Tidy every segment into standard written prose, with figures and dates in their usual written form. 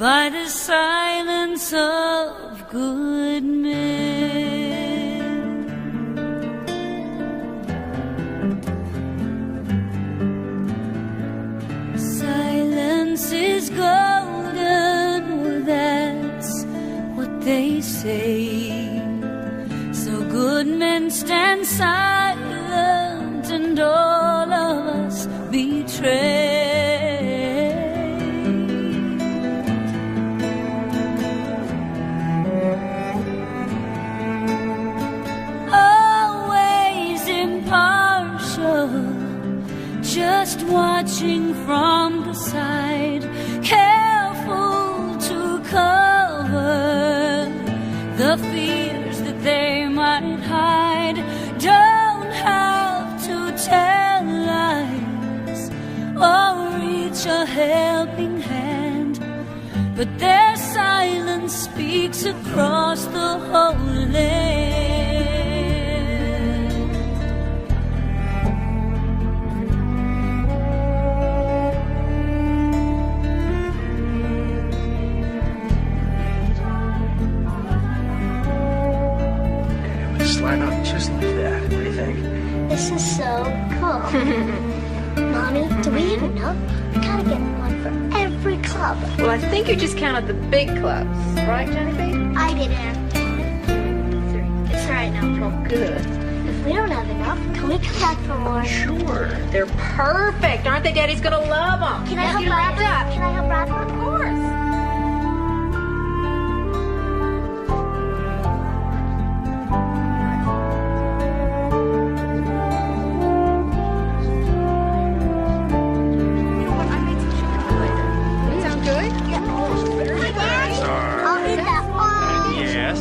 by the silence of good men. Silence is golden, well, that's what they say. So good men stand silent and all of us betray. Just watching from the side, careful to cover the fears that they might hide. Don't have to tell lies or reach a helping hand, but their silence speaks across the whole land. Line up just like that. What do you think? This is so cool. Mommy, do we have enough? We gotta get one for every club. Well, I think you just counted the big clubs, right, Johnny B? I didn't. 3. It's right now. Oh, good. If we don't have enough, can we come back for more? Sure. They're perfect. Aren't they? Daddy's gonna love them. Can I help wrap it up? Can I help wrap it up? Of course.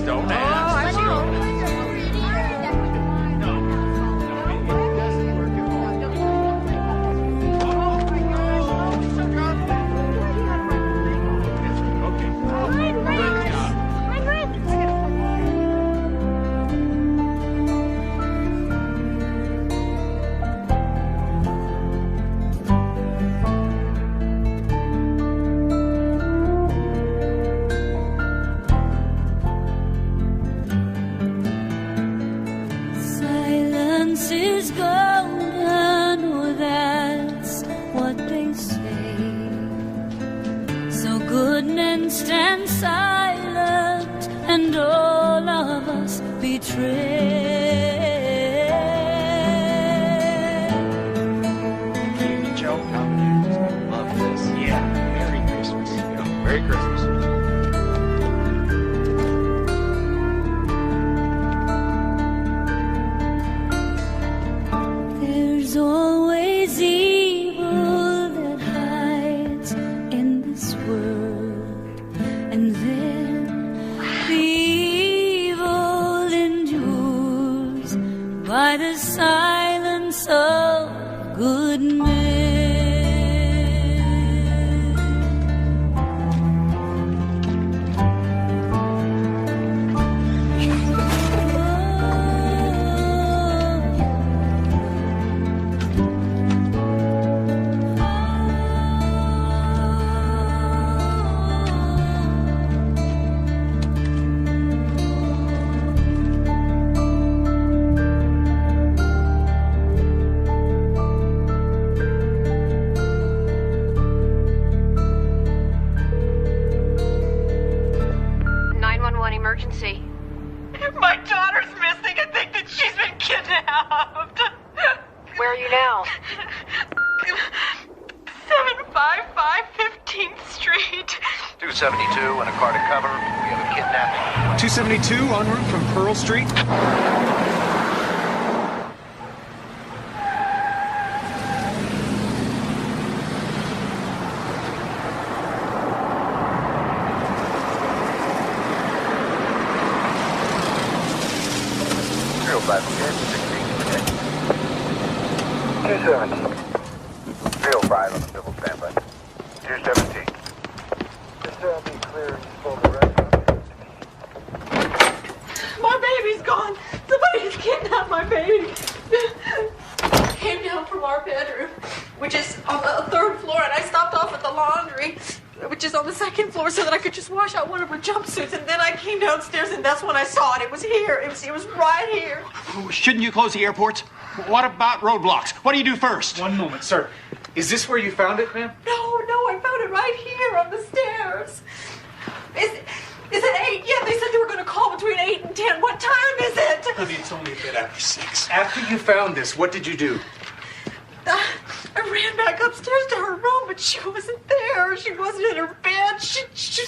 Don't ask. Oh, I will. Is golden, oh, that's what they say. So good men stand silent and all of us betray. Joe, love this. Yeah, Merry Christmas. Merry Christmas. There's always evil that hides in this world, and then the evil endures by the silence of good men. Emergency. My daughter's missing. I think that she's been kidnapped. Where are you now? 755 15th Street. 272 and a car to cover. We have a kidnapping. 272 en route from Pearl Street. Back here, 270. 305 on the civil standby. 217. This will be clear for the rest of My baby's gone. Somebody's kidnapped my baby. Came down from our bedroom, which is on the 3rd floor, and I stopped off at the laundry. stitches on the second floor so that I could just wash out one of her jumpsuits. And then I came downstairs, and that's when I saw it. It was here. It was right here. Shouldn't you close the airports? What about roadblocks? What do you do first? One moment, sir. Is this where you found it, ma'am? No, I found it right here on the stairs. Is it 8? Yeah, they said they were going to call between 8 and 10. What time is it? Honey, it's only a bit after 6. After you found this, what did you do? I ran back upstairs to her room, but she wasn't there. She wasn't in her bed. She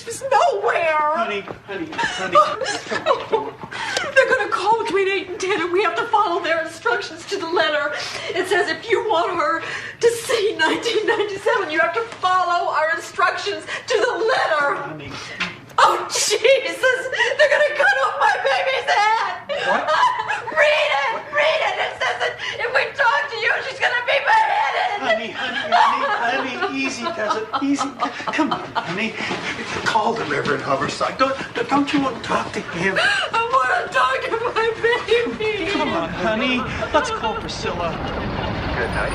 was nowhere. Honey. They're going to call between 8 and 10, and we have to follow their instructions to the letter. It says if you want her to see 1997, you have to follow our instructions to the letter. Honey. Oh, Jesus! They're going to cut off my baby's head! What? Read it! It says that if we talk to you, she's going to be beheaded! Honey, easy, does it? Easy. Come on, honey. Call the Reverend Hoverside. Don't you want to talk to him? I want to talk to my baby! Come on, honey. Let's call Priscilla. Good night.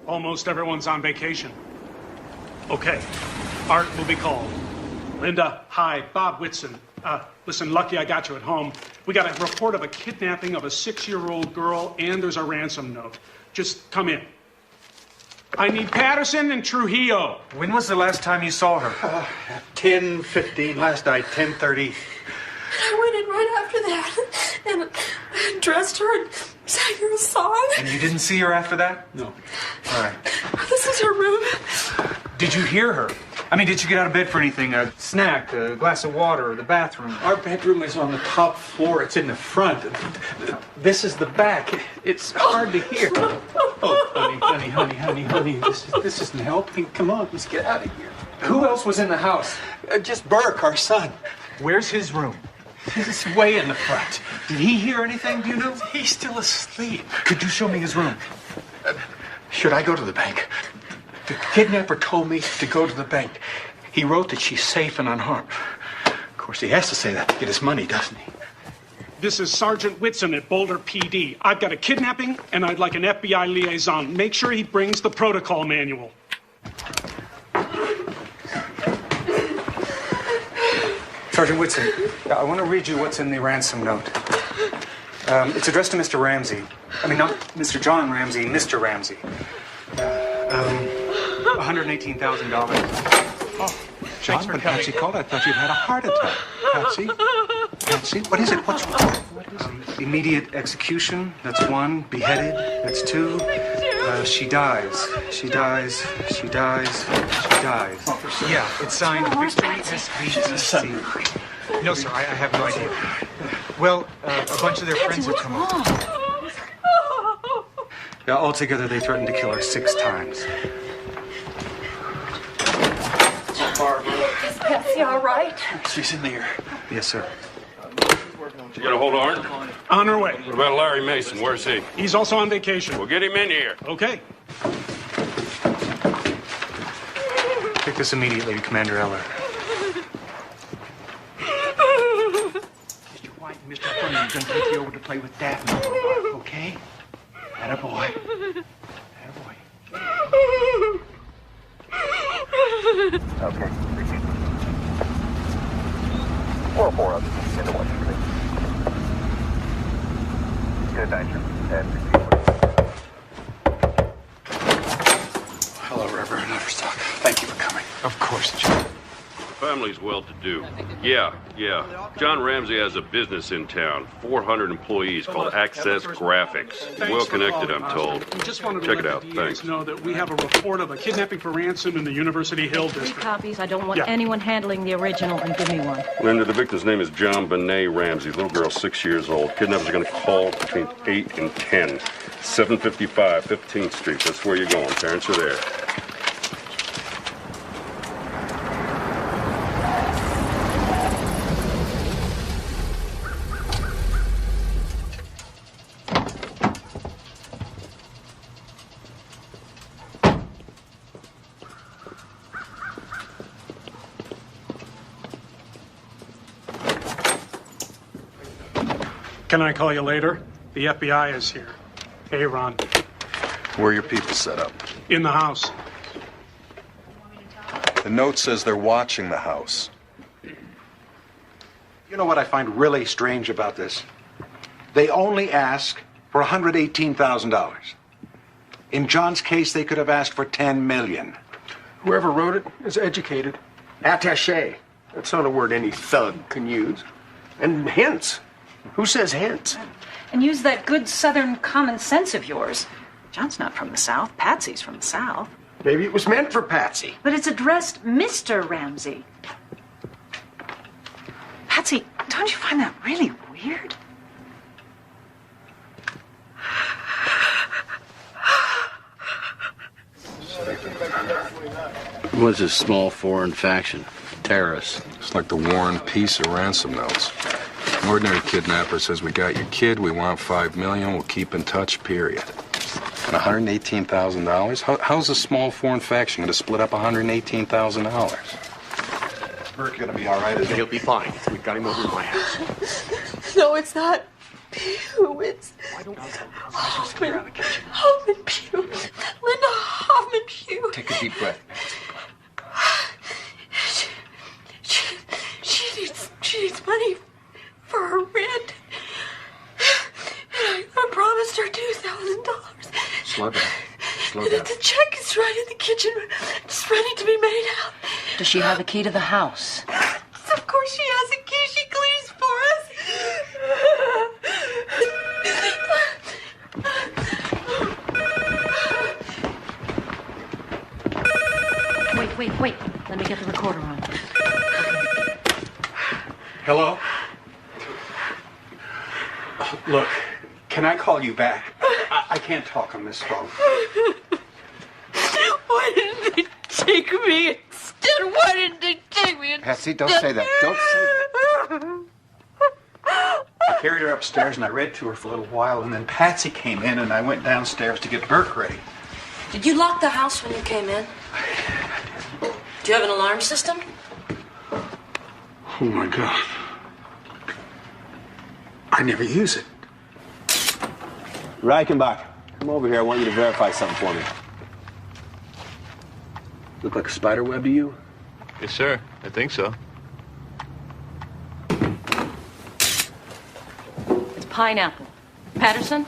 Almost everyone's on vacation. Okay, Art will be called. Linda, hi, Bob Whitson. Listen, lucky I got you at home. We got a report of a kidnapping of a 6-year-old girl, and there's a ransom note. Just come in. I need Patterson and Trujillo. When was the last time you saw her? 10:15 last night, 10:30. I went in right after that and dressed her and sang her a song. And you didn't see her after that? No. All right. This is her room. Did you hear her? I mean, did you get out of bed for anything? A snack, a glass of water, or the bathroom? Our bedroom is on the top floor. It's in the front. This is the back. It's hard to hear. Oh, honey. This isn't helping. Come on, let's get out of here. Who else was in the house? Just Burke, our son. Where's his room? He's way in the front. Did he hear anything? Do you know? He's still asleep. Could you show me his room? Should I go to the bank? The kidnapper told me to go to the bank. He wrote that she's safe and unharmed. Of course, he has to say that to get his money, doesn't he? This is Sergeant Whitson at Boulder PD. I've got a kidnapping, and I'd like an FBI liaison. Make sure he brings the protocol manual. Sergeant Whitson, I want to read you what's in the ransom note. It's addressed to Mr. Ramsey. I mean, not Mr. John Ramsey, Mr. Ramsey. $118,000. Oh, John, but Patsy called. I thought you'd had a heart attack. Patsy, what is it? What's wrong? Immediate execution, that's 1. Beheaded, that's 2. She dies. Yeah, it's signed Victory SVCC. No, sir, I have no idea. Well, a bunch of their friends have come over. Yeah, altogether, they threatened to kill her 6 times. Is Patsy all right? She's in there. Yes, sir. You got a hold of Arn? On her way. What about Larry Mason? Where's he? He's also on vacation. Well, get him in here. Okay. Take this immediately, Commander Eller. Mr. White and Mr. Furman are going to take you over to play with Daphne for a while, okay? Attaboy. Okay, repeat. 404 up into Washington. Good night, sir. And repeat. Hello, Reverend Overstock. Thank you for coming. Of course, John. Family's well-to-do. Yeah. John Ramsey has a business in town. 400 employees called Access Graphics. Well-connected, I'm told. We just wanted to Check it let out. the Thanks. DAs know that we have a report of a kidnapping for ransom in the University Hill 3 district. copies. I don't want Yeah. anyone handling the original, and give me one. Linda, the victim's name is JonBenet Ramsey. Little girl, 6 years old. Kidnappers are going to call between 8 and 10. 755 15th Street. That's where you're going. Parents are there. Can I call you later? The FBI is here. Hey, Ron. Where are your people set up? In the house. The note says they're watching the house. You know what I find really strange about this? They only ask for $118,000. In John's case, they could have asked for $10 million. Whoever wrote it is educated. Attaché. That's not a word any thug can use. And hence. Who says hence? And use that good Southern common sense of yours. John's not from the South. Patsy's from the South. Maybe it was meant for Patsy. But it's addressed Mr. Ramsey. Patsy, don't you find that really weird? What's a small foreign faction? Terrorists. It's like the War and Peace or ransom notes. An ordinary kidnapper says, we got your kid, we want $5 million, we'll keep in touch, period. And $118,000? How's a small foreign faction going to split up $118,000? Burke gonna be all right, isn't he? He'll be fine. We've got him over at my house. No, it's not Pew. It's Hoffman Pew. Linda Hoffman Pew. Take a deep breath. She needs money for her rent. And I promised her $2,000. Slow down. The check is right in the kitchen, just ready to be made out. Does she have a key to the house? Of course she has a key. She cleans for Wait. Let me get the recorder on. Hello? Look, can I call you back? I can't talk on this phone. Why didn't they take me instead? Why didn't they take me instead? Patsy, don't say that. Don't say that. I carried her upstairs and I read to her for a little while, and then Patsy came in and I went downstairs to get Burke ready. Did you lock the house when you came in? Do you have an alarm system? Oh my God. I never use it. Reichenbach, come over here. I want you to verify something for me. Look like a spider web to you? Yes, sir. I think so. It's pineapple. Patterson?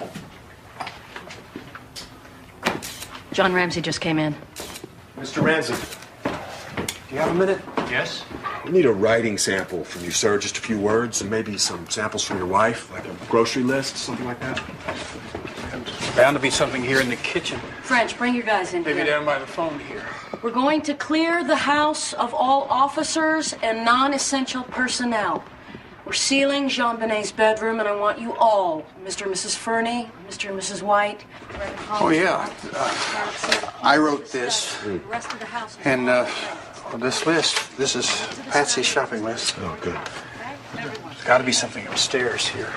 John Ramsey just came in. Mr. Ramsey, do you have a minute? Yes? We need a writing sample from you, sir. Just a few words and maybe some samples from your wife, like a grocery list, something like that. There's bound to be something here in the kitchen. French, bring your guys in Maybe here. down by the phone here. We're going to clear the house of all officers and non-essential personnel. We're sealing JonBenet's bedroom, and I want you all, Mr. and Mrs. Fernie, Mr. and Mrs. White. Oh, yeah. I wrote this. And this list, this is Patsy's shopping list. Oh, good. There's got to be something upstairs here.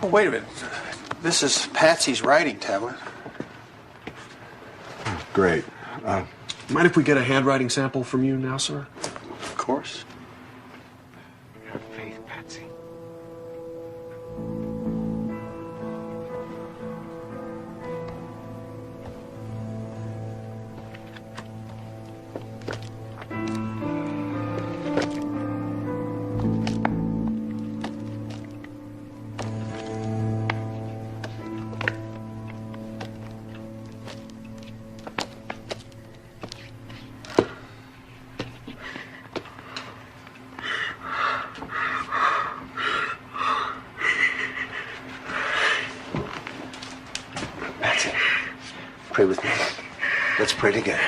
Oh, wait a minute. This is Patsy's writing tablet. Great. Mind if we get a handwriting sample from you now, sir? Of course. Have faith, Patsy. Pray with me. Let's pray together.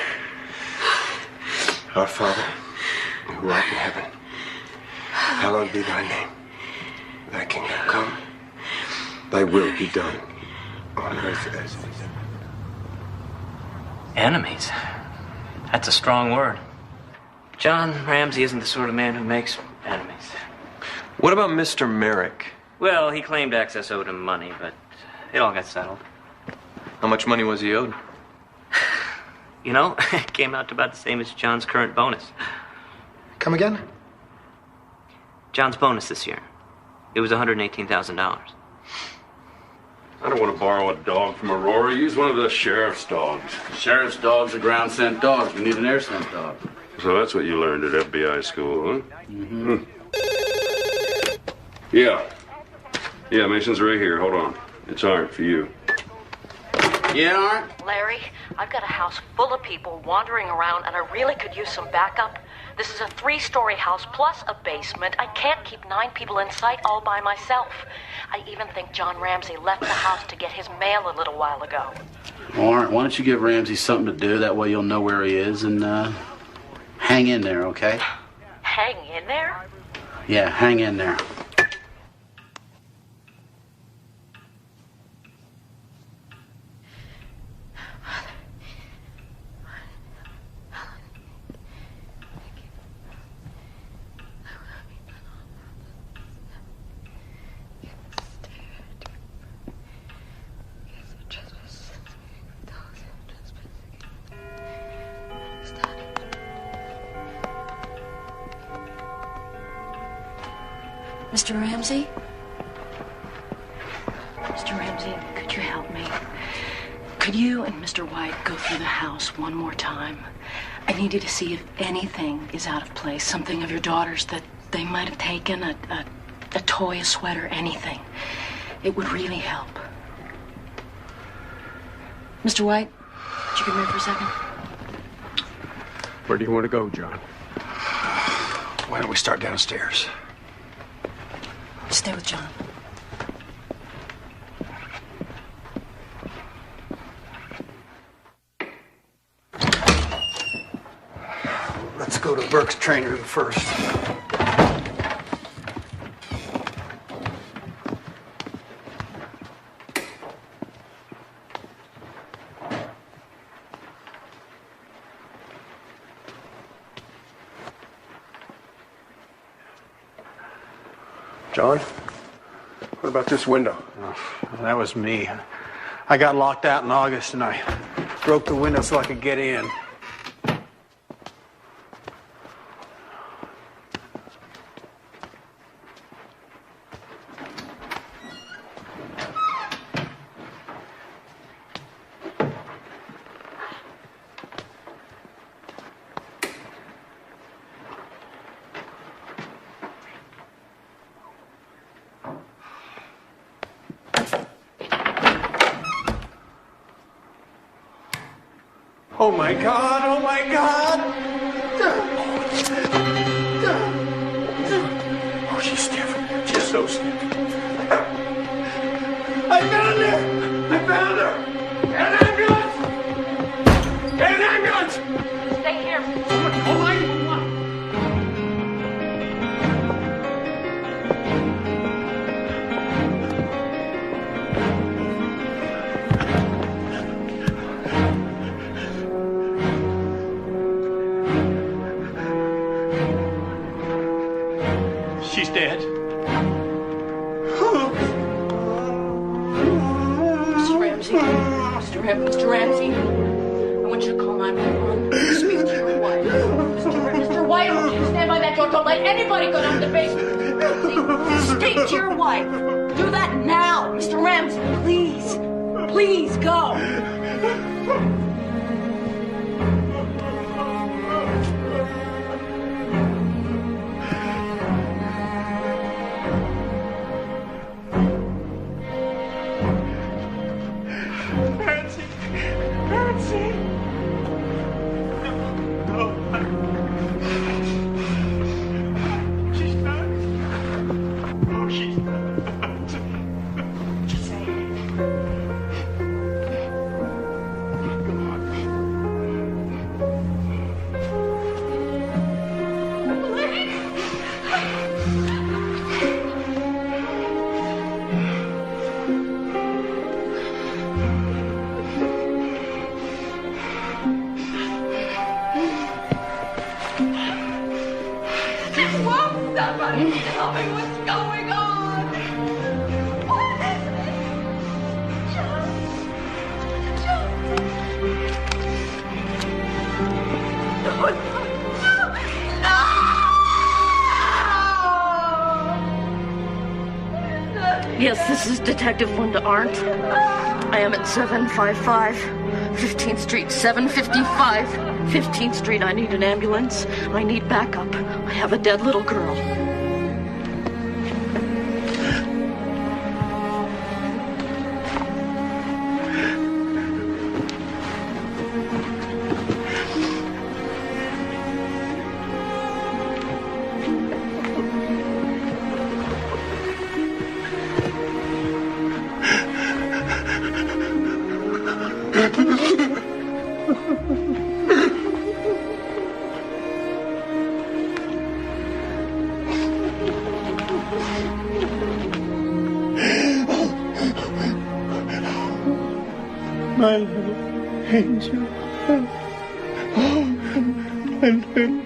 Our Father, who art in heaven, hallowed be thy name. Thy kingdom come. Thy will be done on earth as it is in heaven. Enemies? That's a strong word. John Ramsey isn't the sort of man who makes enemies. What about Mr. Merrick? Well, he claimed Access owed him money, but it all got settled. How much money was he owed? You know, it came out to about the same as John's current bonus. Come again? John's bonus this year. It was $118,000. I don't want to borrow a dog from Aurora. Use one of the sheriff's dogs. Sheriff's dogs are ground scent dogs. We need an air scent dog. So that's what you learned at FBI school, huh? Mm-hmm. Yeah. Yeah, Mason's right here. Hold on. It's Art for you. Yeah, Art? Larry, I've got a house full of people wandering around, and I really could use some backup. This is a 3-story house plus a basement. I can't keep 9 people in sight all by myself. I even think John Ramsey left the house to get his mail a little while ago. Art, why don't you give Ramsey something to do? That way you'll know where he is and hang in there, okay? Hang in there? Yeah, hang in there. Mr. Ramsey? Mr. Ramsey, could you help me? Could you and Mr. White go through the house one more time? I needed to see if anything is out of place, something of your daughter's that they might have taken, a toy, a sweater, anything. It would really help. Mr. White, could you come here for a second? Where do you want to go, John? Why don't we start downstairs? Stay with John. Let's go to Burke's training room first. John, what about this window? Oh, that was me. I got locked out in August and I broke the window so I could get in. Oh my God, oh my God! Oh, she's stiff. She's so stiff. I found her! I found her! An ambulance! An ambulance! Stay here. Oh my God! She's dead. Mr. Ramsey, Mr. Ramsey, I want you to call 911. Speak to your wife. Mr. White, I want you to stand by that door. Don't let anybody go down to the basement. Ramsey, speak to your wife. Do that now. Mr. Ramsey, please. Please go. Somebody tell me what's going on. What is it? John. No, no. Yes, this is Detective Linda Arndt. I am at 755 15th Street, 755 15th Street. I need an ambulance. I need backup. I have a dead little girl. My little angel. Oh, my little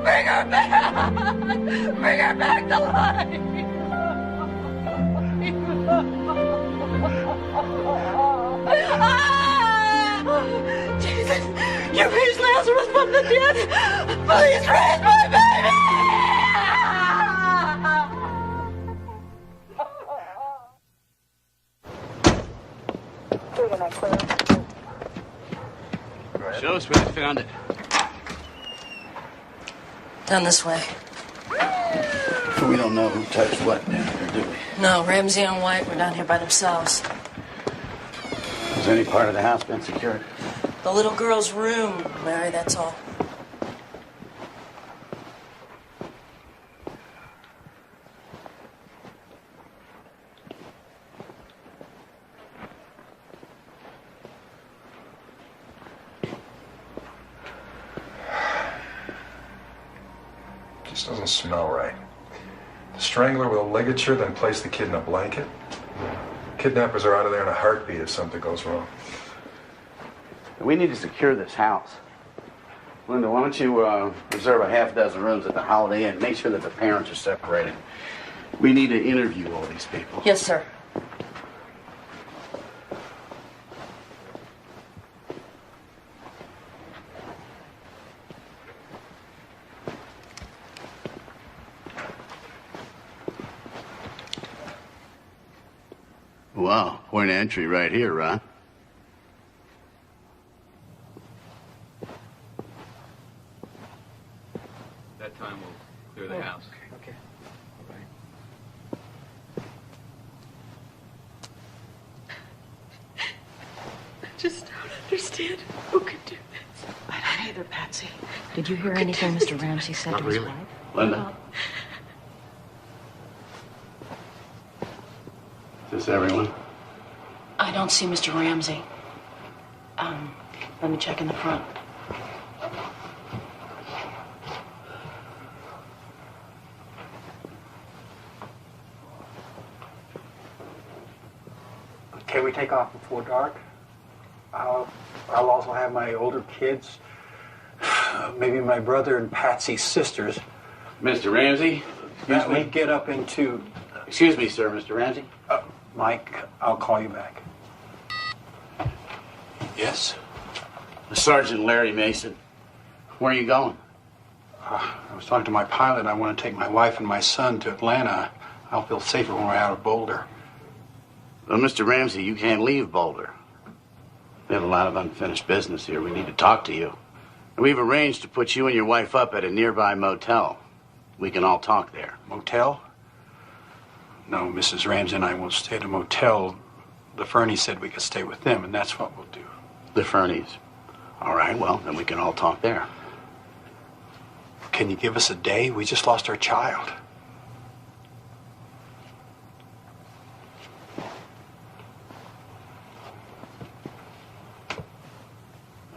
Bring her back! Bring her back to life! Jesus, you raised Lazarus from the dead! Please raise my baby! Show us where they found it. Down this way. We don't know who touched what down here, do we? No, Ramsey and White were down here by themselves. Has any part of the house been secured? The little girl's room, Larry, that's all. Just doesn't smell right. The strangler with a ligature, then place the kid in a blanket. Kidnappers are out of there in a heartbeat if something goes wrong. We need to secure this house. Linda, why don't you reserve a half dozen rooms at the Holiday Inn? Make sure that the parents are separated. We need to interview all these people. Yes, sir. Wow, point of entry right here, Ron. That time we'll clear the house. Okay. I just don't understand who could do this. I don't either, Patsy. Did you hear anything Mr. Ramsey said to his wife? Linda? Is this everyone? I don't see Mr. Ramsey. Let me check in the front. Can we take off before dark? I'll also have my older kids, maybe my brother and Patsy's sisters. Mr. Ramsey? That we get up into... Excuse me, sir, Mr. Ramsey? Mike, I'll call you back. Yes? Sergeant Larry Mason. Where are you going? I was talking to my pilot. I want to take my wife and my son to Atlanta. I'll feel safer when we're out of Boulder. Well, Mr. Ramsey, you can't leave Boulder. We have a lot of unfinished business here. We need to talk to you. And we've arranged to put you and your wife up at a nearby motel. We can all talk there. Motel? No, Mrs. Ramsey and I won't stay at a motel. The Fernies said we could stay with them, and that's what we'll do. The Fernies? All right, well, then we can all talk there. Can you give us a day? We just lost our child.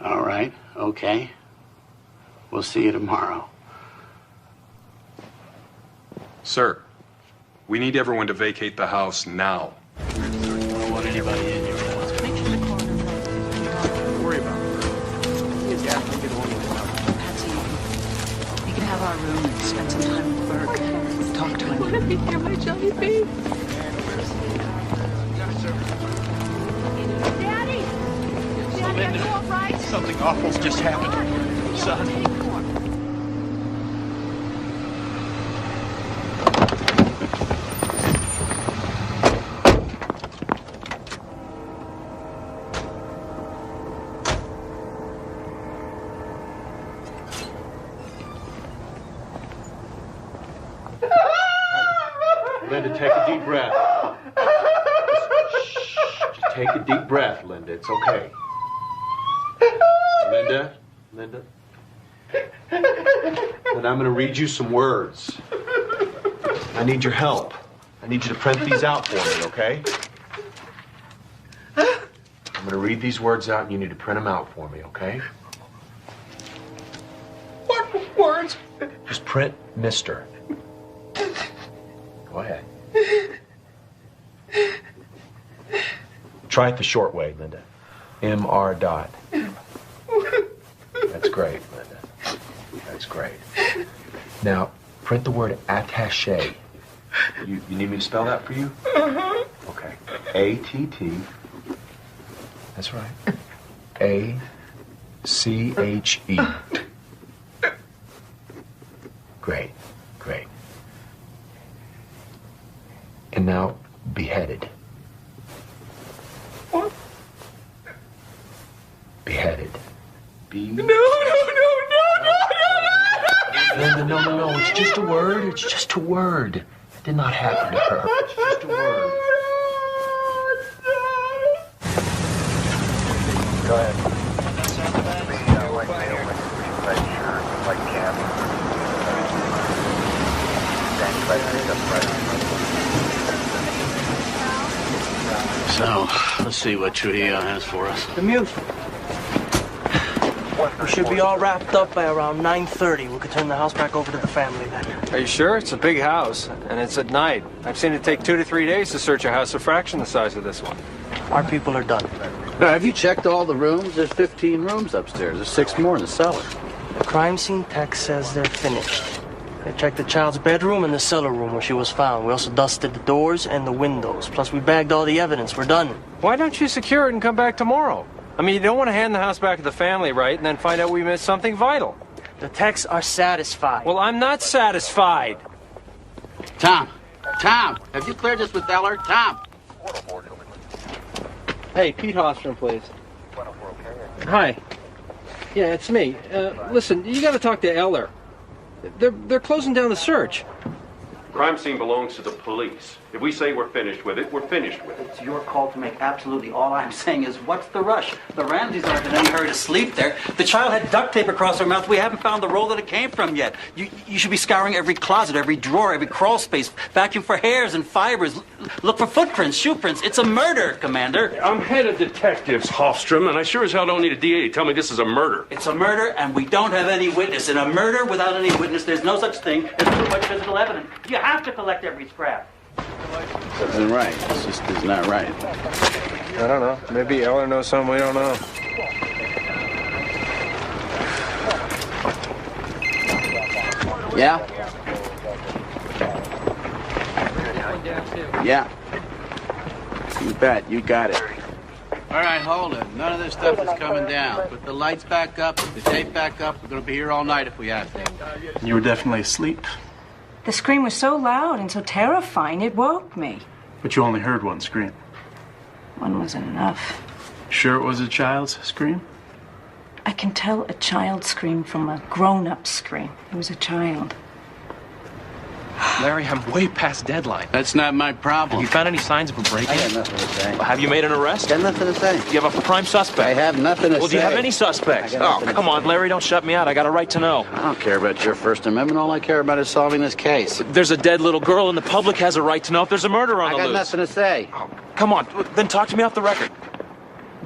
All right, okay. We'll see you tomorrow. Sir, we need everyone to vacate the house now. I don't want anybody in here. Don't worry about it. Patsy, you can have our room and spend some time with Burke. Talk to him. Let me hear my jelly bean. Daddy! Daddy, are you all right? Something awful's just happened. Son. Linda, take a deep breath. Just take a deep breath, Linda. It's okay. Linda? Linda, I'm going to read you some words. I need your help. I need you to print these out for me, okay? I'm going to read these words out, and you need to print them out for me, okay? What words? Just print Mr. Go ahead. Try it the short way, Linda. M.R. Dot. That's great, Linda. That's great. Now, print the word attaché. You need me to spell that for you? Okay. A-T-T. That's right. A-C-H-E. Great. Great. And now, beheaded. What? Beheaded. B. No. No. It's just a word. It's just a word. It did not happen to her. It's just a word. Go ahead. So, let's see what Trujillo has for us. The music. We should be all wrapped up by around 9:30. We could turn the house back over to the family then. Are you sure? It's a big house, and it's at night. I've seen it take 2 to 3 days to search a house a fraction the size of this one. Our people are done. Now, have you checked all the rooms? There's 15 rooms upstairs. There's 6 more in the cellar. The crime scene tech says they're finished. They checked the child's bedroom and the cellar room where she was found. We also dusted the doors and the windows. Plus, we bagged all the evidence. We're done. Why don't you secure it and come back tomorrow? I mean, you don't want to hand the house back to the family, right, and then find out we missed something vital. The techs are satisfied. Well, I'm not satisfied. Tom, have you cleared this with Eller? Tom. Hey, Pete Hostrom, please. Hi. Yeah, it's me. Listen, you got to talk to Eller. They're closing down the search. Crime scene belongs to the police. If we say we're finished with it, we're finished with it. It's your call to make absolutely. All I'm saying is, what's the rush? The Ramseys aren't in any hurry to sleep there. The child had duct tape across her mouth. We haven't found the roll that it came from yet. You should be scouring every closet, every drawer, every crawl space, vacuum for hairs and fibers. Look for footprints, shoe prints. It's a murder, Commander. I'm head of detectives, Hofstrom, and I sure as hell don't need a DA to tell me this is a murder. It's a murder, and we don't have any witness. In a murder without any witness, there's no such thing as too much physical evidence. You have to collect every scrap. This isn't right. This just is not right. I don't know. Maybe Eller knows something we don't know. Yeah? Yeah. You bet. You got it. All right, hold it. None of this stuff is coming down. Put the lights back up, put the tape back up. We're going to be here all night if we have to. You were definitely asleep, The scream was so loud and so terrifying, it woke me. but you only heard one scream. One wasn't enough. Sure it was a child's scream? I can tell a child scream from a grown-up scream. It was a child. Larry, I'm way past deadline. That's not my problem. Have you found any signs of a break-in? I got nothing to say. Have you made an arrest? Got nothing to say. Do you have a prime suspect? I have nothing to say. Well, do you have any suspects? I got Oh, nothing to come on, say. Larry, don't shut me out. I got a right to know. I don't care about your First Amendment. All I care about is solving this case. There's a dead little girl, and the public has a right to know if there's a murder on I the got loose. nothing to say. Oh, come on, then talk to me off the record.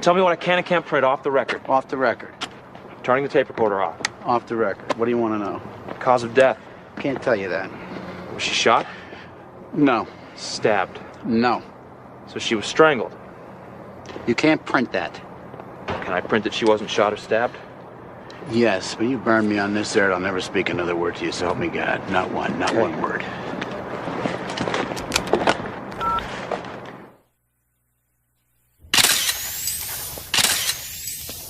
Tell me what I can and can't print off the record. Off the record. Turning the tape recorder off. Off the record. What do you want to know? Cause of death. Can't tell you that. Was she shot? No. Stabbed? No. So she was strangled? You can't print that. Can I print that she wasn't shot or stabbed? Yes, but you burned me on this there, I'll never speak another word to you, so help me God. Not one word.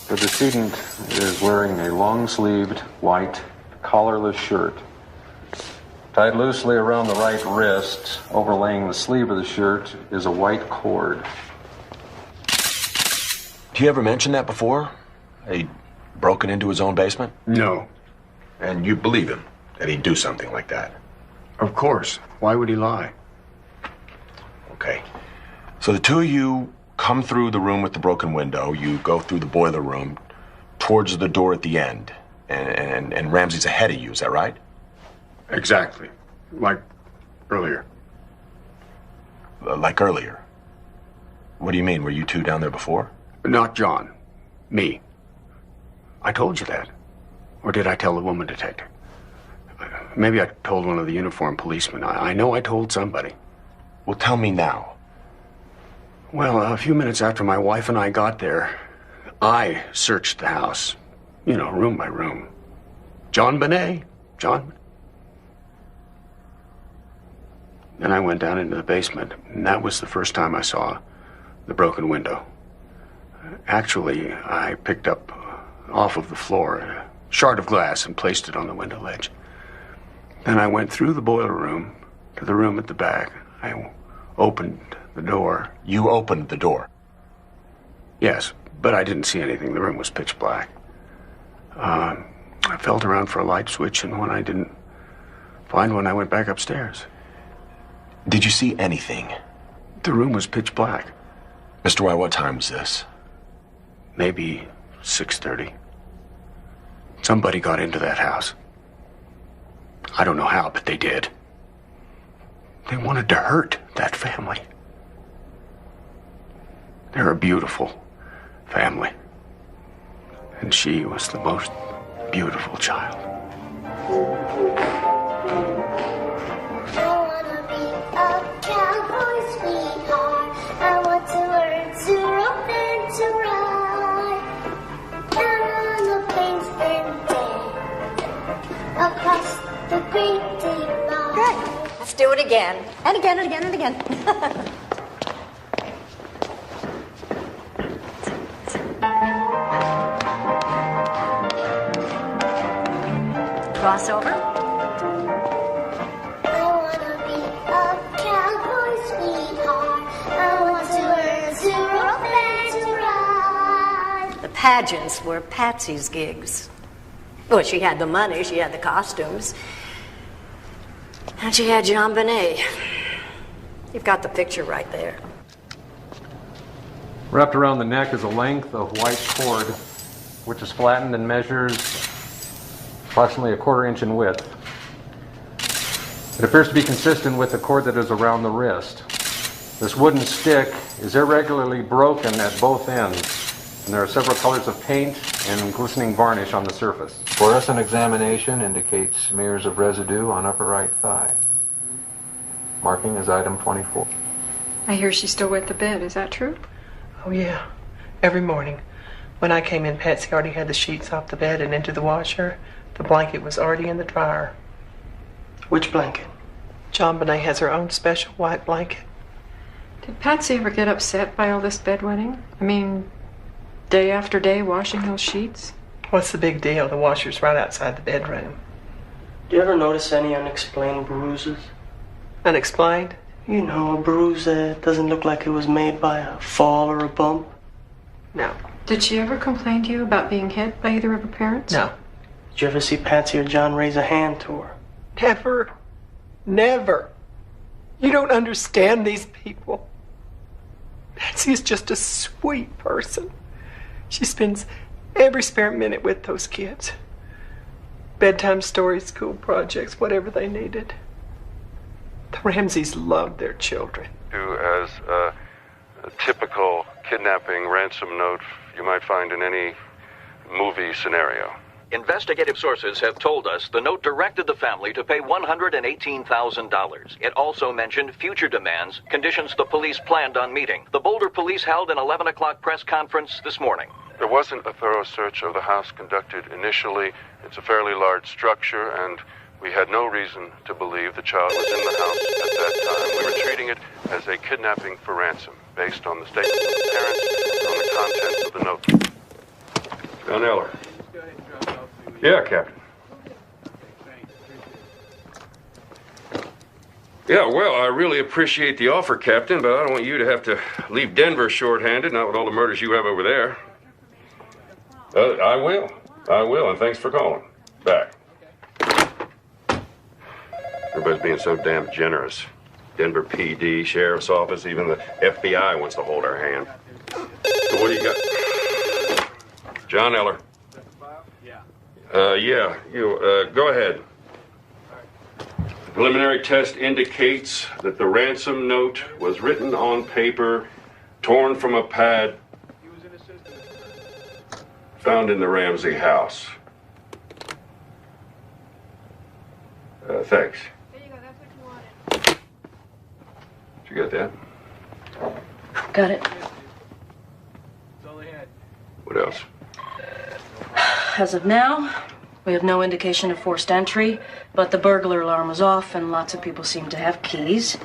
The decedent is wearing a long-sleeved, white, collarless shirt. Tied loosely around the right wrist, overlaying the sleeve of the shirt, is a white cord. Do you ever mention that before? He'd broken into his own basement? No. And you believe him, that he'd do something like that? Of course. Why would he lie? Okay. So the two of you come through the room with the broken window, you go through the boiler room towards the door at the end, and Ramsey's ahead of you, is that right? Exactly. Like earlier. Like earlier? What do you mean? Were you two down there before? Not John. Me. I told you that. Or did I tell the woman detective? Maybe I told one of the uniformed policemen. I know I told somebody. Well, tell me now. Well, a few minutes after my wife and I got there, I searched the house. You know, room by room. JonBenet. John. Then I went down into the basement, and that was the first time I saw the broken window. Actually, I picked up off of the floor a shard of glass and placed it on the window ledge. Then I went through the boiler room to the room at the back. I opened the door. You opened the door? Yes, but I didn't see anything. The room was pitch black. I felt around for a light switch, and when I didn't find one, I went back upstairs. Did you see anything? The room was pitch black. Mr. White, what time was this? Maybe 6:30. Somebody got into that house. I don't know how, but they did. They wanted to hurt that family. They're a beautiful family. And she was the most beautiful child. I want to learn to rope and to ride. Down on the plains and day, across the great divide. Good. Let's do it again. And again and again and again. Crossover. Pageants were Patsy's gigs. Well, she had the money, she had the costumes, and she had JonBenet. You've got the picture right there. Wrapped around the neck is a length of white cord, which is flattened and measures approximately 1/4 inch in width. It appears to be consistent with the cord that is around the wrist. This wooden stick is irregularly broken at both ends, and there are several colors of paint and glistening varnish on the surface. Fluorescent examination indicates smears of residue on upper right thigh. Marking is item 24. I hear she's still wet the bed. Is that true? Oh, yeah. Every morning. When I came in, Patsy already had the sheets off the bed and into the washer. The blanket was already in the dryer. Which blanket? JonBenet has her own special white blanket. Did Patsy ever get upset by all this bedwetting? I mean, day after day washing those sheets? What's the big deal? The washer's right outside the bedroom. Do you ever notice any unexplained bruises? Unexplained? You know, a bruise that doesn't look like it was made by a fall or a bump. No. Did she ever complain to you about being hit by either of her parents? No. Did you ever see Patsy or John raise a hand to her? Never. Never. You don't understand these people. Patsy is just a sweet person. She spends every spare minute with those kids. Bedtime stories, school projects, whatever they needed. The Ramseys loved their children. As a typical kidnapping ransom note you might find in any movie scenario. Investigative sources have told us the note directed the family to pay $118,000. It also mentioned future demands, conditions the police planned on meeting. The Boulder police held an 11 o'clock press conference this morning. There wasn't a thorough search of the house conducted initially. It's a fairly large structure, and we had no reason to believe the child was in the house at that time. We were treating it as a kidnapping for ransom, based on the statements of the parents and on the contents of the note. John Eller. Yeah, Captain. Yeah, well, I really appreciate the offer, Captain, but I don't want you to have to leave Denver short-handed, not with all the murders you have over there. I will, and thanks for calling. Back. Everybody's being so damn generous. Denver PD, Sheriff's Office, even the FBI wants to hold our hand. So what do you got? John Eller. Go ahead. The preliminary test indicates that the ransom note was written on paper, torn from a pad, found in the Ramsey house. Thanks. Did you get that? Got it. What else? As of now, we have no indication of forced entry, but the burglar alarm was off and lots of people seem to have keys.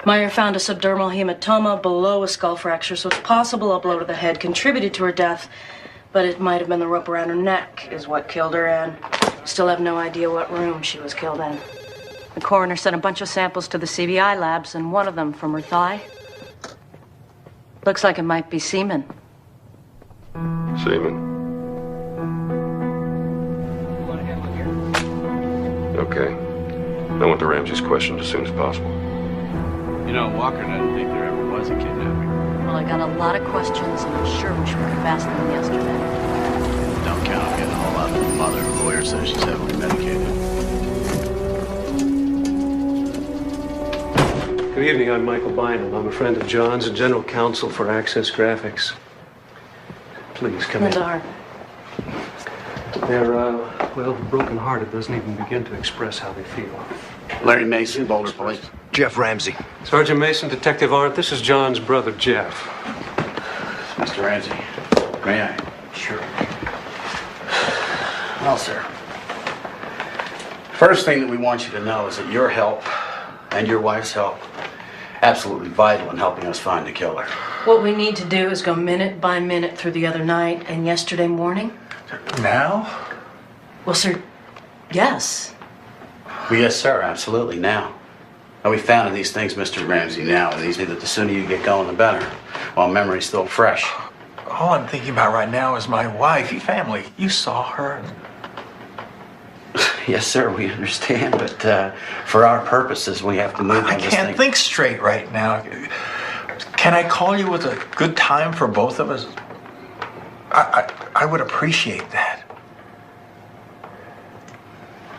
Meyer found a subdermal hematoma below a skull fracture, so it's possible a blow to the head contributed to her death, but it might have been the rope around her neck is what killed her, and still have no idea what room she was killed in. The coroner sent a bunch of samples to the CBI labs, and one of them from her thigh. Looks like it might be semen. Semen. Okay. I want the Ramseys questioned as soon as possible. You know, Walker doesn't think there ever was a kidnapping. Well, I got a lot of questions, and I'm sure we should have asked them yesterday. Don't count on getting a whole lot from the mother. The lawyer says she's heavily medicated. Good evening, I'm Michael Bynum. I'm a friend of John's and general counsel for Access Graphics. Please, come in. Linda. They're, broken-hearted, doesn't even begin to express how they feel. Larry Mason, Boulder Police. Jeff Ramsey. Sergeant Mason, Detective Arndt, this is John's brother, Jeff. Mr. Ramsey, may I? Sure. Well, sir, first thing that we want you to know is that your help and your wife's help absolutely vital in helping us find the killer. What we need to do is go minute by minute through the other night and yesterday morning. Now? Well, sir, yes. Well, yes, sir, absolutely, now. And we found these things, Mr. Ramsey, now, and these that the sooner you get going, the better, while memory's still fresh. All I'm thinking about right now is my wife, your family. You saw her. Yes, sir, we understand, but for our purposes, we have to move on I this can't thing. think straight right now. Can I call you with a good time for both of us? I would appreciate that.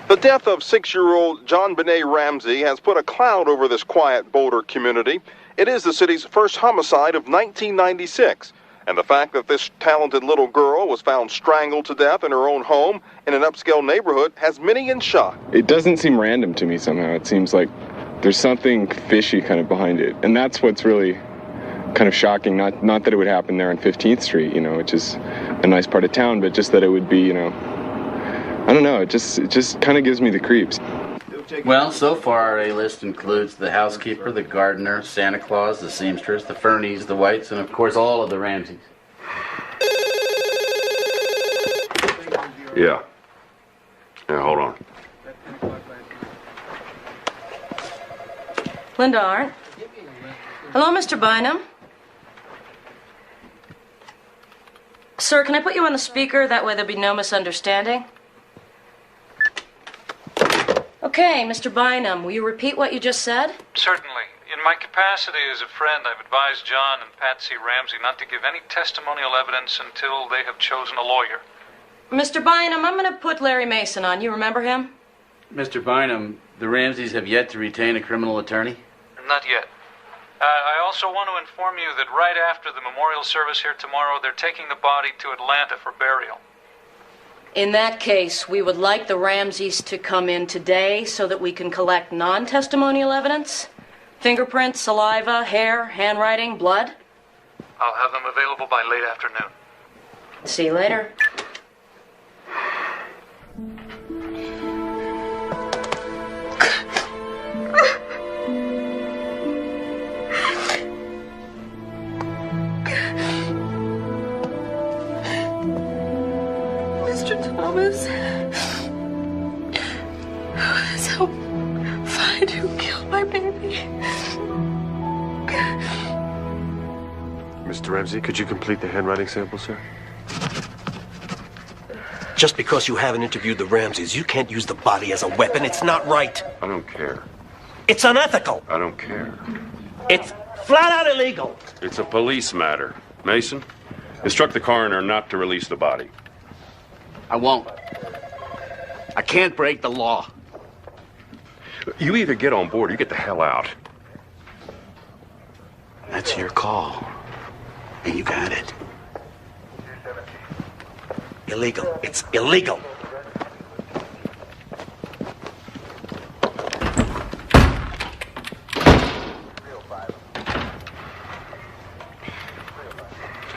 The death of 6-year-old JonBenet Ramsey has put a cloud over this quiet Boulder community. It is the city's first homicide of 1996. And the fact that this talented little girl was found strangled to death in her own home in an upscale neighborhood has many in shock. It doesn't seem random to me somehow. It seems like there's something fishy kind of behind it. And that's what's really kind of shocking. Not that it would happen there on 15th Street, which is a nice part of town, but just that it would be, I don't know. It just kind of gives me the creeps. Well, so far our A-list includes the housekeeper, the gardener, Santa Claus, the seamstress, the Fernies, the Whites, and of course all of the Ramseys. Yeah. Yeah, hold on. Linda Arndt. Hello, Mr. Bynum. Sir, can I put you on the speaker? That way there'll be no misunderstanding. Okay, Mr. Bynum, will you repeat what you just said? Certainly. In my capacity as a friend, I've advised John and Patsy Ramsey not to give any testimonial evidence until they have chosen a lawyer. Mr. Bynum, I'm going to put Larry Mason on. You remember him? Mr. Bynum, the Ramseys have yet to retain a criminal attorney? Not yet. I also want to inform you that right after the memorial service here tomorrow, they're taking the body to Atlanta for burial. In that case, we would like the Ramseys to come in today so that we can collect non-testimonial evidence. Fingerprints, saliva, hair, handwriting, blood. I'll have them available by late afternoon. See you later. Mr. Thomas, so find who killed my baby. Mr. Ramsey, could you complete the handwriting sample, sir? Just because you haven't interviewed the Ramseys, you can't use the body as a weapon. It's not right. I don't care. It's unethical. I don't care. It's flat out illegal. It's a police matter. Mason, instruct the coroner not to release the body. I won't. I can't break the law. You either get on board or you get the hell out. That's your call. And you got it. Illegal. It's illegal.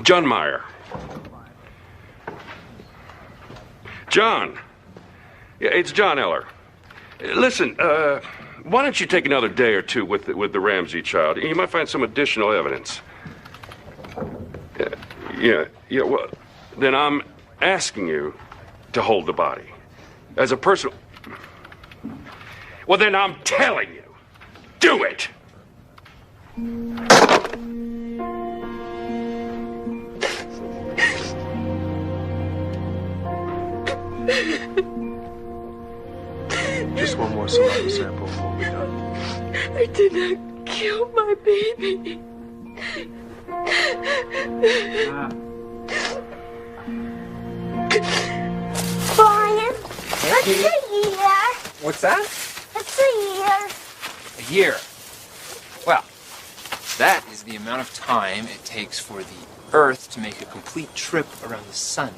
John Meyer. John. Yeah, it's John Eller. Listen, why don't you take another day or two with the Ramsey child? You might find some additional evidence. Yeah, well, then I'm asking you to hold the body. As a personal... Well, then I'm telling you, do it! Just one more saliva sample and we'll be done. I did not kill my baby. Brian, what's a year? What's that? What's a year? A year. Well, that is the amount of time it takes for the Earth to make a complete trip around the sun.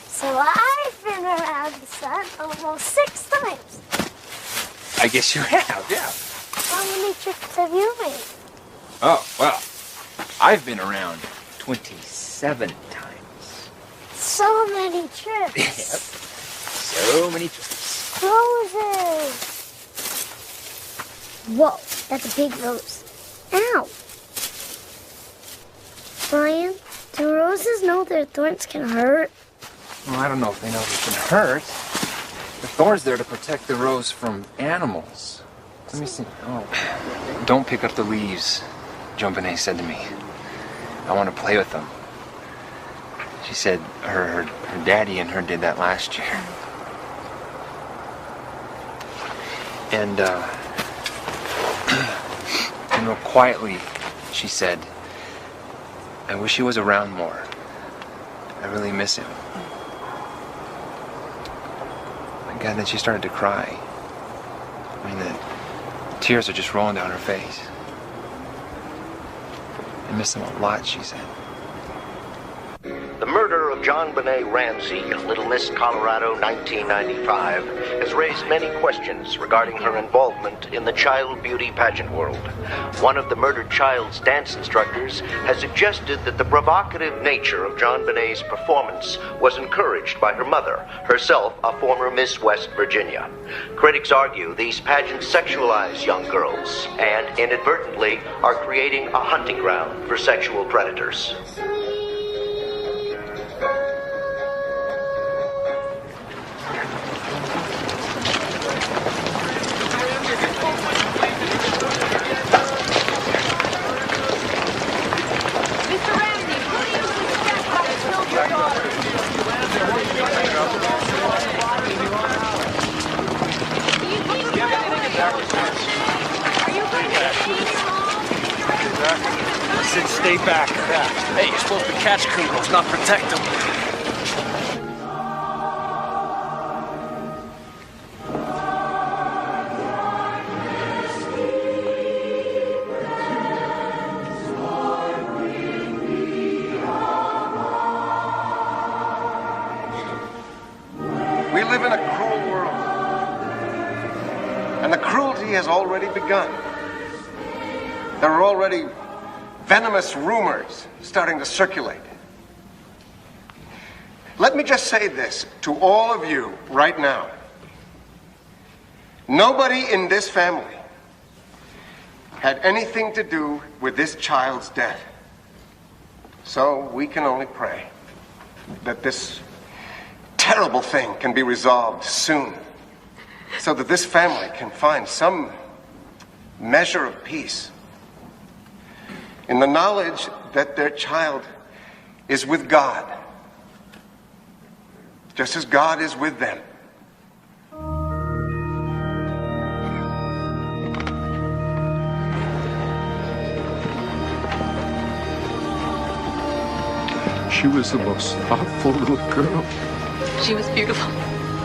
So I've been around the sun almost 6 times. I guess you have, yeah. How many trips have you made? Oh, well, I've been around 27 times. So many trips. Yep. So many trips. Roses. Whoa, that's a big rose. Ow. Brian, do roses know their thorns can hurt? Well, I don't know if they know they can hurt. The thorn's there to protect the rose from animals. Let me see. Oh, don't pick up the leaves, JonBenet said to me. I want to play with them. She said her daddy and her did that last year. And, real quietly, she said, I wish he was around more. I really miss him. God, then she started to cry. I mean, the tears are just rolling down her face. I miss him a lot, she said. The murder of JonBenet Ramsey in Little Miss, Colorado, 1995, has raised many questions regarding her involvement in the child beauty pageant world. One of the murdered child's dance instructors has suggested that the provocative nature of JonBenet's performance was encouraged by her mother, herself a former Miss West Virginia. Critics argue these pageants sexualize young girls and inadvertently are creating a hunting ground for sexual predators. I said stay back. Hey, you're supposed to catch criminals, not protect them. We live in a cruel world. And the cruelty has already begun. There are already venomous rumors starting to circulate. Let me just say this to all of you right now. Nobody in this family had anything to do with this child's death. So we can only pray that this terrible thing can be resolved soon, so that this family can find some measure of peace in the knowledge that their child is with God, just as God is with them. She was the most thoughtful little girl. She was beautiful.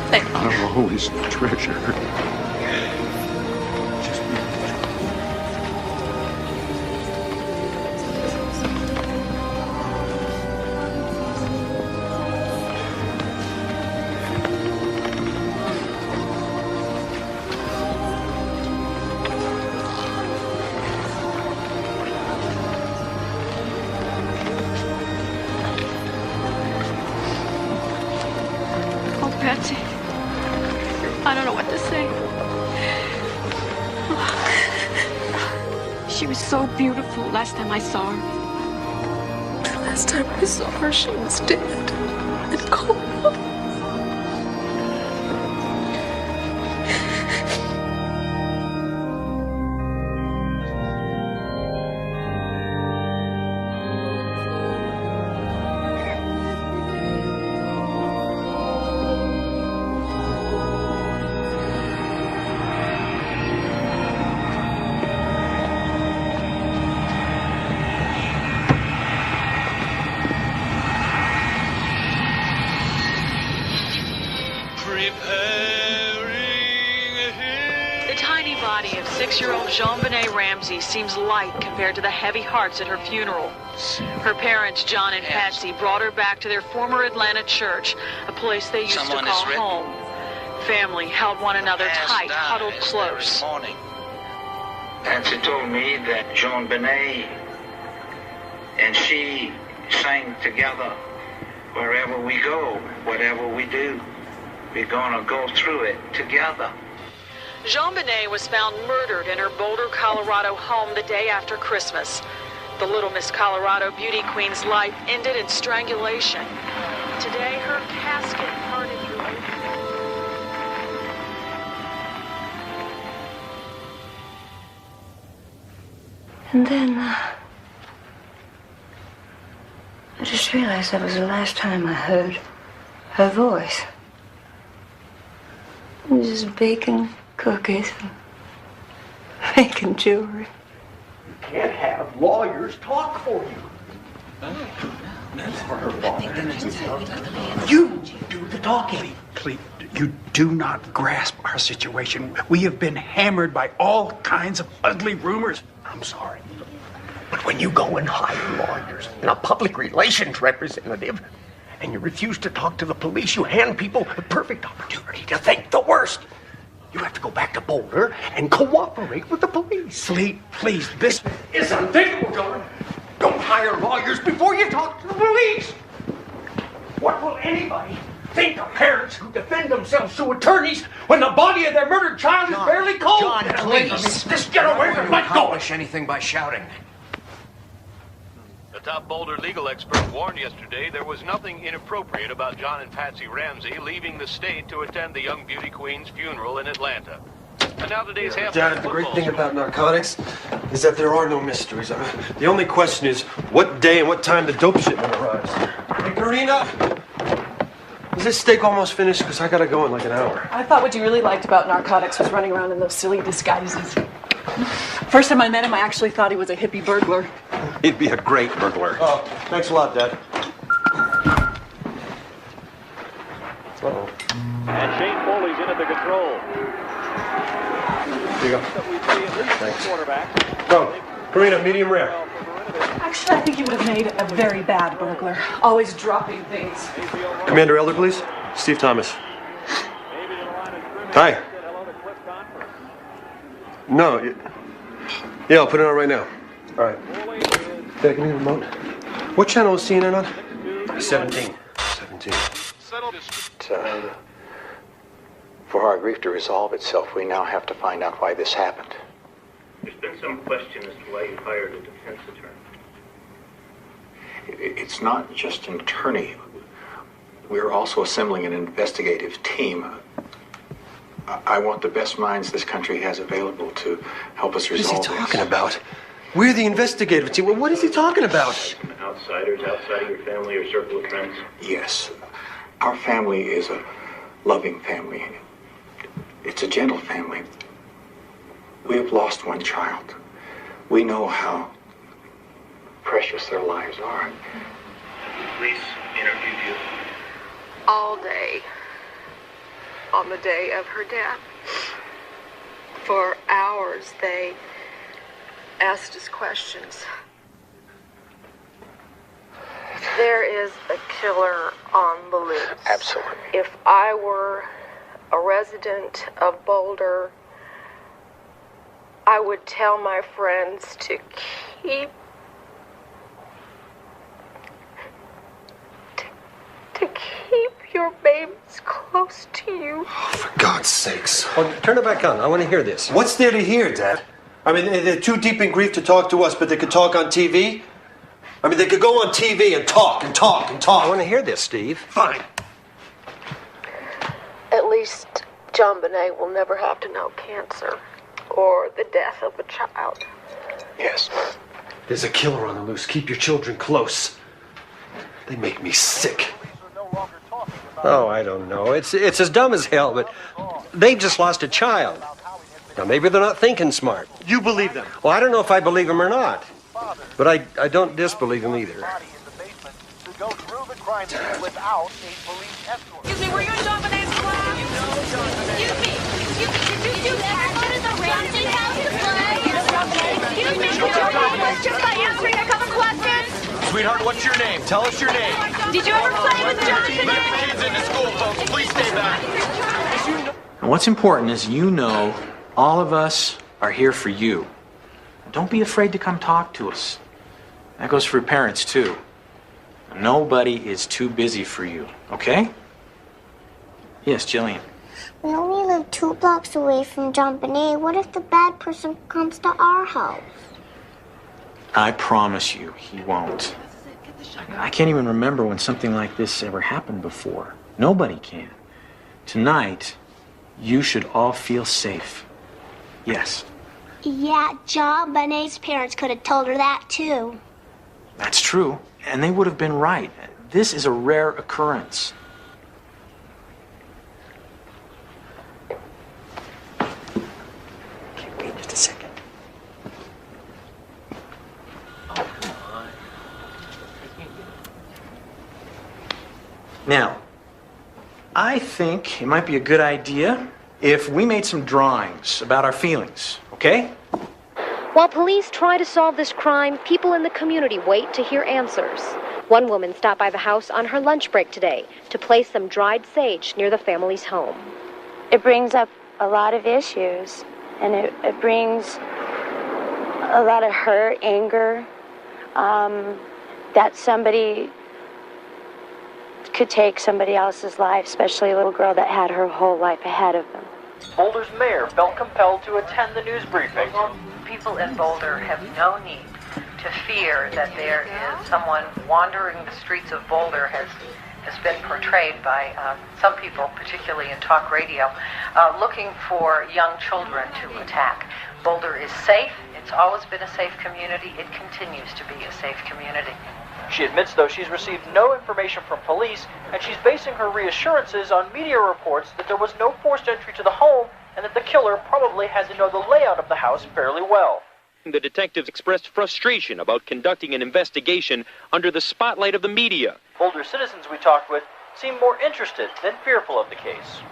Thank you. I'll always treasure her. Patsy, I don't know what to say. She was so beautiful last time I saw her. The last time I saw her, she was dead and cold. The tiny body of 6-year-old JonBenet Ramsey seems light compared to the heavy hearts at her funeral. Her parents, John and Patsy, brought her back to their former Atlanta church, a place they used to call home. Family held one another tight, huddled close. Patsy told me that JonBenet and she sang together, wherever we go, whatever we do, we're gonna go through it together. JonBenet was found murdered in her Boulder, Colorado home the day after Christmas. The Little Miss Colorado beauty queen's life ended in strangulation. Today, her casket parted through And then, I just realized that was the last time I heard her voice. It was just baking cookies and making jewelry. You can't have lawyers talk for you. That's for her father. You do the talking. Please, you do not grasp our situation. We have been hammered by all kinds of ugly rumors. I'm sorry. But when you go and hire lawyers and a public relations representative, and you refuse to talk to the police, you hand people the perfect opportunity to think the worst. You have to go back to Boulder and cooperate with the police. Please, this is unthinkable, John. Don't hire lawyers before you talk to the police. What will anybody think of parents who defend themselves to attorneys when the body of their murdered child is barely cold? John, please. Just get away from my door. Accomplish anything by shouting. The top Boulder legal expert warned yesterday there was nothing inappropriate about John and Patsy Ramsey leaving the state to attend the young beauty queen's funeral in Atlanta. And now today's half. Dad, the great thing about narcotics is that there are no mysteries. The only question is what day and what time the dope shipment arrives. Hey, Karina! Is this steak almost finished? Because I gotta go in like an hour. I thought what you really liked about narcotics was running around in those silly disguises. First time I met him, I actually thought he was a hippie burglar. He'd be a great burglar. Oh, thanks a lot, Dad. Uh-oh. And Shane Foley's in at the control. Here you go. Thanks. Oh, Karina, medium rare. Actually, I think he would have made a very bad burglar. Always dropping things. Commander Elder, please. Steve Thomas. Hi. No. Yeah, I'll put it on right now. All right. Dad, give me the remote. What channel is CNN on? 17. 17. For our grief to resolve itself, we now have to find out why this happened. There's been some question as to why you hired a defense attorney. It's not just an attorney. We're also assembling an investigative team. I want the best minds this country has available to help us resolve this. What is he talking about? We're the investigative team. What is he talking about? Outsiders outside of your family or circle of friends? Yes. Our family is a loving family. It's a gentle family. We have lost one child. We know how precious their lives are. Police interviewed you. All day on the day of her death. For hours they asked us questions. There is a killer on the loose. Absolutely. If I were a resident of Boulder, I would tell my friends to keep your babies close to you. For God's sakes. Oh, turn it back on. I want to hear this. What's there to hear, Dad? I mean, they're too deep in grief to talk to us, but they could talk on TV? I mean, they could go on TV and talk and talk and talk. I want to hear this, Steve. Fine. At least JonBenet will never have to know cancer or the death of a child. Yes. There's a killer on the loose. Keep your children close. They make me sick. Oh, I don't know. It's as dumb as hell, but they've just lost a child. Now, maybe they're not thinking smart. You believe them? Well, I don't know if I believe them or not. But I don't disbelieve them either. Excuse me, were you in JonBenet's class? You know JonBenet. Excuse me, did you go to the Ramsey house to play? Excuse me, could you help us just by answering a couple questions? Sweetheart, what's your name? Tell us your name. Did you ever play with JonBenet? Let the kids into school, folks. Please stay back. And what's important is you know all of us are here for you. Don't be afraid to come talk to us. That goes for parents, too. Nobody is too busy for you, okay? Yes, Jillian. We only live 2 blocks away from JonBenet. What if the bad person comes to our house? I promise you, he won't. I can't even remember when something like this ever happened before. Nobody can. Tonight, you should all feel safe. Yes. Yeah, JonBenet's parents could have told her that, too. That's true, and they would have been right. This is a rare occurrence. Okay, wait just a second. Oh, come on. Now, I think it might be a good idea if we made some drawings about our feelings, okay? While police try to solve this crime, people in the community wait to hear answers. One woman stopped by the house on her lunch break today to place some dried sage near the family's home. It brings up a lot of issues, and it brings a lot of hurt, anger, that somebody could take somebody else's life, especially a little girl that had her whole life ahead of them. Boulder's mayor felt compelled to attend the news briefing. People in Boulder have no need to fear that there is someone wandering the streets of Boulder, has been portrayed by some people, particularly in talk radio, looking for young children to attack. Boulder is safe. It's always been a safe community. It continues to be a safe community. She admits, though, she's received no information from police, and she's basing her reassurances on media reports that there was no forced entry to the home and that the killer probably had to know the layout of the house fairly well. The detectives expressed frustration about conducting an investigation under the spotlight of the media. Boulder citizens we talked with seemed more interested than fearful of the case.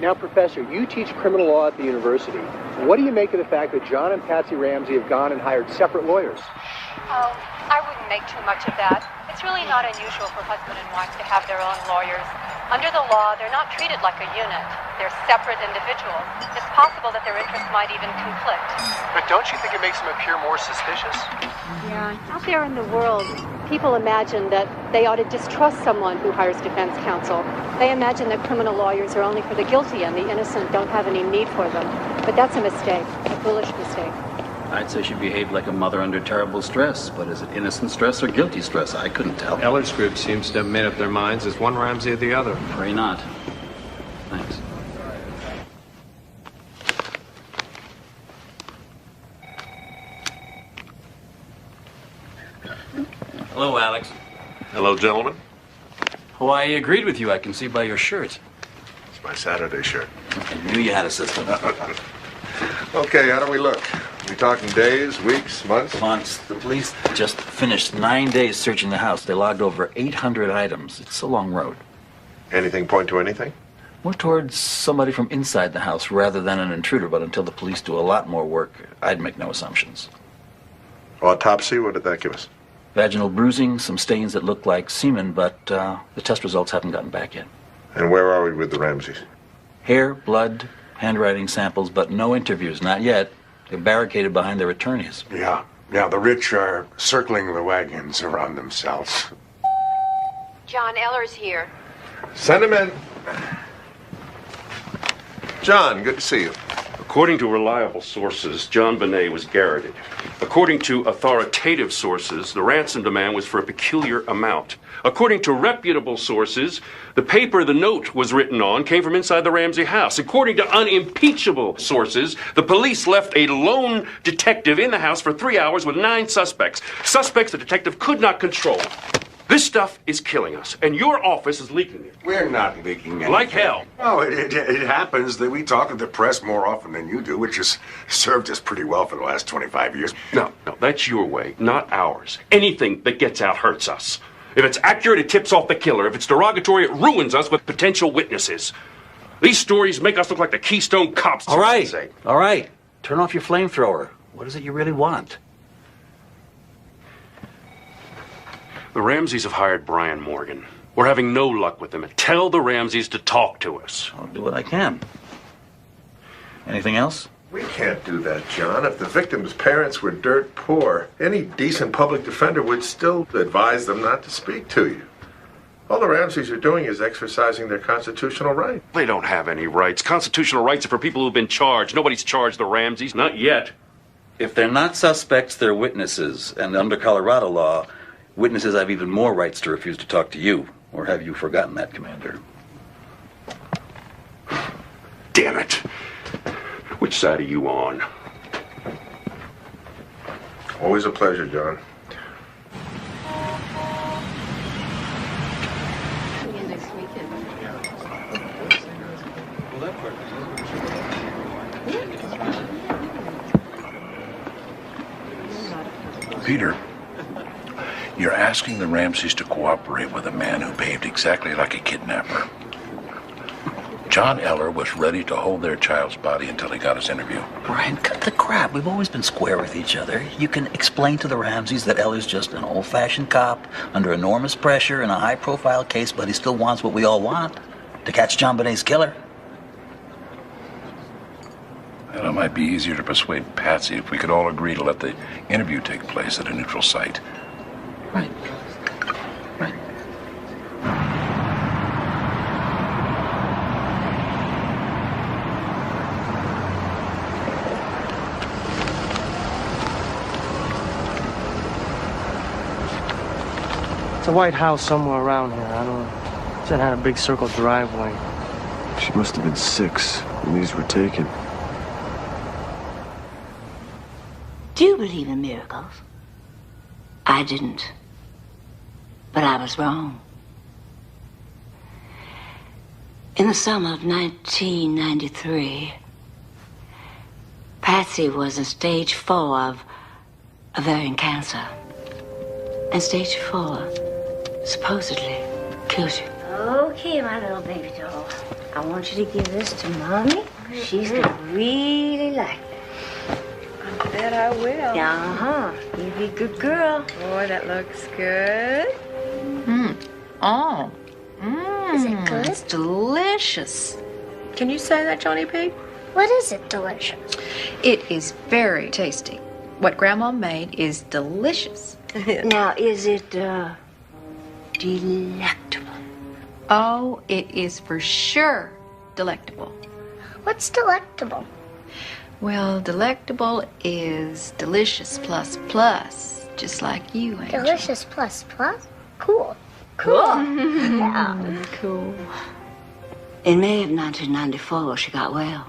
Now, Professor, you teach criminal law at the university. What do you make of the fact that John and Patsy Ramsey have gone and hired separate lawyers? Oh, I wouldn't make too much of that. It's really not unusual for husband and wife to have their own lawyers. Under the law, they're not treated like a unit. They're separate individuals. It's possible that their interests might even conflict. But don't you think it makes them appear more suspicious? Yeah. Out there in the world, people imagine that they ought to distrust someone who hires defense counsel. They imagine that criminal lawyers are only for the guilty and the innocent don't have any need for them. But that's a mistake, a foolish mistake. I'd say she behaved like a mother under terrible stress, but is it innocent stress or guilty stress? I couldn't tell. Eller's group seems to have made up their minds as one Ramsey or the other. Pray not. Thanks. Hello, Alex. Hello, gentlemen. Oh, I agreed with you. I can see by your shirt. It's my Saturday shirt. I knew you had a system. Okay, how do we look? We talking days, weeks, months? Months. The police just finished 9 days searching the house. They logged over 800 items. It's a long road. Anything point to anything? More towards somebody from inside the house rather than an intruder, but until the police do a lot more work, I'd make no assumptions. Autopsy, what did that give us? Vaginal bruising, some stains that look like semen, but the test results haven't gotten back yet. And where are we with the Ramseys? Hair, blood, handwriting samples, but no interviews, not yet. They're barricaded behind their attorneys. Yeah, the rich are circling the wagons around themselves. John Eller's here. Send him in. John, good to see you. According to reliable sources, JonBenet was garroted. According to authoritative sources, the ransom demand was for a peculiar amount. According to reputable sources, the paper the note was written on came from inside the Ramsey house. According to unimpeachable sources, the police left a lone detective in the house for 3 hours with 9 suspects. Suspects the detective could not control. This stuff is killing us, and your office is leaking it. We're not leaking anything. Like hell. Oh, it happens that we talk to the press more often than you do, which has served us pretty well for the last 25 years. No, that's your way, not ours. Anything that gets out hurts us. If it's accurate, it tips off the killer. If it's derogatory, it ruins us with potential witnesses. These stories make us look like the Keystone Cops. All right. Turn off your flamethrower. What is it you really want? The Ramseys have hired Brian Morgan. We're having no luck with them. Tell the Ramseys to talk to us. I'll do what I can. Anything else? We can't do that, John. If the victim's parents were dirt poor, any decent public defender would still advise them not to speak to you. All the Ramseys are doing is exercising their constitutional right. They don't have any rights. Constitutional rights are for people who've been charged. Nobody's charged the Ramseys. Not yet. If they're not suspects, they're witnesses. And under Colorado law, witnesses have even more rights to refuse to talk to you. Or have you forgotten that, Commander? Damn it. Which side are you on? Always a pleasure, John. Peter, you're asking the Ramseys to cooperate with a man who behaved exactly like a kidnapper. John Eller was ready to hold their child's body until he got his interview. Brian, cut the crap. We've always been square with each other. You can explain to the Ramseys that Eller's just an old-fashioned cop under enormous pressure in a high-profile case, but he still wants what we all want, to catch JonBenet's killer. And it might be easier to persuade Patsy if we could all agree to let the interview take place at a neutral site. Right. It's a white house somewhere around here. I don't know. It had a big circle driveway. She must have been 6 when these were taken. Do you believe in miracles? I didn't. But I was wrong. In the summer of 1993, Patsy was in stage 4 of ovarian cancer. And stage 4 supposedly kills you. Okay, my little baby doll. I want you to give this to Mommy. She's gonna really like it. I bet I will. Uh-huh. You be a good girl. Boy, that looks good. Oh. Is it good? It's delicious. Can you say that, Johnny P? What is it delicious? It is very tasty. What Grandma made is delicious. Now, is it, delectable? Oh, it is for sure delectable. What's delectable? Well, delectable is delicious plus plus, just like you, Angel. Delicious plus plus? Cool. Yeah. Cool. In May of 1994, she got well.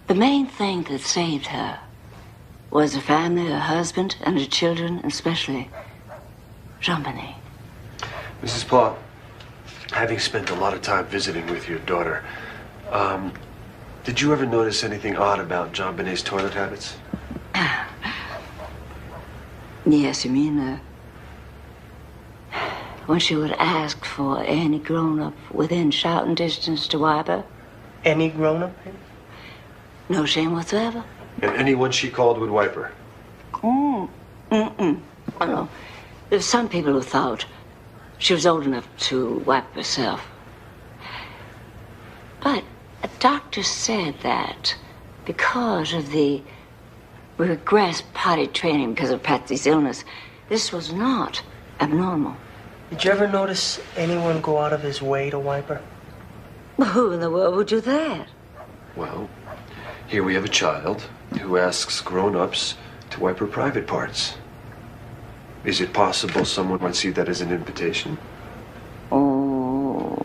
The main thing that saved her was her family, her husband, and her children, and especially JonBenet. Mrs. Paul, having spent a lot of time visiting with your daughter, did you ever notice anything odd about JonBenet's toilet habits? Yes, you mean, when she would ask for any grown-up within shouting distance to wipe her? Any grown-up? No shame whatsoever. And anyone she called would wipe her? Oh, no. There's some people who thought she was old enough to wipe herself. But a doctor said that because of the regressed potty training because of Patsy's illness, this was not abnormal. Did you ever notice anyone go out of his way to wipe her? Well, who in the world would do that? Well, here we have a child who asks grown-ups to wipe her private parts. Is it possible someone might see that as an invitation? Oh,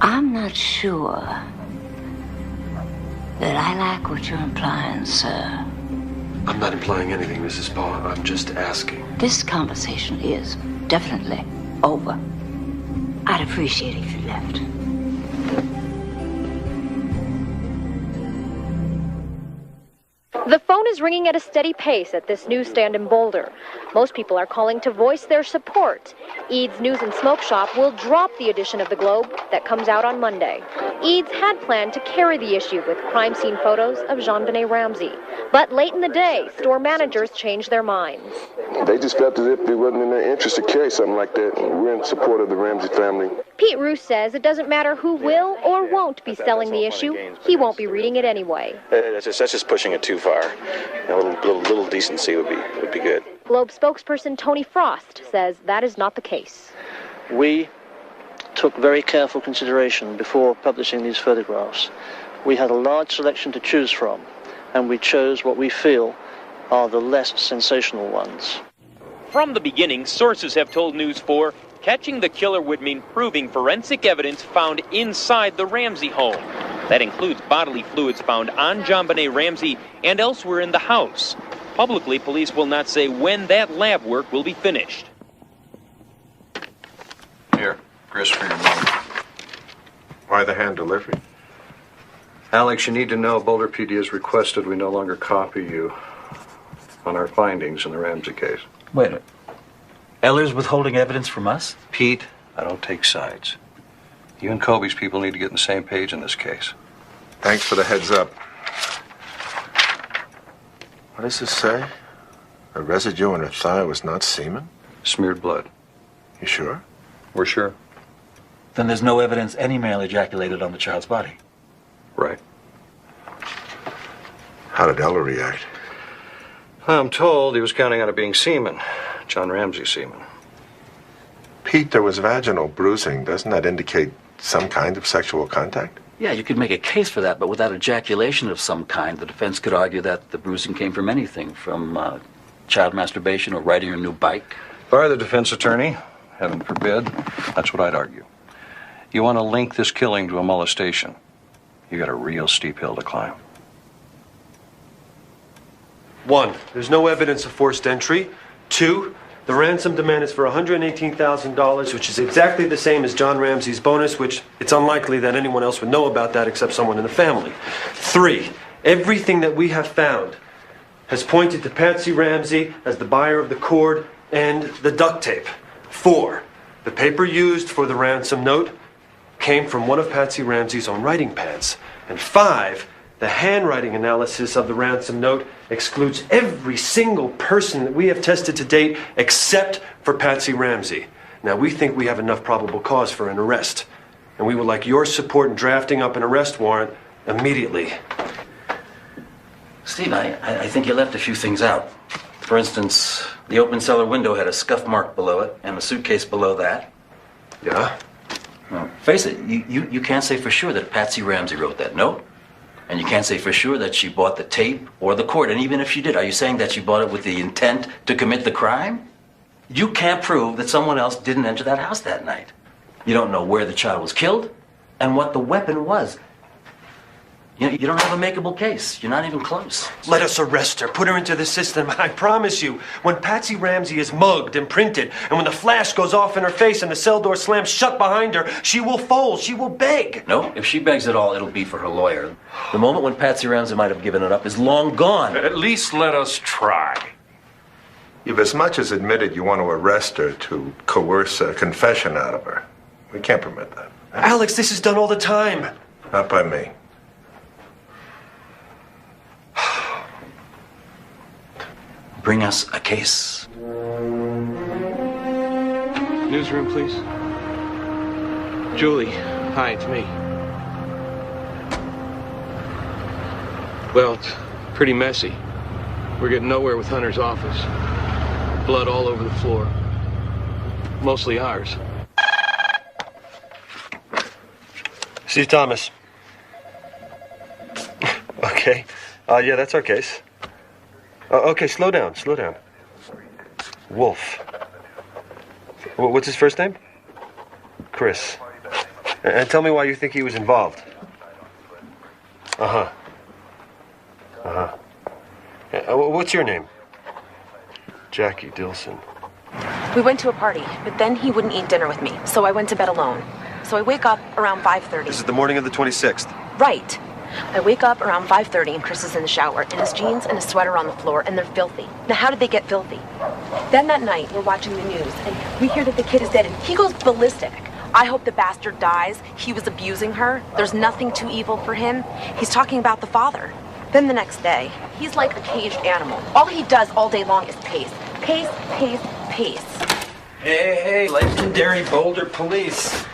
I'm not sure that I like what you're implying, sir. I'm not implying anything, Mrs. Paul. I'm just asking. This conversation is definitely over. I'd appreciate it if you left. The phone is ringing at a steady pace at this newsstand in Boulder. Most people are calling to voice their support. Eads News and Smoke Shop will drop the edition of the Globe that comes out on Monday. Eads had planned to carry the issue with crime scene photos of JonBenet Ramsey. But late in the day, store managers changed their minds. They just felt as if it wasn't in their interest to carry something like that. We're in support of the Ramsey family. Pete Roos says it doesn't matter who will or won't be selling the issue. He won't be reading it anyway. That's just pushing it too far. A little decency would be good. Globe spokesperson Tony Frost says that is not the case. We took very careful consideration before publishing these photographs. We had a large selection to choose from, and we chose what we feel are the less sensational ones. From the beginning, sources have told News 4 catching the killer would mean proving forensic evidence found inside the Ramsey home. That includes bodily fluids found on JonBenet Ramsey and elsewhere in the house. Publicly, police will not say when that lab work will be finished. Here, grist for your mom. Why the hand delivery? Alex, you need to know Boulder PD has requested we no longer copy you on our findings in the Ramsey case. Wait a minute. Eller's withholding evidence from us? Pete, I don't take sides. You and Kobe's people need to get on the same page in this case. Thanks for the heads up. What does this say? A residue on her thigh was not semen? Smeared blood. You sure? We're sure. Then there's no evidence any male ejaculated on the child's body. Right. How did Eller react? I'm told he was counting on it being semen. John Ramsey's semen. Pete, there was vaginal bruising. Doesn't that indicate some kind of sexual contact? Yeah, you could make a case for that, but without ejaculation of some kind, the defense could argue that the bruising came from anything, from child masturbation or riding a new bike. If I were the defense attorney, heaven forbid, that's what I'd argue. You want to link this killing to a molestation, you got a real steep hill to climb. 1, there's no evidence of forced entry. 2, the ransom demand is for $118,000, which is exactly the same as John Ramsey's bonus, which it's unlikely that anyone else would know about that except someone in the family. 3, everything that we have found has pointed to Patsy Ramsey as the buyer of the cord and the duct tape. 4, the paper used for the ransom note came from one of Patsy Ramsey's own writing pads. And 5, the handwriting analysis of the ransom note excludes every single person that we have tested to date except for Patsy Ramsey. Now, we think we have enough probable cause for an arrest, and we would like your support in drafting up an arrest warrant immediately. Steve, I think you left a few things out. For instance, the open cellar window had a scuff mark below it and a suitcase below that. Yeah? Well, face it, you can't say for sure that Patsy Ramsey wrote that note. And you can't say for sure that she bought the tape or the cord. And even if she did, are you saying that she bought it with the intent to commit the crime? You can't prove that someone else didn't enter that house that night. You don't know where the child was killed and what the weapon was. You don't have a makeable case. You're not even close. Let us arrest her, put her into the system, and I promise you, when Patsy Ramsey is mugged and printed, and when the flash goes off in her face and the cell door slams shut behind her, she will fold, she will beg. No, if she begs at all, it'll be for her lawyer. The moment when Patsy Ramsey might have given it up is long gone. At least let us try. You've as much as admitted you want to arrest her to coerce a confession out of her. We can't permit that. Alex, this is done all the time. Not by me. Bring us a case. Newsroom, please. Julie, hi, it's me. Well, it's pretty messy. We're getting nowhere with Hunter's office. Blood all over the floor. Mostly ours. Steve Thomas. Okay. Yeah, that's our case. Okay, slow down. Wolf. What's his first name? Chris. And tell me why you think he was involved. What's your name? Jackie Dilson. We went to a party, but then he wouldn't eat dinner with me, so I went to bed alone. So I wake up around 5:30. This is the morning of the 26th. Right. I wake up around 5:30 and Chris is in the shower, and his jeans and his sweater on the floor, and they're filthy. Now, how did they get filthy? Then that night, we're watching the news, and we hear that the kid is dead, and he goes ballistic. I hope the bastard dies. He was abusing her. There's nothing too evil for him. He's talking about the father. Then the next day, he's like a caged animal. All he does all day long is pace. Pace, pace, pace. Hey, legendary Boulder police.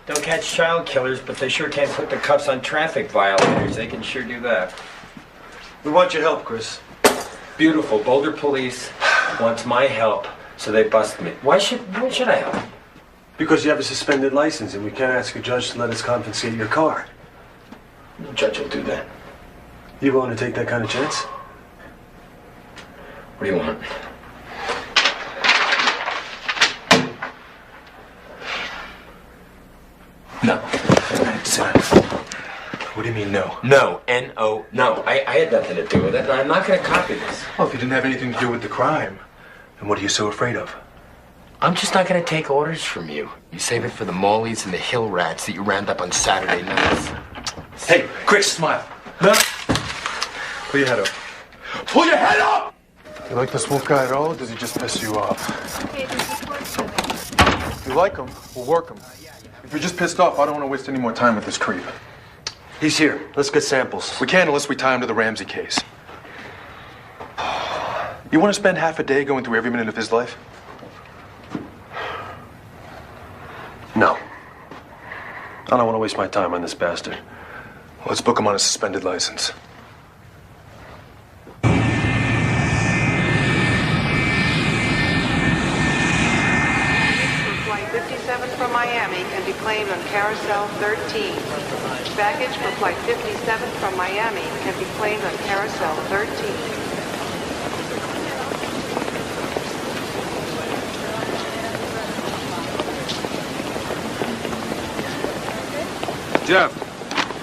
Don't catch child killers, but they sure can't put the cuffs on traffic violators. They can sure do that. We want your help, Chris. Beautiful. Boulder police wants my help, so they bust me. Why should I help? Because you have a suspended license, and we can't ask a judge to let us confiscate your car. No judge will do that. You willing to take that kind of chance? What do you want? No. Sit down. What do you mean, no? No. N-O. No. I had nothing to do with it, and I'm not going to copy this. Well, if you didn't have anything to do with the crime, then what are you so afraid of? I'm just not going to take orders from you. You save it for the Mollies and the hill rats that you round up on Saturday nights. Hey, quick, smile. No. Pull your head up. Pull your head up! You like this wolf guy at all, or does he just piss you off? If you like him, we'll work him. If you're just pissed off, I don't want to waste any more time with this creep. He's here. Let's get samples. We can't unless we tie him to the Ramsey case. You want to spend half a day going through every minute of his life? No. I don't want to waste my time on this bastard. Let's book him on a suspended license. Flight 57 from Miami can be claimed on Carousel 13. Baggage for Flight 57 from Miami can be claimed on Carousel 13. Jeff.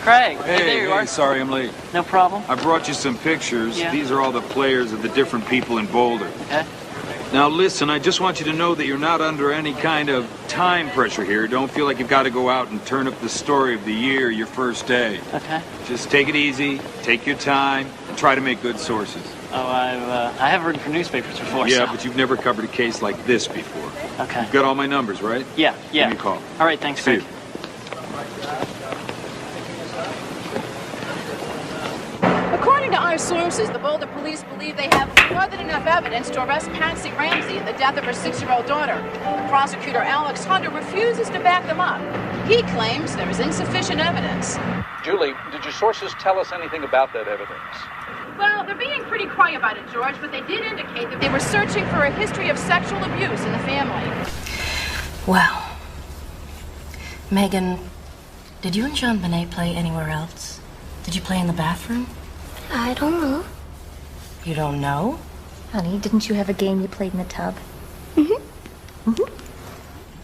Craig, Hey, there you are. Sorry I'm late. No problem. I brought you some pictures. Yeah. These are all the players of the different people in Boulder. Okay. Now listen, I just want you to know that you're not under any kind of time pressure here. Don't feel like you've got to go out and turn up the story of the year your first day. Okay. Just take it easy, take your time, and try to make good sources. Oh, I have written for newspapers before. Yeah, so. but you've never covered a case like this before. Okay. You've got all my numbers, right? Yeah. Give me a call. All right, thanks, See Craig. you. According to our sources, the Boulder police believe they have more than enough evidence to arrest Patsy Ramsey in the death of her 6-year-old daughter. Prosecutor Alex Hunter refuses to back them up. He claims there is insufficient evidence. Julie, did your sources tell us anything about that evidence? Well, they're being pretty coy about it, George, but they did indicate that they were searching for a history of sexual abuse in the family. Well, Megan, did you and JonBenet play anywhere else? Did you play in the bathroom? I don't know. You don't know? Honey, didn't you have a game you played in the tub?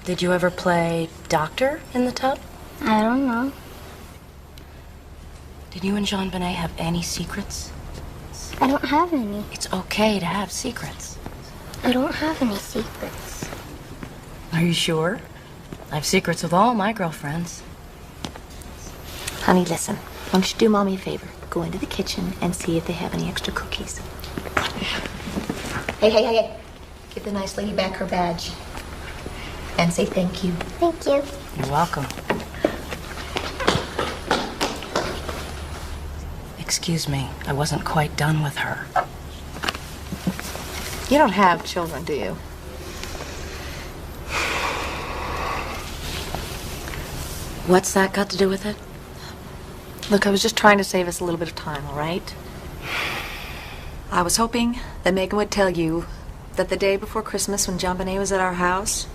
Did you ever play doctor in the tub? I don't know. Did you and JonBenet have any secrets? I don't have any. It's okay to have secrets. I don't have any secrets. Are you sure? I have secrets with all my girlfriends. Honey, listen. Why don't you do Mommy a favor? Go into the kitchen and see if they have any extra cookies. Hey. Give the nice lady back her badge. And say thank you. Thank you. You're welcome. Excuse me, I wasn't quite done with her. You don't have children, do you? What's that got to do with it? Look, I was just trying to save us a little bit of time, all right? I was hoping that Megan would tell you that the day before Christmas when JonBenet was at our house,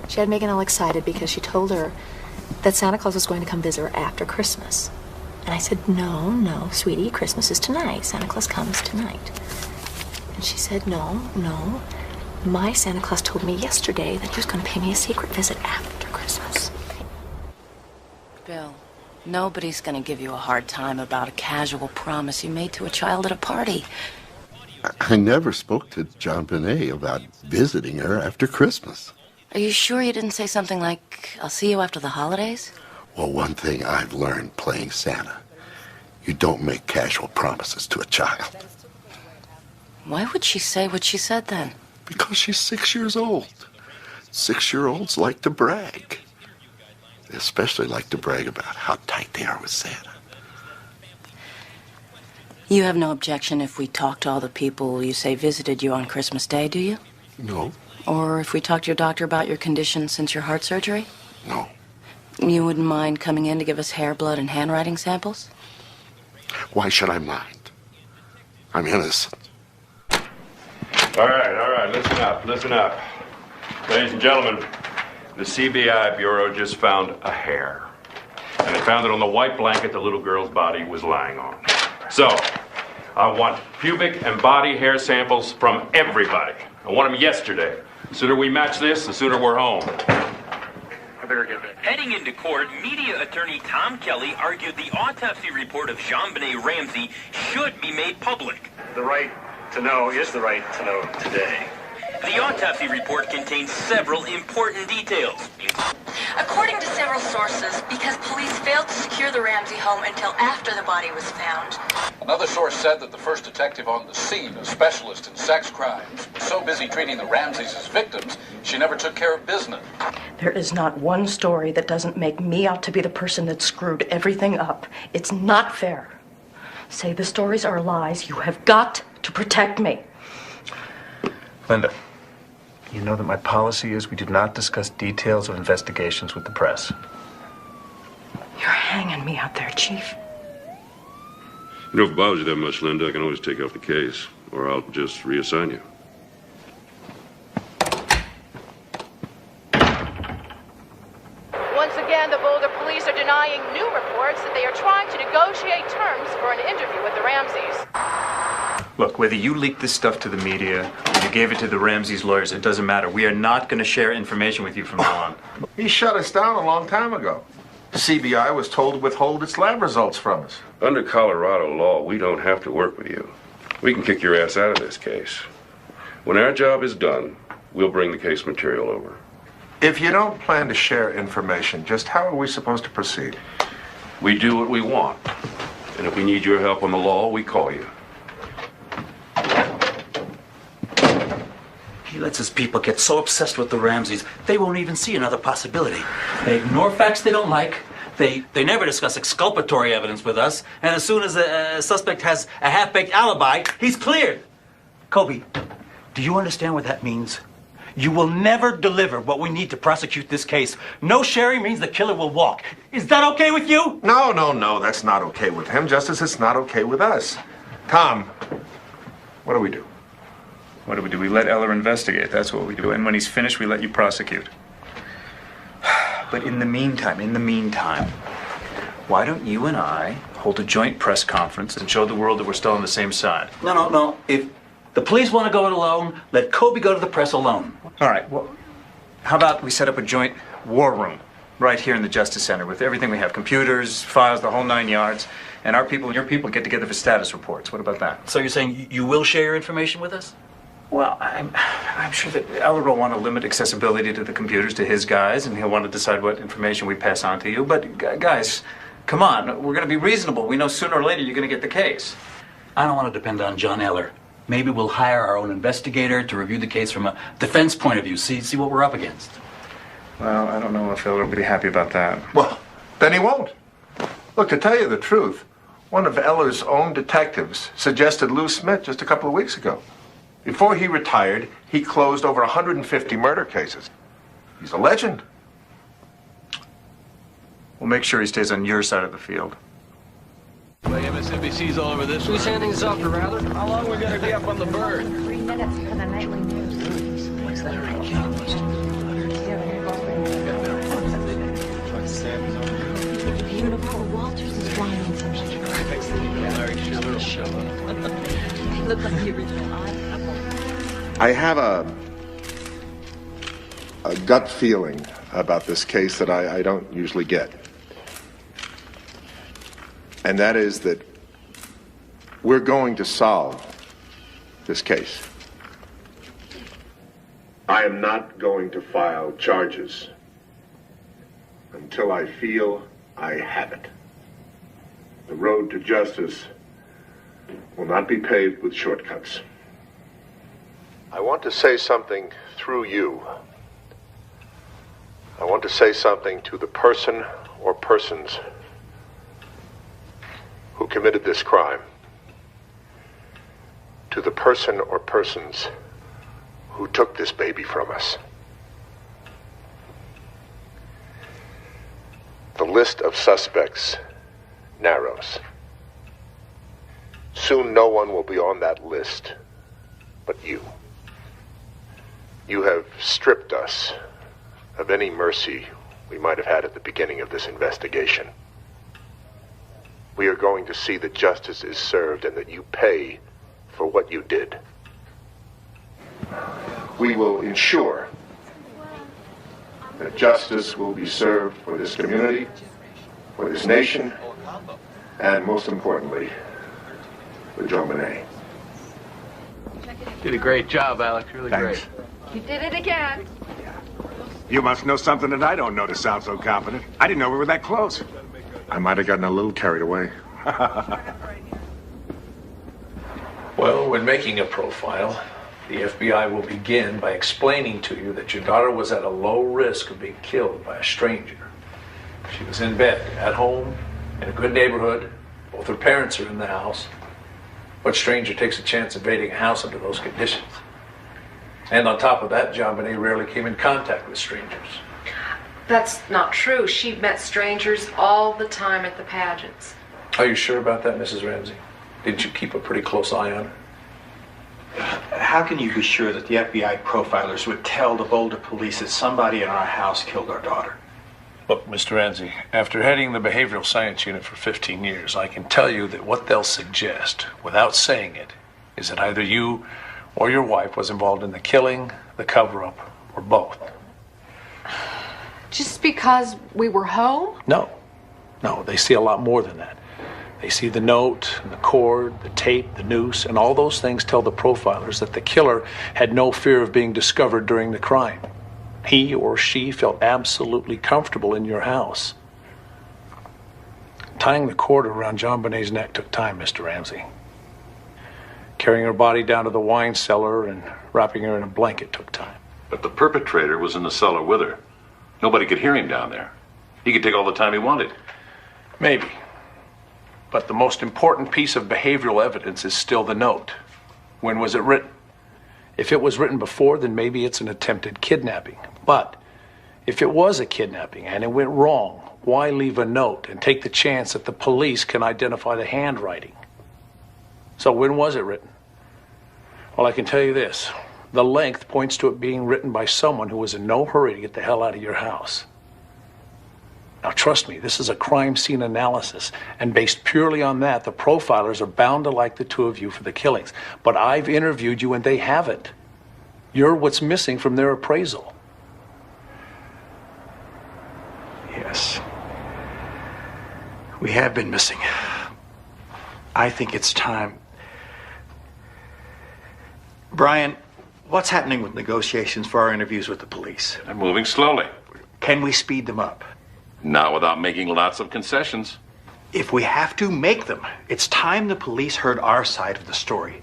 she had Megan all excited because she told her that Santa Claus was going to come visit her after Christmas. And I said, no, sweetie, Christmas is tonight. Santa Claus comes tonight. And she said, no. My Santa Claus told me yesterday that he was going to pay me a secret visit after Christmas. Bill, nobody's going to give you a hard time about a casual promise you made to a child at a party. I never spoke to JonBenet about visiting her after Christmas. Are you sure you didn't say something like, I'll see you after the holidays? Well, one thing I've learned playing Santa, you don't make casual promises to a child. Why would she say what she said then? Because she's 6 years old. 6-year-olds like to brag. They especially like to brag about how tight they are with Santa. You have no objection if we talk to all the people you say visited you on Christmas Day, do you? No. Or if we talk to your doctor about your condition since your heart surgery? No. You wouldn't mind coming in to give us hair, blood, and handwriting samples? Why should I mind? I'm innocent. All right, listen up. Ladies and gentlemen, the CBI Bureau just found a hair. And they found it on the white blanket the little girl's body was lying on. So, I want pubic and body hair samples from everybody. I want them yesterday. The sooner we match this, the sooner we're home. Heading into court, media attorney Tom Kelly argued the autopsy report of JonBenet Ramsey should be made public. The right to know is the right to know today. The autopsy report contains several important details. According to several sources, because police failed to secure the Ramsey home until after the body was found. Another source said that the first detective on the scene, a specialist in sex crimes, was so busy treating the Ramseys as victims, she never took care of business. There is not one story that doesn't make me out to be the person that screwed everything up. It's not fair. Say the stories are lies. You have got to protect me. Linda, you know that my policy is we do not discuss details of investigations with the press. You're hanging me out there, Chief. You know, if it bothers you that much, Linda, I can always take off the case, or I'll just reassign you. Once again, the Boulder police are denying new reports that they are trying to negotiate terms for an interview with the Ramseys. Look, whether you leaked this stuff to the media or you gave it to the Ramseys' lawyers, it doesn't matter. We are not going to share information with you from now on. He shut us down a long time ago. CBI was told to withhold its lab results from us. Under Colorado law, we don't have to work with you. We can kick your ass out of this case. When our job is done, we'll bring the case material over. If you don't plan to share information, just how are we supposed to proceed? We do what we want. And if we need your help on the law, we call you. He lets his people get so obsessed with the Ramseys, they won't even see another possibility. They ignore facts they don't like, They never discuss exculpatory evidence with us, and as soon as a suspect has a half-baked alibi, he's cleared. Kobe, do you understand what that means? You will never deliver what we need to prosecute this case. No sharing means the killer will walk. Is that okay with you? No, that's not okay with him, just as it's not okay with us. Tom, what do we do? What do we do? We let Eller investigate. That's what we do. And when he's finished, we let you prosecute. But in the meantime, why don't you and I hold a joint press conference and show the world that we're still on the same side? No. If the police want to go it alone, let Kobe go to the press alone. All right, well, how about we set up a joint war room right here in the Justice Center with everything we have, computers, files, the whole 9 yards, and our people and your people get together for status reports. What about that? So you're saying you will share your information with us? Well, I'm sure that Eller will want to limit accessibility to the computers to his guys, and he'll want to decide what information we pass on to you. But guys, come on, we're going to be reasonable. We know sooner or later you're going to get the case. I don't want to depend on John Eller. Maybe we'll hire our own investigator to review the case from a defense point of view, see what we're up against. Well, I don't know if Eller will be happy about that. Well, then he won't. Look, to tell you the truth, one of Eller's own detectives suggested Lou Smith just a couple of weeks ago. Before he retired, he closed over 150 murder cases. He's a legend. We'll make sure he stays on your side of the field. MSNBC's all over this. Who's handing us off to Rather? How long we gonna be up on the bird? 3 minutes for the nightly news. What's that? Beautiful. Walters is flying something. They look like the original eye. I have a gut feeling about this case that I don't usually get. And that is that we're going to solve this case. I am not going to file charges until I feel I have it. The road to justice will not be paved with shortcuts. I want to say something through you. I want to say something to the person or persons who committed this crime, to the person or persons who took this baby from us. The list of suspects narrows. Soon no one will be on that list but you. You have stripped us of any mercy we might have had at the beginning of this investigation. We are going to see that justice is served and that you pay for what you did. We will ensure that justice will be served for this community, for this nation, and most importantly, for JonBenet. Did a great job, Alex. Really Thanks. great. You did it again. You must know something that I don't know to sound so confident. I didn't know we were that close. I might have gotten a little carried away. Well, when making a profile, the FBI will begin by explaining to you that your daughter was at a low risk of being killed by a stranger. She was in bed, at home, in a good neighborhood. Both her parents are in the house. What stranger takes a chance invading a house under those conditions? And on top of that, JonBenet rarely came in contact with strangers. That's not true. She met strangers all the time at the pageants. Are you sure about that, Mrs. Ramsey? Didn't you keep a pretty close eye on her? How can you be sure that the FBI profilers would tell the Boulder police that somebody in our house killed our daughter? Look, Mr. Ramsey, after heading the behavioral science unit for 15 years, I can tell you that what they'll suggest, without saying it, is that either you or your wife was involved in the killing, the cover-up, or both. Just because we were home? No, they see a lot more than that. They see the note, and the cord, the tape, the noose, and all those things tell the profilers that the killer had no fear of being discovered during the crime. He or she felt absolutely comfortable in your house. Tying the cord around JonBenet's neck took time, Mr. Ramsey. Carrying her body down to the wine cellar and wrapping her in a blanket took time. But the perpetrator was in the cellar with her. Nobody could hear him down there. He could take all the time he wanted. Maybe. But the most important piece of behavioral evidence is still the note. When was it written? If it was written before, then maybe it's an attempted kidnapping. But if it was a kidnapping and it went wrong, why leave a note and take the chance that the police can identify the handwriting? So when was it written? Well, I can tell you this. The length points to it being written by someone who was in no hurry to get the hell out of your house. Now, trust me, this is a crime scene analysis, and based purely on that, the profilers are bound to like the two of you for the killings. But I've interviewed you and they haven't. You're what's missing from their appraisal. Yes. We have been missing. I think it's time. Brian, what's happening with negotiations for our interviews with the police? They're moving slowly. Can we speed them up? Not without making lots of concessions. If we have to, make them. It's time the police heard our side of the story.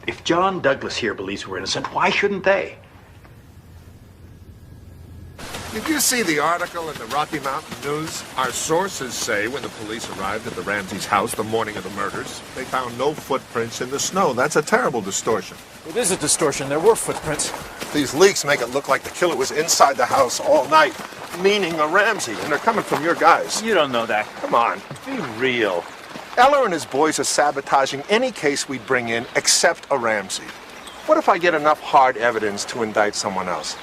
If John Douglas here believes we're innocent, why shouldn't they? Did you see the article in the Rocky Mountain News? Our sources say when the police arrived at the Ramseys' house the morning of the murders, they found no footprints in the snow. That's a terrible distortion. It is a distortion. There were footprints. These leaks make it look like the killer was inside the house all night, meaning a Ramsey, and they're coming from your guys. You don't know that. Come on, be real. Eller and his boys are sabotaging any case we bring in except a Ramsey. What if I get enough hard evidence to indict someone else?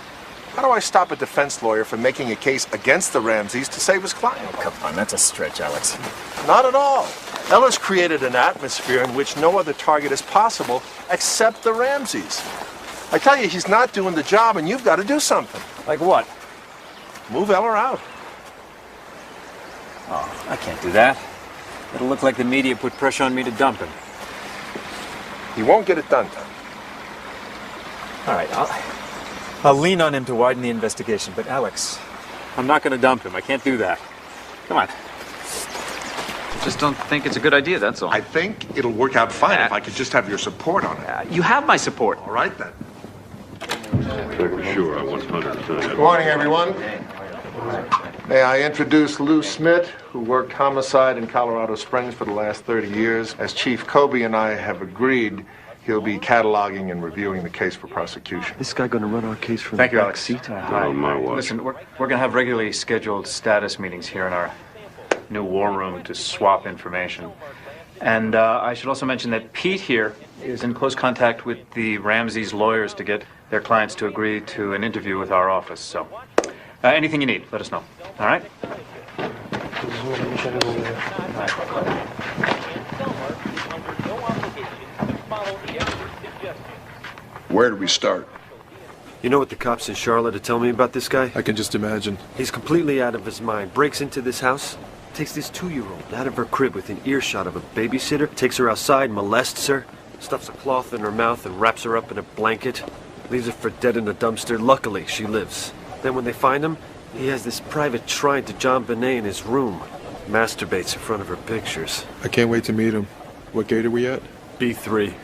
How do I stop a defense lawyer from making a case against the Ramseys to save his client? Oh, come on, that's a stretch, Alex. Not at all. Eller's created an atmosphere in which no other target is possible except the Ramseys. I tell you, he's not doing the job, and you've got to do something. Like what? Move Eller out. Oh, I can't do that. It'll look like the media put pressure on me to dump him. He won't get it done, Tom. All right, I'll lean on him to widen the investigation, but Alex, I'm not going to dump him. I can't do that. Come on. I just don't think it's a good idea, that's all. I think it'll work out fine if I could just have your support on it. You have my support. All right, then. Sure, I 100%. Good morning, everyone. May I introduce Lou Smith, who worked homicide in Colorado Springs for the last 30 years. As Chief Kobe and I have agreed, he'll be cataloging and reviewing the case for prosecution. This guy going to run our case from Thank the you, back Alex. seat? Hi. On my watch. Listen, we're going to have regularly scheduled status meetings here in our new war room to swap information. And I should also mention that Pete here is in close contact with the Ramseys' lawyers to get their clients to agree to an interview with our office. So anything you need, let us know. All right? Where do we start? You know what the cops in Charlotte are telling me about this guy? I can just imagine. He's completely out of his mind. Breaks into this house, takes this 2-year-old out of her crib within earshot of a babysitter, takes her outside, molests her, stuffs a cloth in her mouth and wraps her up in a blanket, leaves her for dead in a dumpster. Luckily, she lives. Then when they find him, he has this private shrine to JonBenet in his room. Masturbates in front of her pictures. I can't wait to meet him. What gate are we at? B3.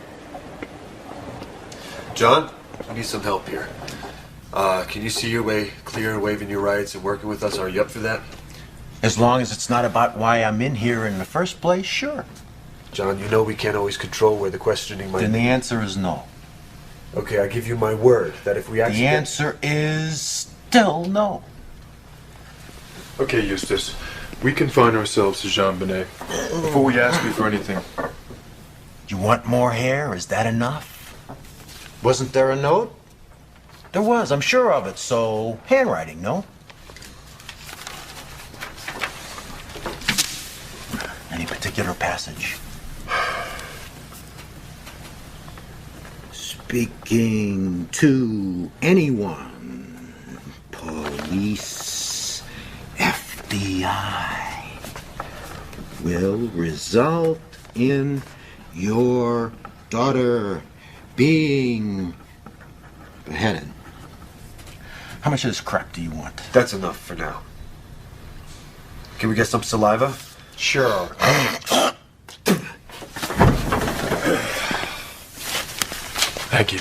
John, I need some help here. Can you see your way clear, waving your rights and working with us? Are you up for that? As long as it's not about why I'm in here in the first place, sure. John, you know we can't always control where the questioning might Then be. the answer is no. Okay, I give you my word that if we actually... The answer is still no. Okay, Eustace. We confine ourselves to JonBenet. Before we ask you for anything. You want more hair? Is that enough? Wasn't there a note? There was, I'm sure of it, so handwriting, no? Any particular passage? Speaking to anyone, police, FBI, will result in your daughter being beheaded. How much of this crap do you want? That's enough for now. Can we get some saliva? Sure. Thank you.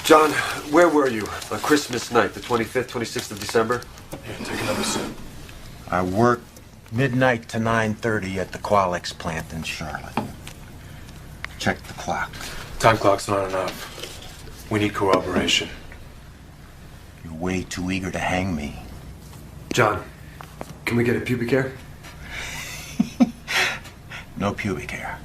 John, where were you on Christmas night, the 25th, 26th of December? Here, take another sip. I worked midnight to 9:30 at the Qualix plant in Charlotte. Check the clock. Time clock's not enough. We need corroboration. You're way too eager to hang me. John, can we get a pubic hair? No pubic hair.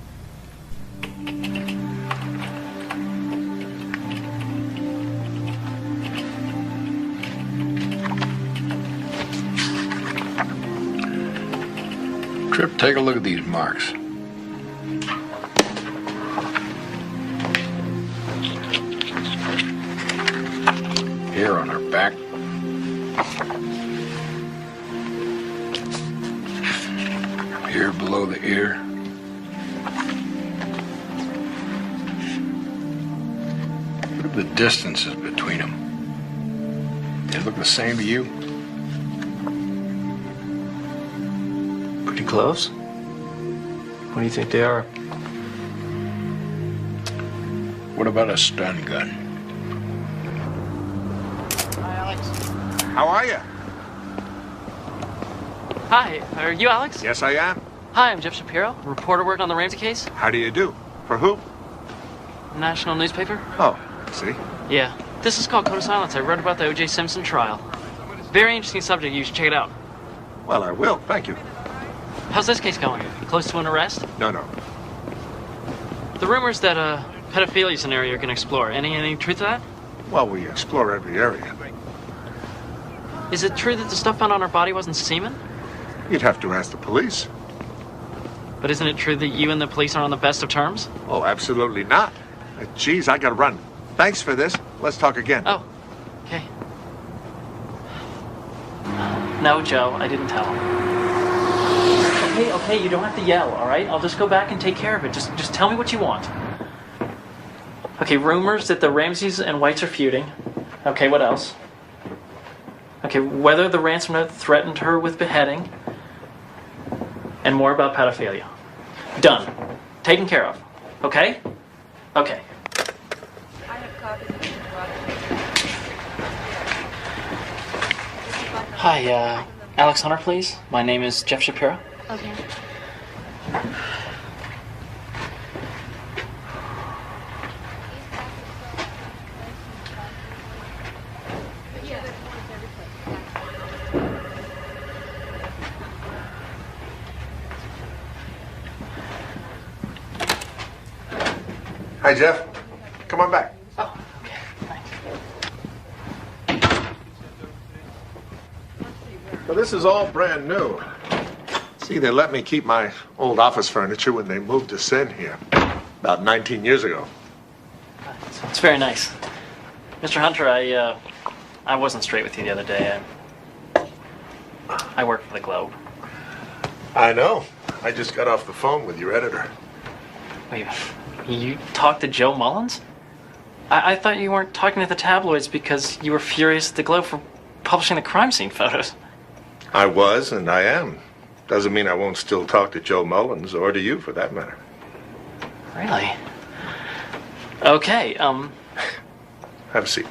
Trip, take a look at these marks. Here on her back. Here below the ear. Look at the distances between them. They look the same to you? Pretty close. What do you think they are? What about a stun gun? Hi, Alex. How are you? Hi, are you Alex? Yes, I am. Hi, I'm Jeff Shapiro, reporter working on the Ramsey case. How do you do? For who? National newspaper. Oh, see? Yeah. This is called Code of Silence. I wrote about the O.J. Simpson trial. Very interesting subject. You should check it out. Well, I will. Thank you. How's this case going? Close to an arrest? No. The rumors that pedophilia is an area you're going to explore. Any truth to that? Well, we explore every area. Is it true that the stuff found on her body wasn't semen? You'd have to ask the police. But isn't it true that you and the police are on the best of terms? Oh, absolutely not. Geez, I gotta run. Thanks for this. Let's talk again. Oh, okay. No, Joe, I didn't tell him. Okay, you don't have to yell, all right? I'll just go back and take care of it. Just tell me what you want. Okay, rumors that the Ramseys and Whites are feuding. Okay, what else? Okay, whether the ransom note threatened her with beheading. And more about pedophilia. Done. Taken care of. Okay? Okay. Hi, Alex Hunter, please. My name is Jeff Shapiro. Okay. Hi, Jeff. Come on back. Oh, okay. Thanks. Well, this is all brand new. See, they let me keep my old office furniture when they moved us in here about 19 years ago. It's very nice. Mr. Hunter, I wasn't straight with you the other day. I work for the Globe. I know. I just got off the phone with your editor. Wait, you talked to Joe Mullins? I thought you weren't talking to the tabloids because you were furious at the Globe for publishing the crime scene photos. I was, and I am. Doesn't mean I won't still talk to Joe Mullins, or to you, for that matter. Really? Okay, Have a seat.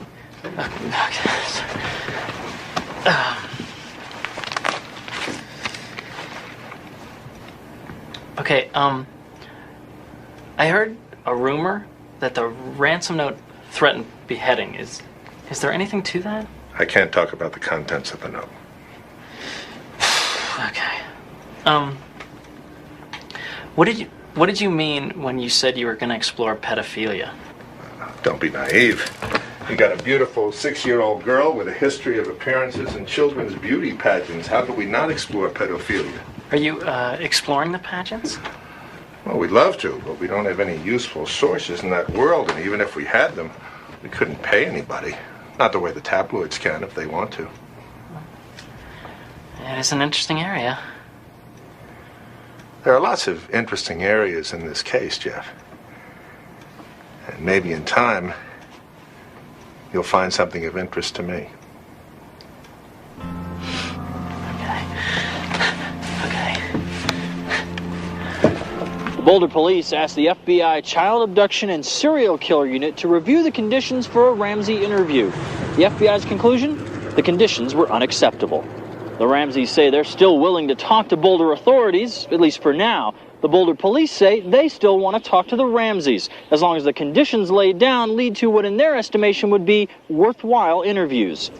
Okay, I heard a rumor that the ransom note threatened beheading. Is there anything to that? I can't talk about the contents of the note. Okay. What did you mean when you said you were going to explore pedophilia? Don't be naive. You got a beautiful 6-year-old girl with a history of appearances in children's beauty pageants. How could we not explore pedophilia? Are you exploring the pageants? Well, we'd love to, but we don't have any useful sources in that world, and even if we had them, we couldn't pay anybody. Not the way the tabloids can if they want to. It is an interesting area. There are lots of interesting areas in this case, Jeff. And maybe in time, you'll find something of interest to me. Okay. Boulder Police asked the FBI Child Abduction and Serial Killer Unit to review the conditions for a Ramsey interview. The FBI's conclusion? The conditions were unacceptable. The Ramseys say they're still willing to talk to Boulder authorities, at least for now. The Boulder Police say they still want to talk to the Ramseys, as long as the conditions laid down lead to what in their estimation would be worthwhile interviews.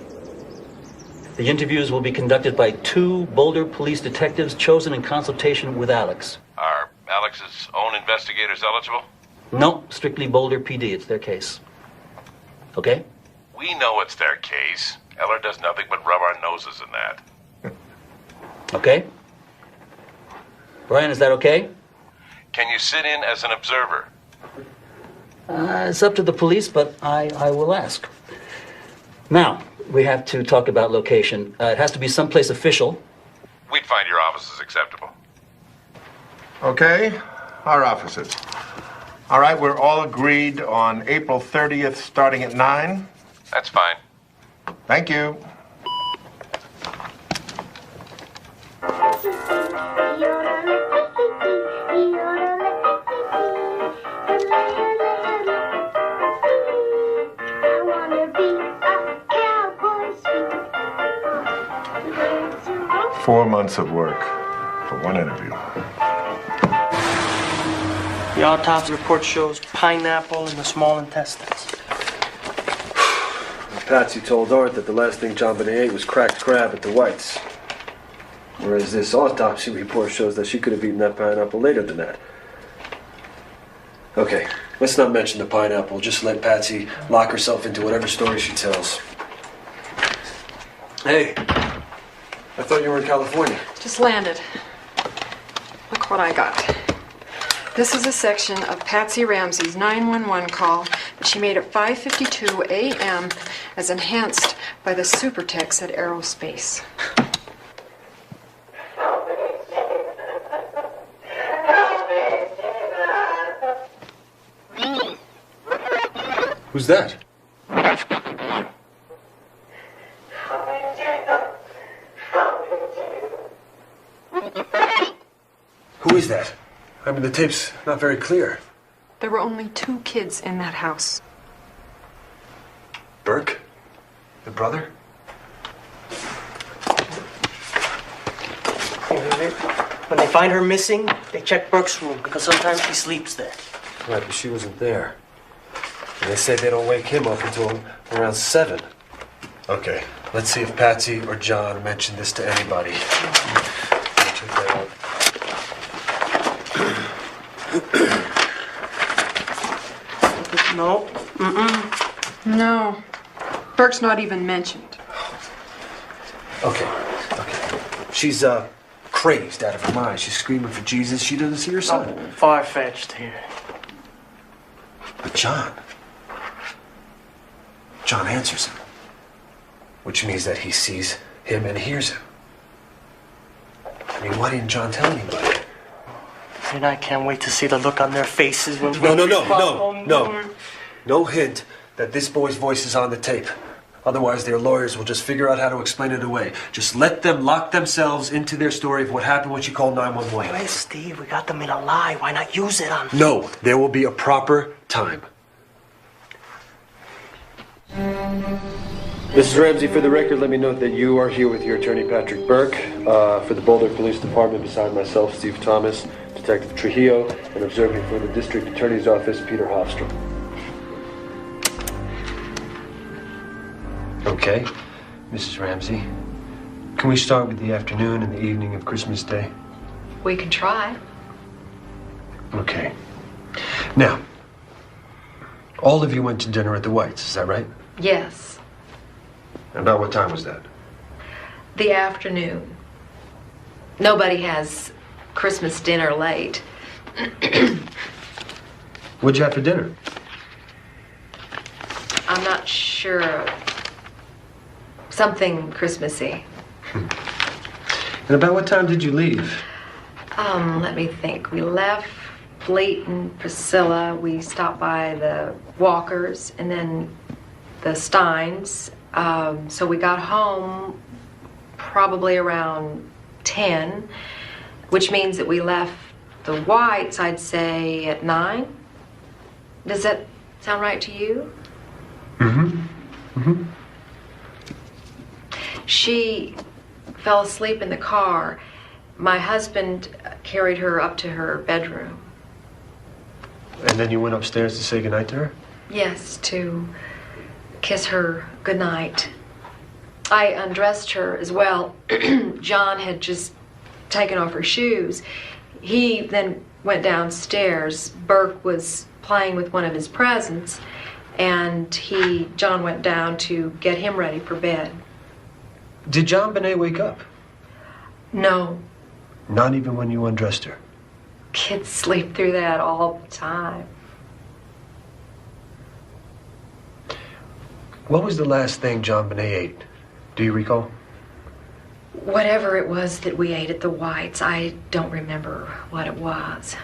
The interviews will be conducted by 2 Boulder police detectives chosen in consultation with Alex. Are Alex's own investigators eligible? No, strictly Boulder PD. It's their case. Okay? We know it's their case. Eller does nothing but rub our noses in that. Okay? Brian, is that okay? Can you sit in as an observer? It's up to the police, but I will ask. Now, we have to talk about location. It has to be someplace official. We'd find your offices acceptable. Okay, our offices. All right, we're all agreed on April 30th starting at 9. That's fine. Thank you. Four months of work for one interview. The autopsy report shows pineapple in the small intestines. Patsy told Art that the last thing JonBenet ate was cracked crab at the Whites. Whereas this autopsy report shows that she could have eaten that pineapple later than that. Okay, let's not mention the pineapple. Just let Patsy lock herself into whatever story she tells. Hey, I thought you were in California. Just landed. Look what I got. This is a section of Patsy Ramsey's 911 call that she made at 5:52 a.m. as enhanced by the super text at Aerospace. Who's that? Who is that? I mean, the tape's not very clear. There were only 2 kids in that house. Burke? The brother? When they find her missing, they check Burke's room because sometimes she sleeps there. Right, but she wasn't there. And they say they don't wake him up until around 7. Okay, let's see if Patsy or John mentioned this to anybody. Check that out. No. No. Burke's not even mentioned. Okay. She's, crazed out of her mind. She's screaming for Jesus. She doesn't see her son. Oh, far-fetched here. But John answers him. Which means that he sees him and hears him. I mean, why didn't John tell anybody? And I can't wait to see the look on their faces when No. No hint that this boy's voice is on the tape. Otherwise, their lawyers will just figure out how to explain it away. Just let them lock themselves into their story of what happened when she called 911. Hey, Steve, we got them in a lie. Why not use it on... No, there will be a proper time. Mrs. Ramsey, for the record, let me note that you are here with your attorney, Patrick Burke, for the Boulder Police Department, beside myself, Steve Thomas, Detective Trujillo, and observing for the District Attorney's Office, Peter Hofstrom. Okay, Mrs. Ramsey, can we start with the afternoon and the evening of Christmas Day? We can try. Okay. Now, all of you went to dinner at the Whites, is that right? Yes. About what time was that? The afternoon. Nobody has Christmas dinner late. What'd you have for dinner? I'm not sure. Something Christmassy. And about what time did you leave? Let me think. We left Fleet and Priscilla. We stopped by the Walkers and then the Steins. So we got home probably around 10, which means that we left the Whites, I'd say at 9. Does that sound right to you? She fell asleep in the car. My husband carried her up to her bedroom. And then you went upstairs to say goodnight to her? Yes, to kiss her goodnight. I undressed her as well. John had just taken off her shoes. He then went downstairs. Burke was playing with one of his presents, and John went down to get him ready for bed. Did JonBenet wake up? No. Not even when you undressed her? Kids sleep through that all the time. What was the last thing JonBenet ate? Do you recall? Whatever it was that we ate at the Whites, I don't remember what it was.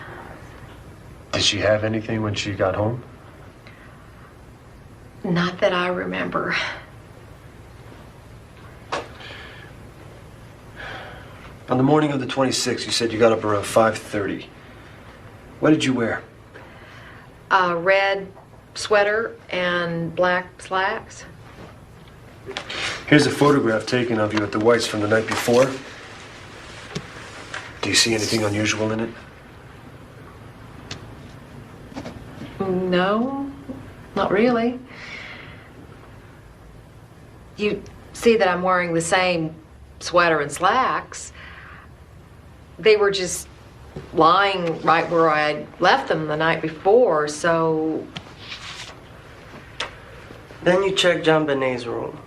Did she have anything when she got home? Not that I remember. On the morning of the 26th, you said you got up around 5:30. What did you wear? A red sweater and black slacks. Here's a photograph taken of you at the Whites from the night before. Do you see anything unusual in it? No, not really. You see that I'm wearing the same sweater and slacks. They were just lying right where I left them the night before, so... Then you checked JonBenet's room.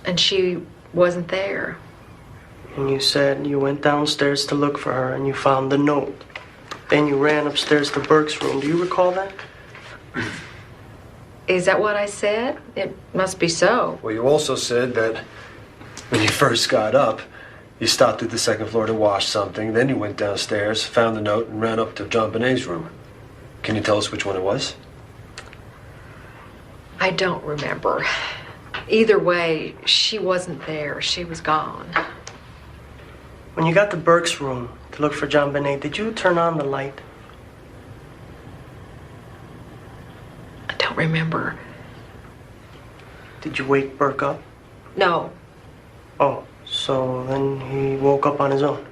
And she wasn't there. And you said you went downstairs to look for her and you found the note. Then you ran upstairs to Burke's room. Do you recall that? Is that what I said? It must be so. Well, you also said that when you first got up, you stopped at the second floor to wash something, then you went downstairs, found the note, and ran up to JonBenet's room. Can you tell us which one it was? I don't remember. Either way, she wasn't there. She was gone. When you got to Burke's room to look for JonBenet, did you turn on the light? I don't remember. Did you wake Burke up? No. Oh, so then he woke up on his own?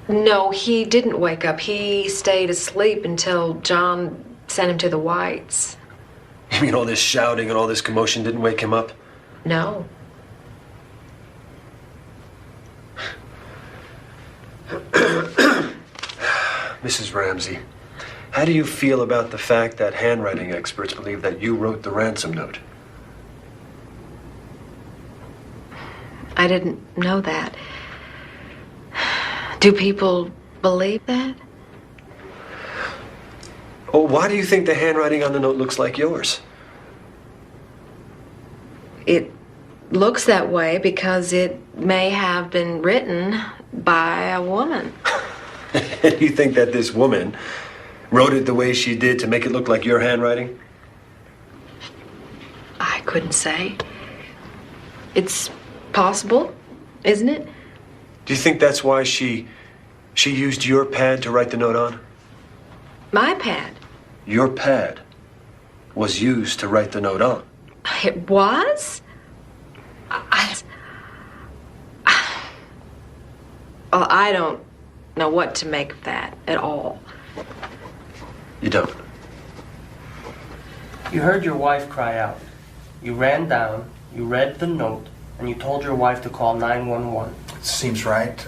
No, he didn't wake up. He stayed asleep until John sent him to the Whites. You mean all this shouting and all this commotion didn't wake him up? No. Mrs. Ramsey, how do you feel about the fact that handwriting experts believe that you wrote the ransom note? I didn't know that. Do people believe that? Well, why do you think the handwriting on the note looks like yours? It looks that way because it may have been written by a woman. You think that this woman wrote it the way she did to make it look like your handwriting? I couldn't say. It's possible, isn't it? Do you think that's why she used your pad to write the note on? My pad. Your pad was used to write the note on. It was? Well, I don't know what to make of that at all. You don't? You heard your wife cry out. You ran down, you read the note, and you told your wife to call 911. Seems right.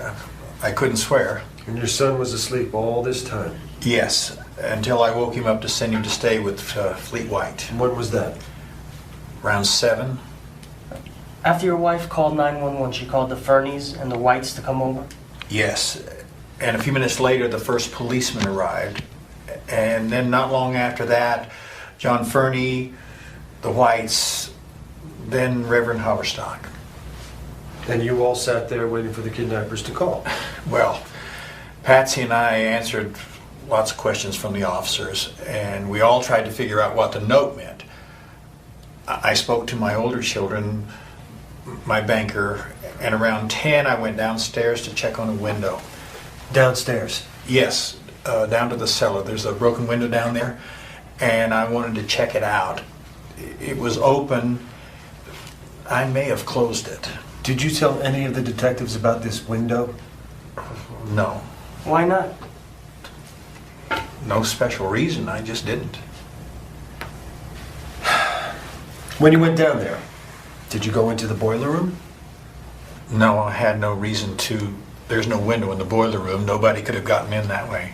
I couldn't swear. And your son was asleep all this time? Yes, until I woke him up to send him to stay with Fleet White. And when was that? Around 7. After your wife called 911, she called the Fernies and the Whites to come over? Yes, and a few minutes later the first policeman arrived. And then not long after that, John Fernie, the Whites, then Reverend Haverstock. And you all sat there waiting for the kidnappers to call? Well, Patsy and I answered lots of questions from the officers, and we all tried to figure out what the note meant. I spoke to my older children, my banker, and around 10 I went downstairs to check on a window. Downstairs? Yes, down to the cellar. There's a broken window down there, and I wanted to check it out. It was open. I may have closed it. Did you tell any of the detectives about this window? No. Why not? No special reason, I just didn't. When you went down there, did you go into the boiler room? No, I had no reason to. There's no window in the boiler room. Nobody could have gotten in that way.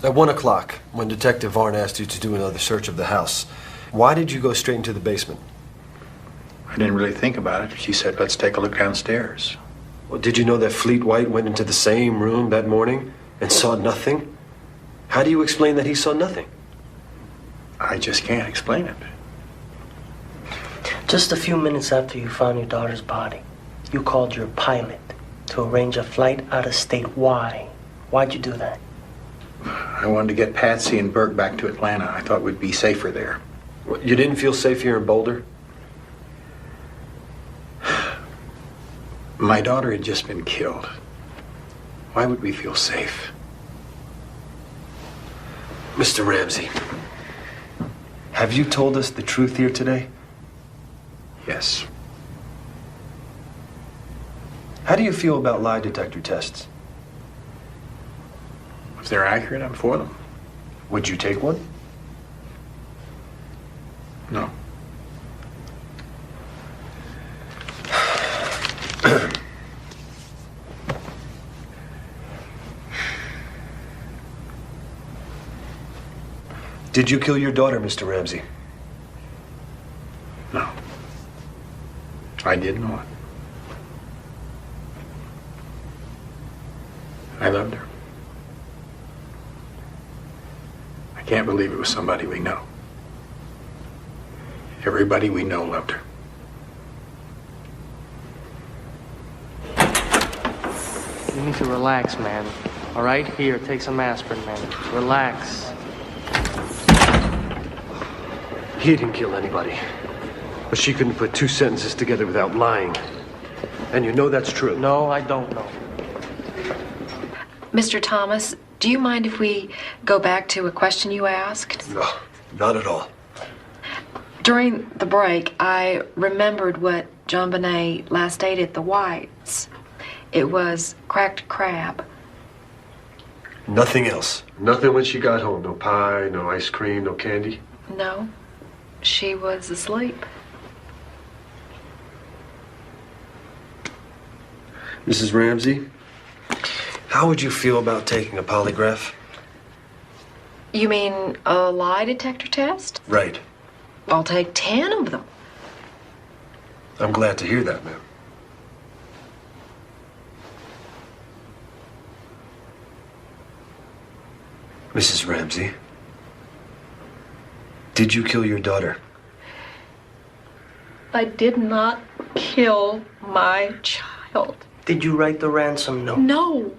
At 1 o'clock, when Detective Varn asked you to do another search of the house, why did you go straight into the basement? I didn't really think about it. She said, let's take a look downstairs. Well, did you know that Fleet White went into the same room that morning and saw nothing? How do you explain that he saw nothing? I just can't explain it. Just a few minutes after you found your daughter's body, you called your pilot to arrange a flight out of state. Why? Why'd you do that? I wanted to get Patsy and Burke back to Atlanta. I thought we'd be safer there. You didn't feel safe here in Boulder? My daughter had just been killed. Why would we feel safe? Mr. Ramsey, have you told us the truth here today? Yes. How do you feel about lie detector tests? If they're accurate, I'm for them. Would you take one? No. Did you kill your daughter, Mr. Ramsey? No. I did not. I loved her. I can't believe it was somebody we know. Everybody we know loved her. You need to relax, man. All right? Here, take some aspirin, man. Relax. He didn't kill anybody. But she couldn't put two sentences together without lying. And you know that's true. No, I don't know. Mr. Thomas, do you mind if we go back to a question you asked? No, not at all. During the break, I remembered what JonBenet last ate at the Whites. It was cracked crab. Nothing else? Nothing when she got home? No pie, no ice cream, no candy? No, she was asleep. Mrs. Ramsey, how would you feel about taking a polygraph? You mean a lie detector test? Right. I'll take 10 of them. I'm glad to hear that, ma'am. Mrs. Ramsey, did you kill your daughter? I did not kill my child. Did you write the ransom note? No.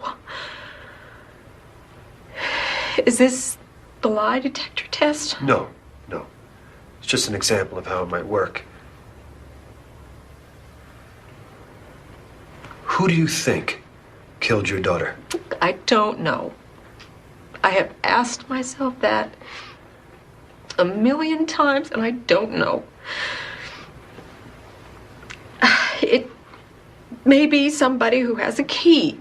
Is this the lie detector test? No, no. It's just an example of how it might work. Who do you think killed your daughter? I don't know. I have asked myself that a million times, and I don't know. It may be somebody who has a key.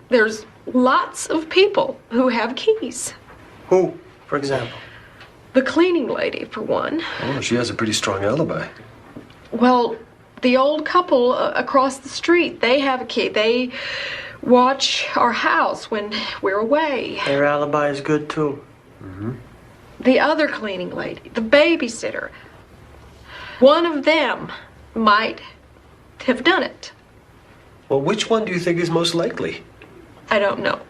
There's lots of people who have keys. Who, for example? The cleaning lady, for one. Oh, she has a pretty strong alibi. Well, the old couple across the street, they have a key. They watch our house when we're away. Their alibi is good, too. Mm-hmm. The other cleaning lady, the babysitter, one of them might have done it. Well, which one do you think is most likely? I don't know.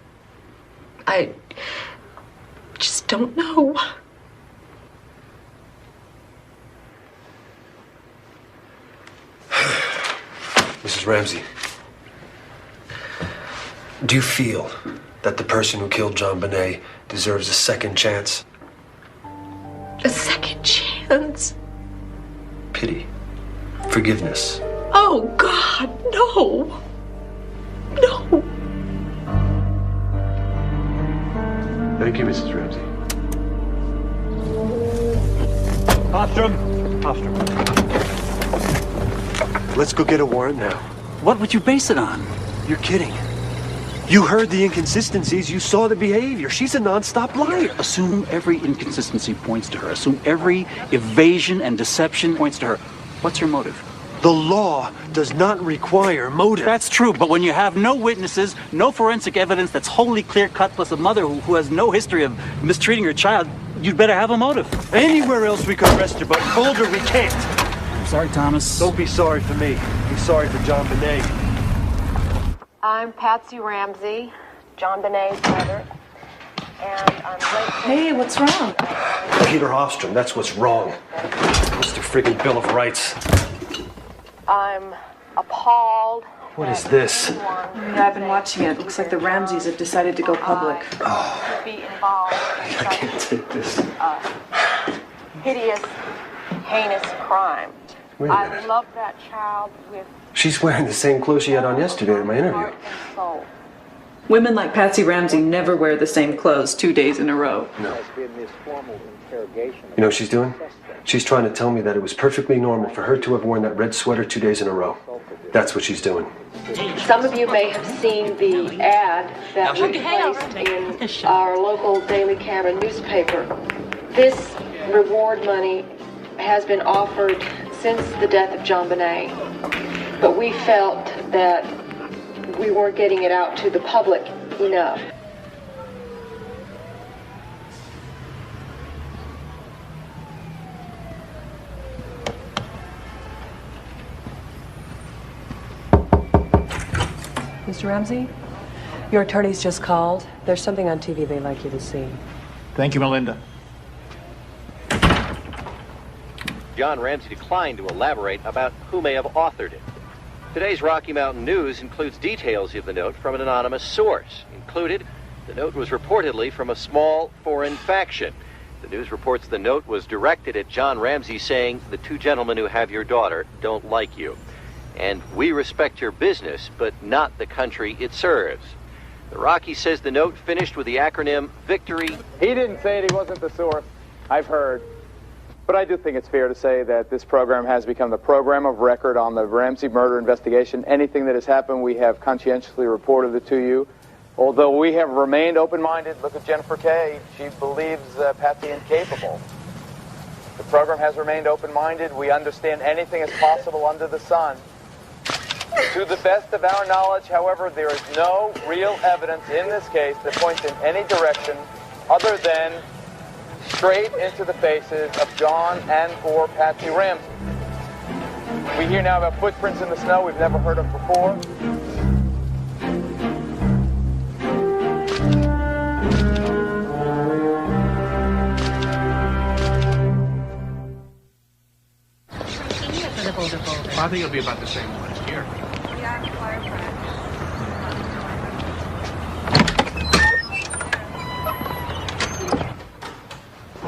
I just don't know. Mrs. Ramsey, do you feel that the person who killed JonBenet deserves a second chance? A second chance? Pity. Forgiveness. Oh, God, no. No. Thank you, Mrs. Ramsey. Ostrom! Ostrom. Let's go get a warrant now. What would you base it on? You're kidding. You heard the inconsistencies. You saw the behavior. She's a non-stop liar. Assume every inconsistency points to her. Assume every evasion and deception points to her. What's her motive? The law does not require motive. That's true, but when you have no witnesses, no forensic evidence that's wholly clear-cut, plus a mother who has no history of mistreating her child, you'd better have a motive. Anywhere else we could arrest her, but Boulder we can't. I'm sorry, Thomas. Don't be sorry for me. Be sorry for JonBenet. I'm Patsy Ramsey, JonBenet's mother, and I'm late. Hey, what's wrong? Peter Ostrom, that's what's wrong. What's the friggin' Bill of Rights? I'm appalled. What is this? Yeah, I've been watching it. Looks like the Ramseys have decided to go public. Oh. Be involved in I can't take this. hideous, heinous crime. Wait a I minute. love that child with She's wearing the same clothes she had on yesterday in my interview. heart and soul. Women like Patsy Ramsey never wear the same clothes 2 days in a row. No. You know what she's doing? She's trying to tell me that it was perfectly normal for her to have worn that red sweater 2 days in a row. That's what she's doing. Some of you may have seen the ad that we placed in our local Daily Cameron newspaper. This reward money has been offered since the death of JonBenet, but we felt that we weren't getting it out to the public enough. Mr. Ramsey, your attorney's just called. There's something on TV they'd like you to see. Thank you, Melinda. John Ramsey declined to elaborate about who may have authored it. Today's Rocky Mountain News includes details of the note from an anonymous source. Included, the note was reportedly from a small foreign faction. The news reports the note was directed at John Ramsey saying, "The two gentlemen who have your daughter don't like you. And we respect your business, but not the country it serves." The Rocky says the note finished with the acronym VICTORY. He didn't say it, he wasn't the source. I've heard. But I do think it's fair to say that this program has become the program of record on the Ramsey murder investigation. Anything that has happened, we have conscientiously reported it to you. Although we have remained open-minded, look at Jennifer Kay. She believes Patsy incapable. The program has remained open-minded. We understand anything is possible under the sun. To the best of our knowledge, however, there is no real evidence in this case that points in any direction other than straight into the faces of John and or Patsy Ramsey. We hear now about footprints in the snow we've never heard of before. I think it'll be about the same as last year.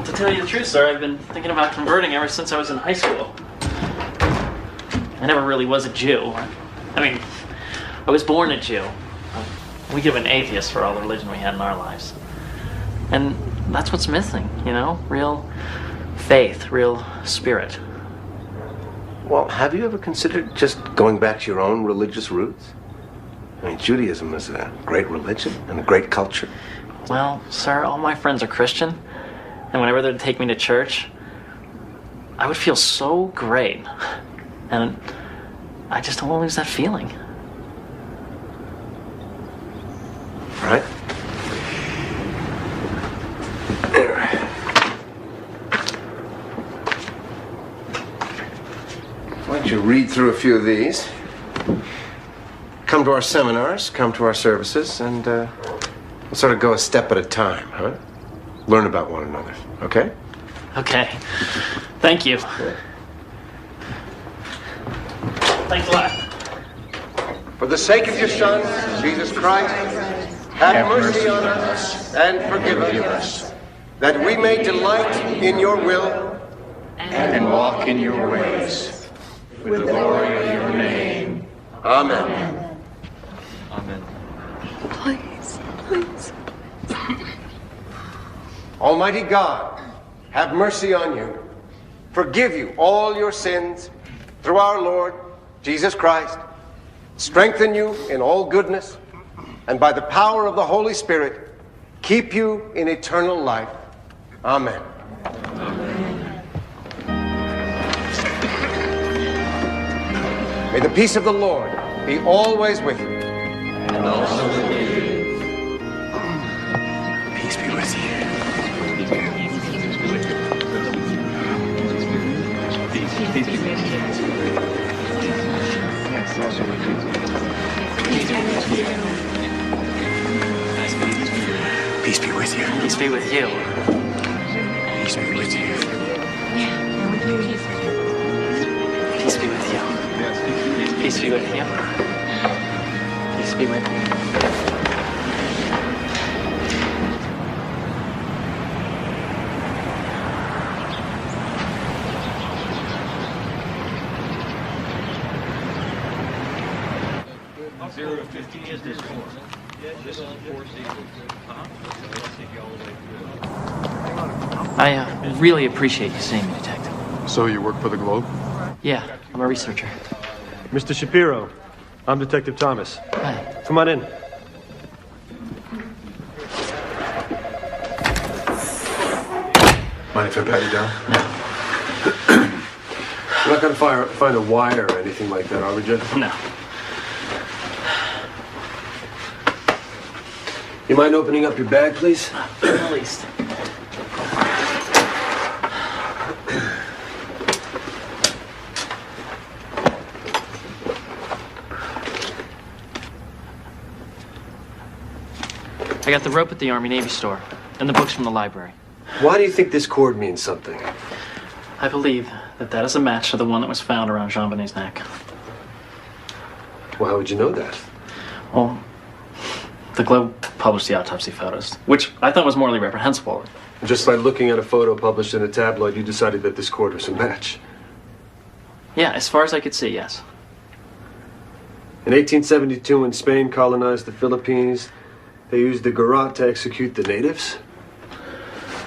To tell you the truth, sir, I've been thinking about converting ever since I was in high school. I never really was a Jew. I mean, I was born a Jew. We give an atheist for all the religion we had in our lives. And that's what's missing, you know? Real faith, real spirit. Well, have you ever considered just going back to your own religious roots? I mean, Judaism is a great religion and a great culture. Well, sir, all my friends are Christian. And whenever they'd take me to church, I would feel so great. And I just don't want to lose that feeling. All right. Why don't you read through a few of these? Come to our seminars, come to our services, and we'll sort of go a step at a time, huh? Learn about one another, okay? Okay. Thank you. Thanks a lot. For the sake of your Son, Jesus Christ, have mercy on us and forgive us, that we may delight in your will and walk in your ways, with the glory of your name. Amen. Amen. Please, please. Almighty God, have mercy on you, forgive you all your sins through our Lord Jesus Christ, strengthen you in all goodness, and by the power of the Holy Spirit, keep you in eternal life. Amen. May the peace of the Lord be always with you. And also with you. Peace be with you. Peace be with you. Peace be with you. Peace be with you. Peace be with you. Peace be with you. Peace be with you. Zero to 50 is this four. This is a 4 season. I really appreciate you seeing me, Detective. So you work for the Globe? Yeah, I'm a researcher. Mr. Shapiro, I'm Detective Thomas. Hi. Come on in. Mind if I pat you down? We're not going to find a wire or anything like that, are we, Jeff? No. You mind opening up your bag, please? At least. I got the rope at the Army-Navy store and the books from the library. Why do you think this cord means something? I believe that is a match to the one that was found around JonBenet's neck. Well, how would you know that? Well, the Globe published the autopsy photos, which I thought was morally reprehensible. Just by looking at a photo published in a tabloid, you decided that this cord was a match. Yeah, as far as I could see, yes. In 1872, when Spain colonized the Philippines, they used the garrote to execute the natives?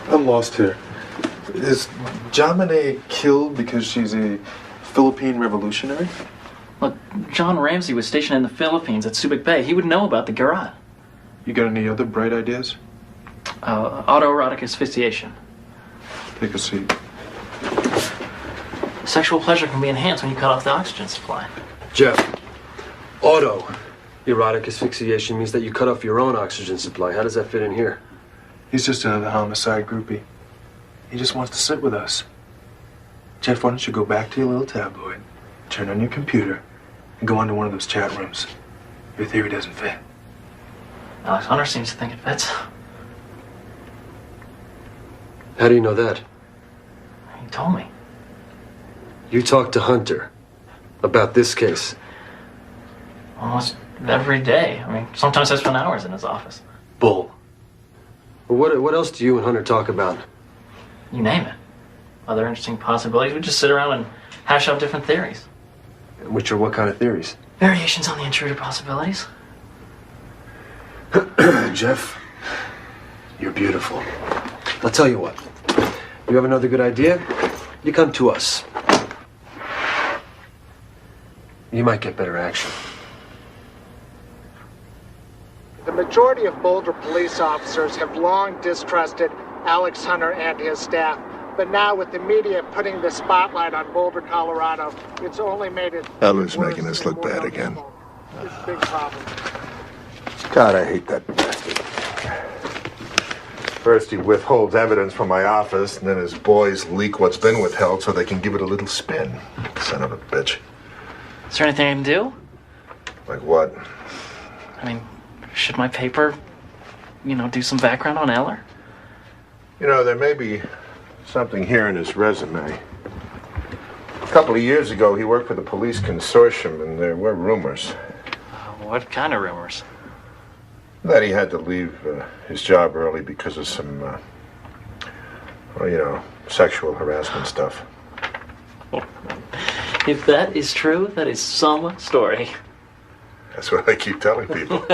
I'm lost here. Is JonBenet killed because she's a Philippine revolutionary? Look, John Ramsey was stationed in the Philippines at Subic Bay. He would know about the garrote. You got any other bright ideas? Autoerotic asphyxiation. Take a seat. Sexual pleasure can be enhanced when you cut off the oxygen supply. Jeff, autoerotic asphyxiation means that you cut off your own oxygen supply. How does that fit in here? He's just another homicide groupie. He just wants to sit with us. Jeff, why don't you go back to your little tabloid, turn on your computer, and go into one of those chat rooms? Your theory doesn't fit. Alex Hunter seems to think it fits. How do you know that? He told me. You talked to Hunter about this case? Almost every day. I mean, sometimes I spend hours in his office. Bull. Well, what else do you and Hunter talk about? You name it. Other interesting possibilities. We just sit around and hash out different theories. Which are what kind of theories? Variations on the intruder possibilities. Jeff, you're beautiful. I'll tell you what. You have another good idea? You come to us. You might get better action. The majority of Boulder police officers have long distrusted Alex Hunter and his staff, but now with the media putting the spotlight on Boulder, Colorado, it's only made it Eller's making us look bad again. It's a big problem. God, I hate that bastard. First he withholds evidence from my office, and then his boys leak what's been withheld so they can give it a little spin. Son of a bitch. Is there anything I can do? Like what? I mean, should my paper, do some background on Eller? You know, there may be something here in his resume. A couple of years ago, he worked for the police consortium, and there were rumors. What kind of rumors? That he had to leave his job early because of some, sexual harassment stuff. If that is true, that is some story. That's what I keep telling people.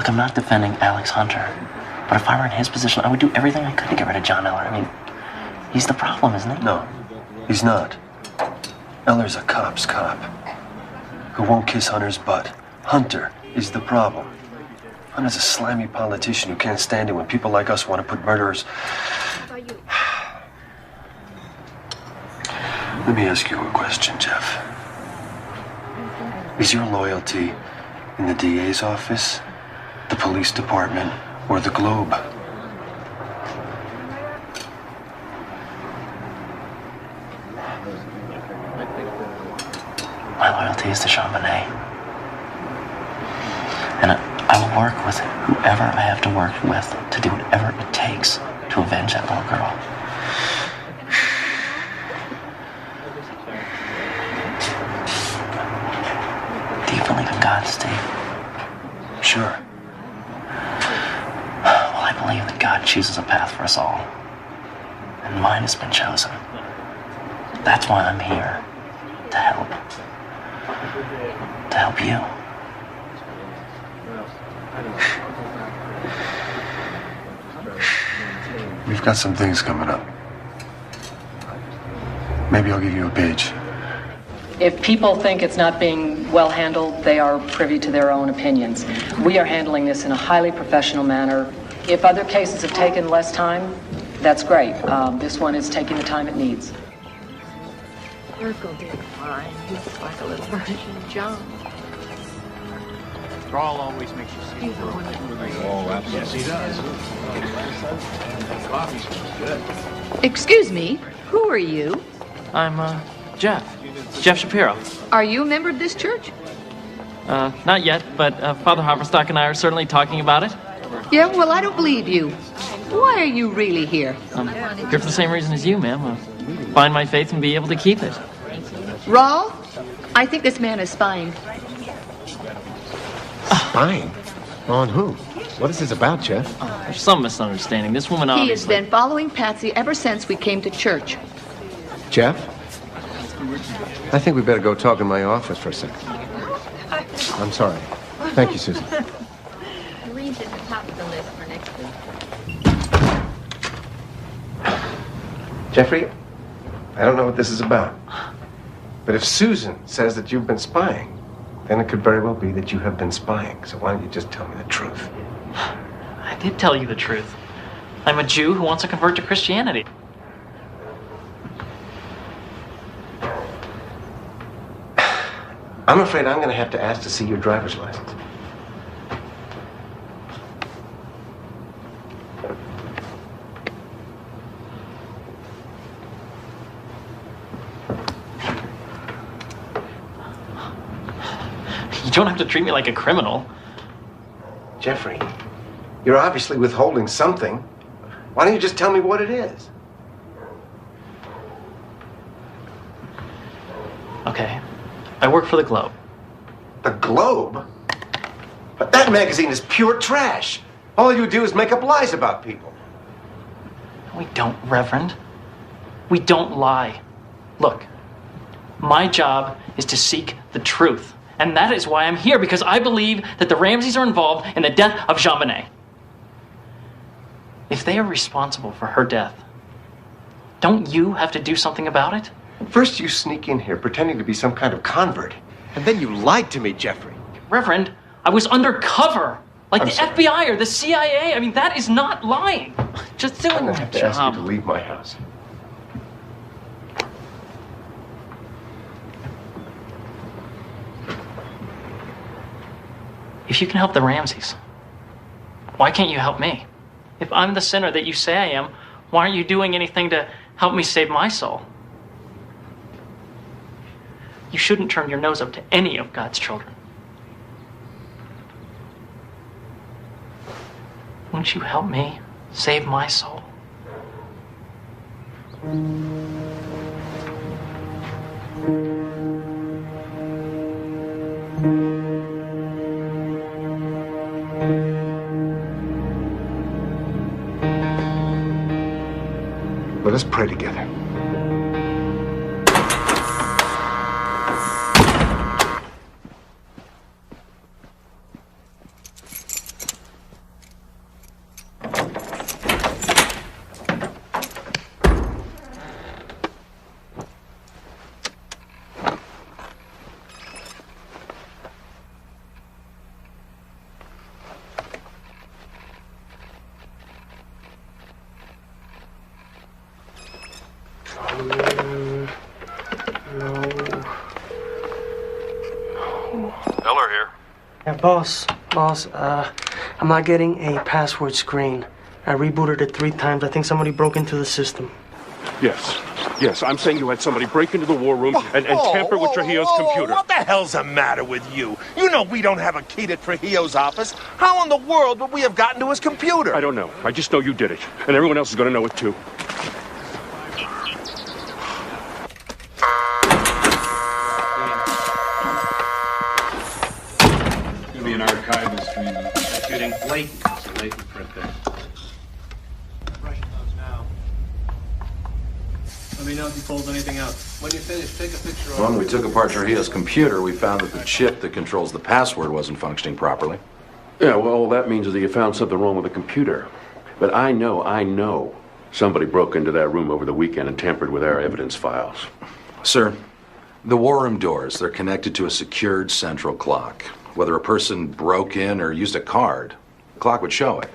Look, I'm not defending Alex Hunter, but if I were in his position, I would do everything I could to get rid of John Eller. I mean, he's the problem, isn't he? No, he's not. Eller's a cop's cop who won't kiss Hunter's butt. Hunter is the problem. Hunter's a slimy politician who can't stand it when people like us want to put murderers. Let me ask you a question, Jeff. Is your loyalty in the DA's office, the police department, or the Globe? My loyalty is to JonBenet. And I will work with whoever I have to work with to do whatever it takes to avenge that little girl. Do you believe in God, Steve? Sure. Well, I believe that God chooses a path for us all. And mine has been chosen. That's why I'm here. To help. To help you. We've got some things coming up. Maybe I'll give you a page. If people think it's not being well handled, they are privy to their own opinions. We are handling this in a highly professional manner. If other cases have taken less time, that's great. This one is taking the time it needs. Urkel did fine. He looks like a little version of John. Thrall always makes you see the world. Oh, absolutely. Yes, he does. Good. Excuse me, who are you? I'm, Jeff. Jeff Shapiro. Are you a member of this church? Not yet, but Father Haverstock and I are certainly talking about it. Yeah, well, I don't believe you. Why are you really here? Here for the same reason as you, ma'am. Find my faith and be able to keep it. Rawl, I think this man is spying. Spying? On who? What is this about, Jeff? There's some misunderstanding. This woman He has obviously... been following Patsy ever since we came to church. Jeff? I think we better go talk in my office for a second. I'm sorry. Thank you, Susan. Reed's at the top of the list for next week. Jeffrey, I don't know what this is about. But if Susan says that you've been spying, then it could very well be that you have been spying. So why don't you just tell me the truth? I did tell you the truth. I'm a Jew who wants to convert to Christianity. I'm afraid I'm going to have to ask to see your driver's license. You don't have to treat me like a criminal. Jeffrey, you're obviously withholding something. Why don't you just tell me what it is? Okay. I work for the Globe. The Globe? But that magazine is pure trash. All you do is make up lies about people. We don't, Reverend. We don't lie. Look, my job is to seek the truth. And that is why I'm here, because I believe that the Ramseys are involved in the death of JonBenet. If they are responsible for her death, don't you have to do something about it? First you sneak in here pretending to be some kind of convert. And then you lied to me, Jeffrey. Reverend, I was undercover. Like the sorry. FBI or the CIA. I mean, that is not lying. Just doing I'm going my to have to ask you job. to leave my house. If you can help the Ramseys, why can't you help me? If I'm the sinner that you say I am, why aren't you doing anything to help me save my soul? You shouldn't turn your nose up to any of God's children. Won't you help me save my soul? Let us pray together. Yeah, boss, I'm not getting a password screen. I rebooted it 3 times. I think somebody broke into the system. Yes, I'm saying you had somebody break into the war room and tamper with Trujillo's computer. What the hell's the matter with you? You know we don't have a key to Trujillo's office. How in the world would we have gotten to his computer? I don't know. I just know you did it. And everyone else is going to know it, too. It's going to be an archival stream. Shooting latent. It's a latent print there. Let me know if he pulls anything out. When you finish, take a picture of When we took apart Trujillo's computer, we found that the chip that controls the password wasn't functioning properly. Yeah, well, all that means is that you found something wrong with the computer. But I know somebody broke into that room over the weekend and tampered with our evidence files. Sir, the war room doors, they're connected to a secured central clock. Whether a person broke in or used a card, the clock would show it.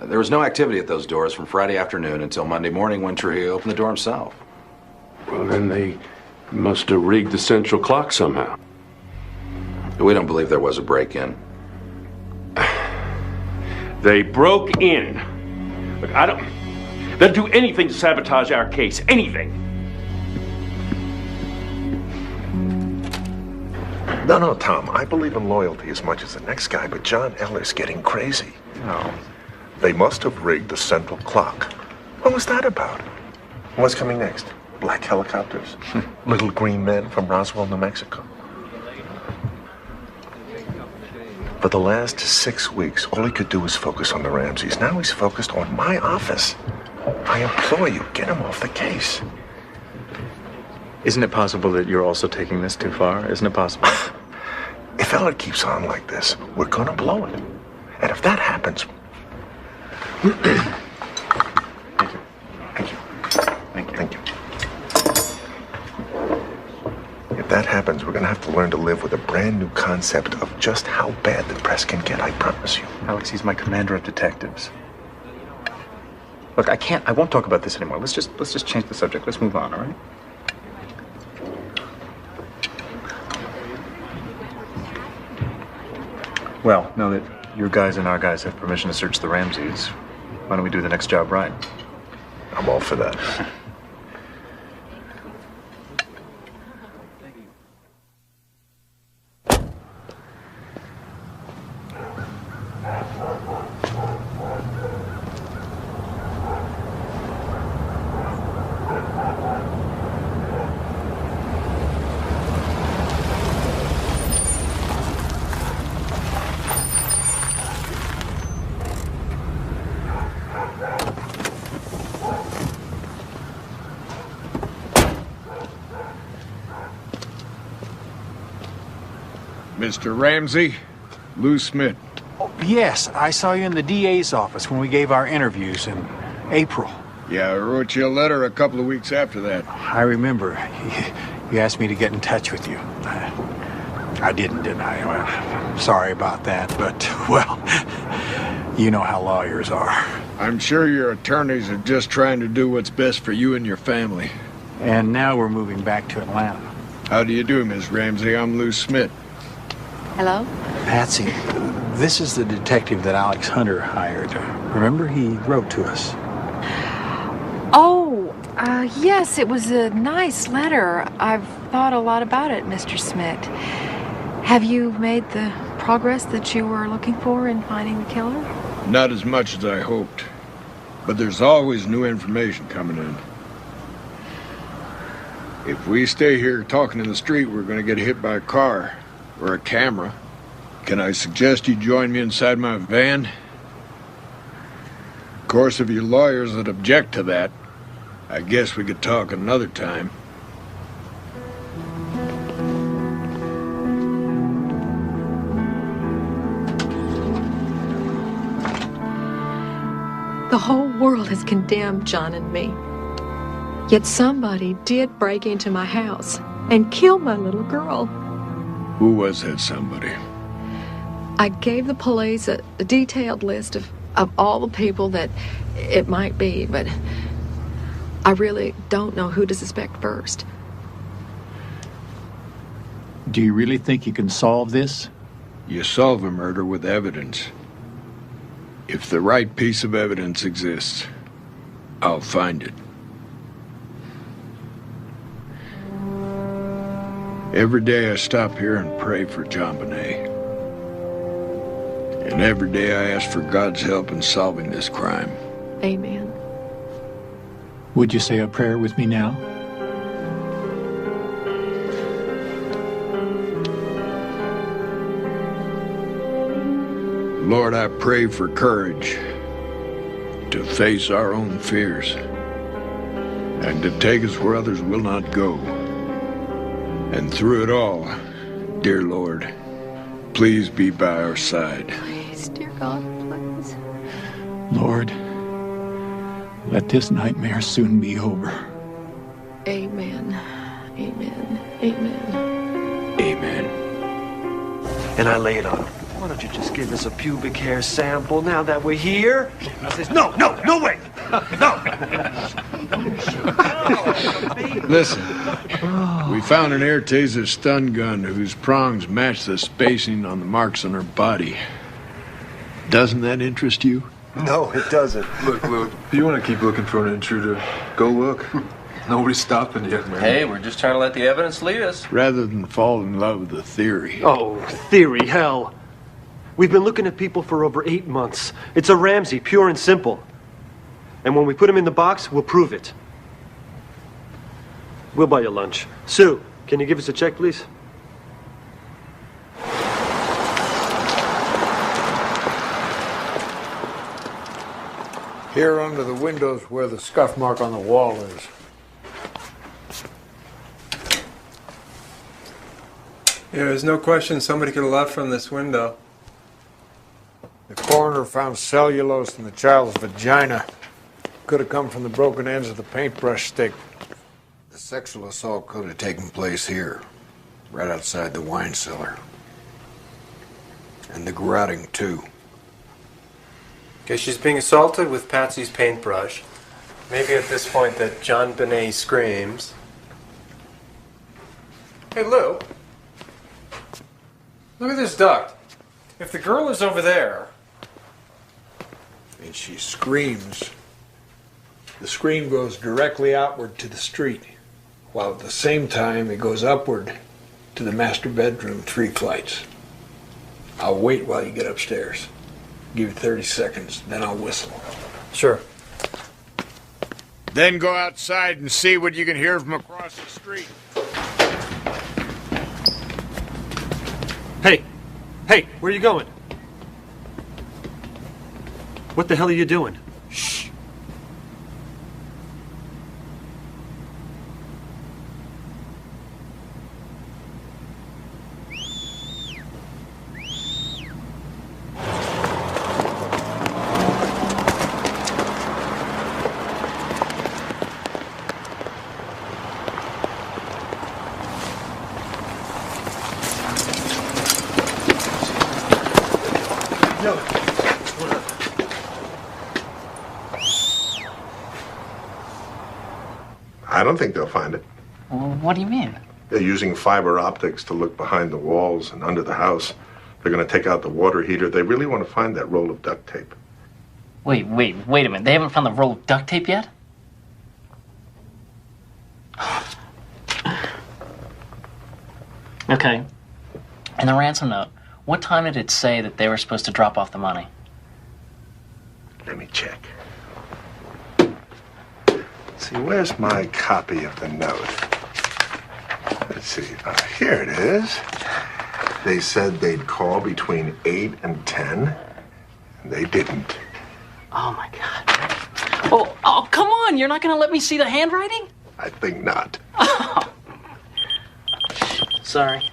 There was no activity at those doors from Friday afternoon until Monday morning when Trujillo opened the door himself. Well, then they must have rigged the central clock somehow. We don't believe there was a break-in. They broke in. Look, they'll do anything to sabotage our case. Anything. No, Tom. I believe in loyalty as much as the next guy, but John Eller's getting crazy. No. They must have rigged the central clock. What was that about? What's coming next? Black helicopters? Little green men from Roswell, New Mexico? For the last 6 weeks, all he could do was focus on the Ramseys. Now he's focused on my office. I implore you, get him off the case. Isn't it possible that you're also taking this too far? Isn't it possible? If Eller keeps on like this, we're gonna blow it. And if that happens... Thank you. If that happens, we're gonna have to learn to live with a brand new concept of just how bad the press can get, I promise you. Alex, he's my commander of detectives. Look, I won't talk about this anymore. Let's just change the subject. Let's move on, all right? Well, now that your guys and our guys have permission to search the Ramseys, why don't we do the next job right? I'm all for that. Mr. Ramsey, Lou Smith. Oh, yes, I saw you in the DA's office when we gave our interviews in April. Yeah, I wrote you a letter a couple of weeks after that. I remember. You asked me to get in touch with you. I didn't I? Well, sorry about that, but, well, you know how lawyers are. I'm sure your attorneys are just trying to do what's best for you and your family. And now we're moving back to Atlanta. How do you do, Miss Ramsey? I'm Lou Smith. Hello? Patsy, this is the detective that Alex Hunter hired. Remember, he wrote to us. Oh, yes, it was a nice letter. I've thought a lot about it, Mr. Smith. Have you made the progress that you were looking for in finding the killer? Not as much as I hoped. But there's always new information coming in. If we stay here talking in the street, we're going to get hit by a car. Or a camera. Can I suggest you join me inside my van? Of course, if your lawyers would object to that, I guess we could talk another time. The whole world has condemned John and me. Yet somebody did break into my house and kill my little girl. Who was that somebody? I gave the police a detailed list of all the people that it might be, but I really don't know who to suspect first. Do you really think you can solve this? You solve a murder with evidence. If the right piece of evidence exists, I'll find it. Every day I stop here and pray for JonBenet. And every day I ask for God's help in solving this crime. Amen. Would you say a prayer with me now? Lord, I pray for courage to face our own fears and to take us where others will not go. And through it all, dear Lord, please be by our side. Please, dear God, please. Lord, let this nightmare soon be over. Amen. Amen. Amen. Amen. And I lay it on him. Why don't you just give us a pubic hair sample now that we're here? I says, no way! No! Listen, we found an air taser stun gun whose prongs match the spacing on the marks on her body. Doesn't that interest you? No, it doesn't. Look, if you want to keep looking for an intruder, go look. Nobody's stopping you, man. Hey, we're just trying to let the evidence lead us. Rather than fall in love with the theory. Oh, theory, hell. We've been looking at people for over 8 months. It's a Ramsey, pure and simple. And when we put him in the box, we'll prove it. We'll buy you lunch. Sue, can you give us a check, please? Here under the window's where the scuff mark on the wall is. Yeah, there's no question somebody could have left from this window. The coroner found cellulose in the child's vagina. Could have come from the broken ends of the paintbrush stick. The sexual assault could have taken place here, right outside the wine cellar. And the garroting, too. Okay, she's being assaulted with Patsy's paintbrush. Maybe at this point that JonBenet screams. Hey, Lou. Look at this duct. If the girl is over there... And she screams. The scream goes directly outward to the street, while at the same time it goes upward to the master bedroom 3 flights. I'll wait while you get upstairs. Give you 30 seconds, then I'll whistle. Sure. Then go outside and see what you can hear from across the street. Hey, where are you going? What the hell are you doing? Shh. I don't think they'll find it. Well, what do you mean? They're using fiber optics to look behind the walls and under the house. They're going to take out the water heater. They really want to find that roll of duct tape. Wait a minute. They haven't found the roll of duct tape yet? Okay. And the ransom note, what time did it say that they were supposed to drop off the money? Let me check. See, where's my copy of the note? Let's see. Here it is. They said they'd call between 8 and 10, and they didn't. Oh, my God. Oh, come on. You're not going to let me see the handwriting? I think not. Oh. Sorry.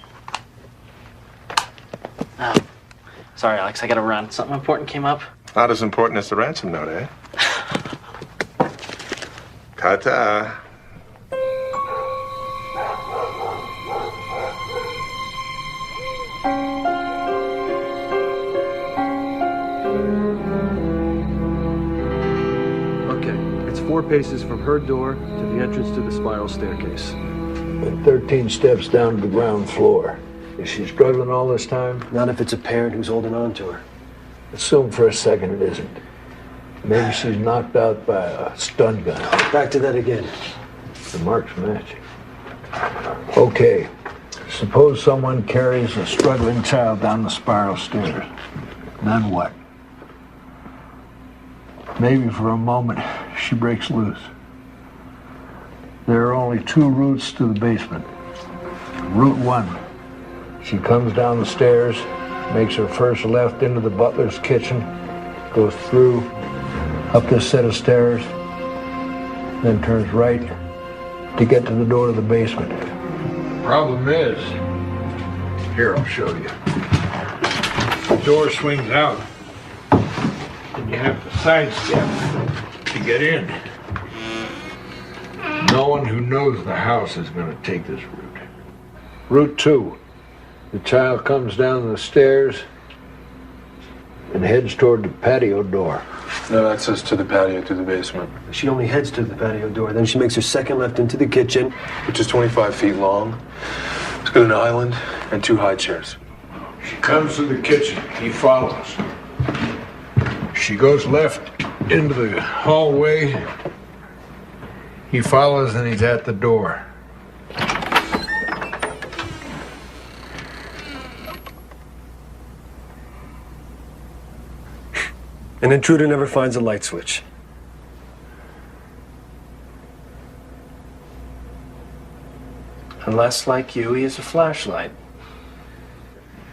Oh. Sorry, Alex. I got to run. Something important came up. Not as important as the ransom note, eh? Ta-ta. Okay, it's 4 paces from her door to the entrance to the spiral staircase. And 13 steps down to the ground floor. Is she struggling all this time? Not if it's a parent who's holding on to her. Assume for a second it isn't. Maybe she's knocked out by a stun gun. Back to that again. The mark's matching. Okay. Suppose someone carries a struggling child down the spiral stairs. Then what? Maybe for a moment she breaks loose. There are only 2 routes to the basement. Route 1. She comes down the stairs, makes her first left into the butler's kitchen, goes through, up this set of stairs, then turns right to get to the door to the basement. Problem is, here, I'll show you. The door swings out, and you have to sidestep to get in. No one who knows the house is going to take this route. Route 2. The child comes down the stairs and heads toward the patio door. No access to the patio through the basement. She only heads to the patio door, then she makes her second left into the kitchen. Which is 25 feet long. It's got an island and 2 high chairs. She comes to the kitchen. He follows. She goes left into the hallway. He follows and he's at the door. An intruder never finds a light switch. Unless, like you, he has a flashlight.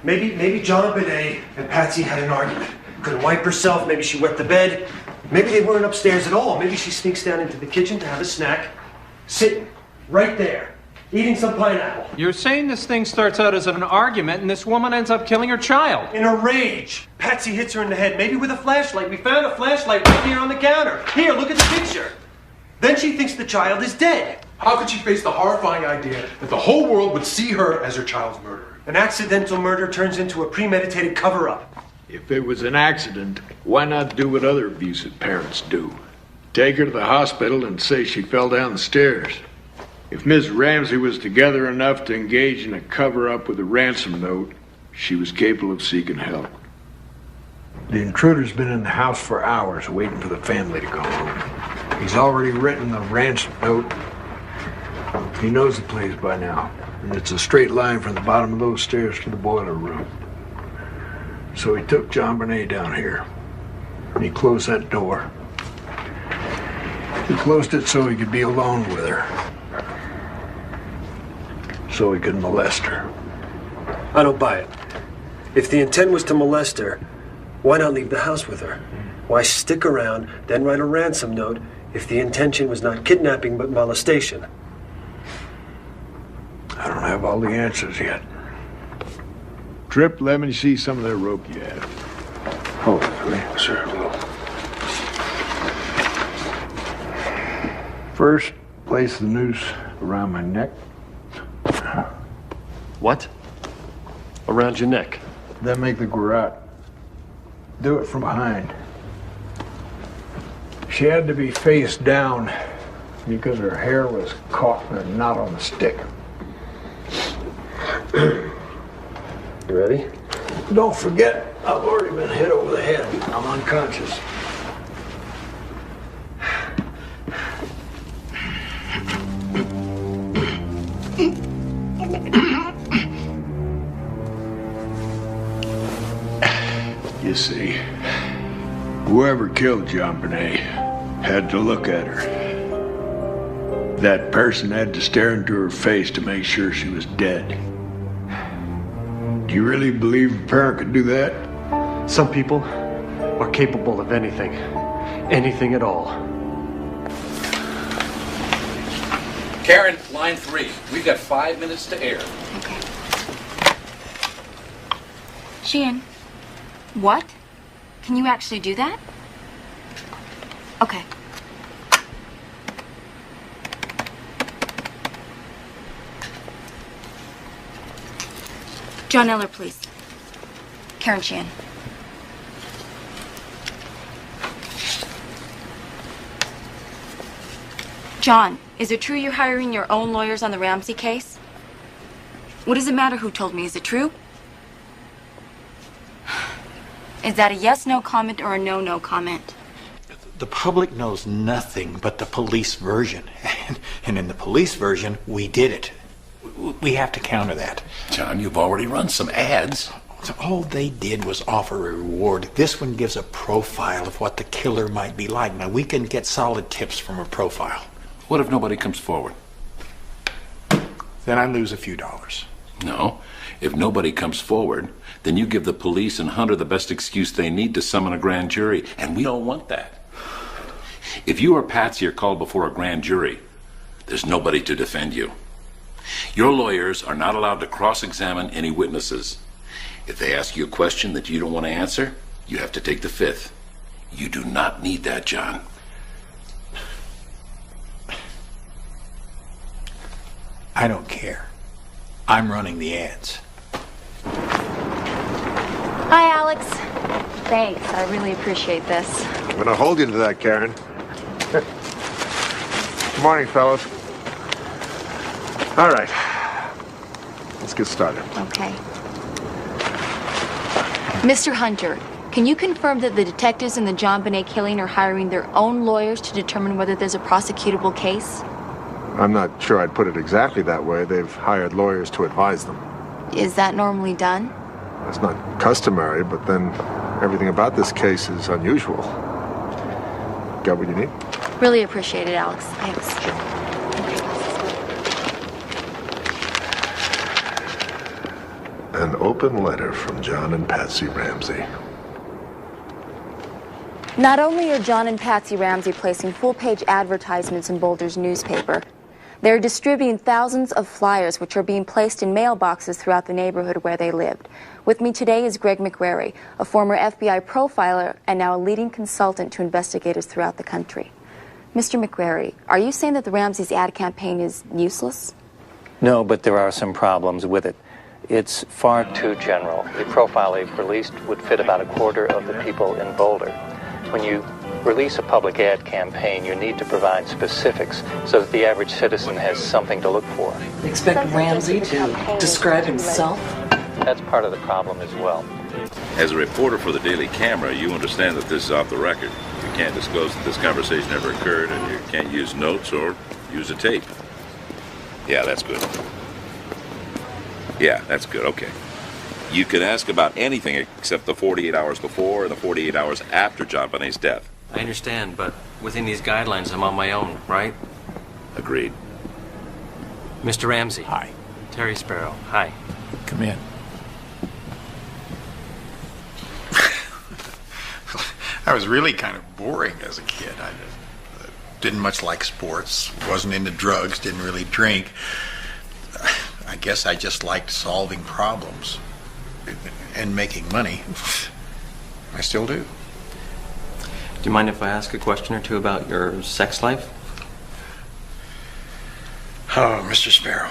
Maybe JonBenet and Patsy had an argument. Couldn't wipe herself, maybe she wet the bed. Maybe they weren't upstairs at all. Maybe she sneaks down into the kitchen to have a snack, sitting right there, eating some pineapple. You're saying this thing starts out as an argument and this woman ends up killing her child. In a rage, Patsy hits her in the head, maybe with a flashlight. We found a flashlight right here on the counter. Here, look at the picture. Then she thinks the child is dead. How could she face the horrifying idea that the whole world would see her as her child's murderer? An accidental murder turns into a premeditated cover-up. If it was an accident, why not do what other abusive parents do? Take her to the hospital and say she fell down the stairs. If Miss Ramsey was together enough to engage in a cover-up with a ransom note, she was capable of seeking help. The intruder's been in the house for hours waiting for the family to come home. He's already written the ransom note. He knows the place by now, and it's a straight line from the bottom of those stairs to the boiler room. So he took JonBenet down here, and he closed that door. He closed it so he could be alone with her, so he could molest her. I don't buy it. If the intent was to molest her, why not leave the house with her? Why stick around, then write a ransom note if the intention was not kidnapping but molestation? I don't have all the answers yet. Trip, let me see some of that rope you have. Hold it for me. Sure, I will. First, place the noose around my neck. What? Around your neck? Then make the garrote. Do it from behind. She had to be face down because her hair was caught in a knot on the stick. You ready? Don't forget, I've already been hit over the head. I'm unconscious. You see, whoever killed JonBenet had to look at her. That person had to stare into her face to make sure she was dead. Do you really believe a parent could do that? Some people are capable of anything. Anything at all. Karen, line 3. We've got 5 minutes to air. Okay. Sheehan, what? Can you actually do that? Okay. John Eller, please. Karen Sheehan. John, is it true you're hiring your own lawyers on the Ramsey case? What does it matter who told me? Is it true? Is that a yes-no comment or a no-no comment? The public knows nothing but the police version. And in the police version, we did it. We have to counter that. John, you've already run some ads. So all they did was offer a reward. This one gives a profile of what the killer might be like. Now, we can get solid tips from a profile. What if nobody comes forward? Then I lose a few dollars. No. If nobody comes forward, then you give the police and Hunter the best excuse they need to summon a grand jury, and we don't want that. If you or Patsy are called before a grand jury, there's nobody to defend you. Your lawyers are not allowed to cross-examine any witnesses. If they ask you a question that you don't want to answer, you have to take the fifth. You do not need that, John. I don't care. I'm running the ads. Hi, Alex. Thanks. I really appreciate this. I'm going to hold you to that, Karen. Good morning, fellas. All right. Let's get started. Okay. Mr. Hunter, can you confirm that the detectives in the JonBenet killing are hiring their own lawyers to determine whether there's a prosecutable case? I'm not sure I'd put it exactly that way. They've hired lawyers to advise them. Is that normally done? It's not customary, but then everything about this case is unusual. Got what you need? Really appreciate it, Alex. Thanks. An open letter from John and Patsy Ramsey. Not only are John and Patsy Ramsey placing full-page advertisements in Boulder's newspaper, they're distributing thousands of flyers which are being placed in mailboxes throughout the neighborhood where they lived. With me today is Greg McQuarrie, a former FBI profiler and now a leading consultant to investigators throughout the country. Mr. McQuarrie, are you saying that the Ramseys' ad campaign is useless? No, but there are some problems with it. It's far too general. The profile they've released would fit about a quarter of the people in Boulder. When you release a public ad campaign, you need to provide specifics so that the average citizen has something to look for. Expect Ramsey to describe himself? That's part of the problem as well. As a reporter for the Daily Camera, you understand that this is off the record. You can't disclose that this conversation ever occurred, and you can't use notes or use a tape. Yeah, that's good. Yeah, that's good. Okay. You can ask about anything except the 48 hours before and the 48 hours after JonBenet's death. I understand, but within these guidelines, I'm on my own, right? Agreed. Mr. Ramsey. Hi. Terry Sparrow. Hi. Come in. I was really kind of boring as a kid. I didn't much like sports, wasn't into drugs, didn't really drink. I guess I just liked solving problems and making money. I still do. Do you mind if I ask a question or two about your sex life? Oh, Mr. Sparrow.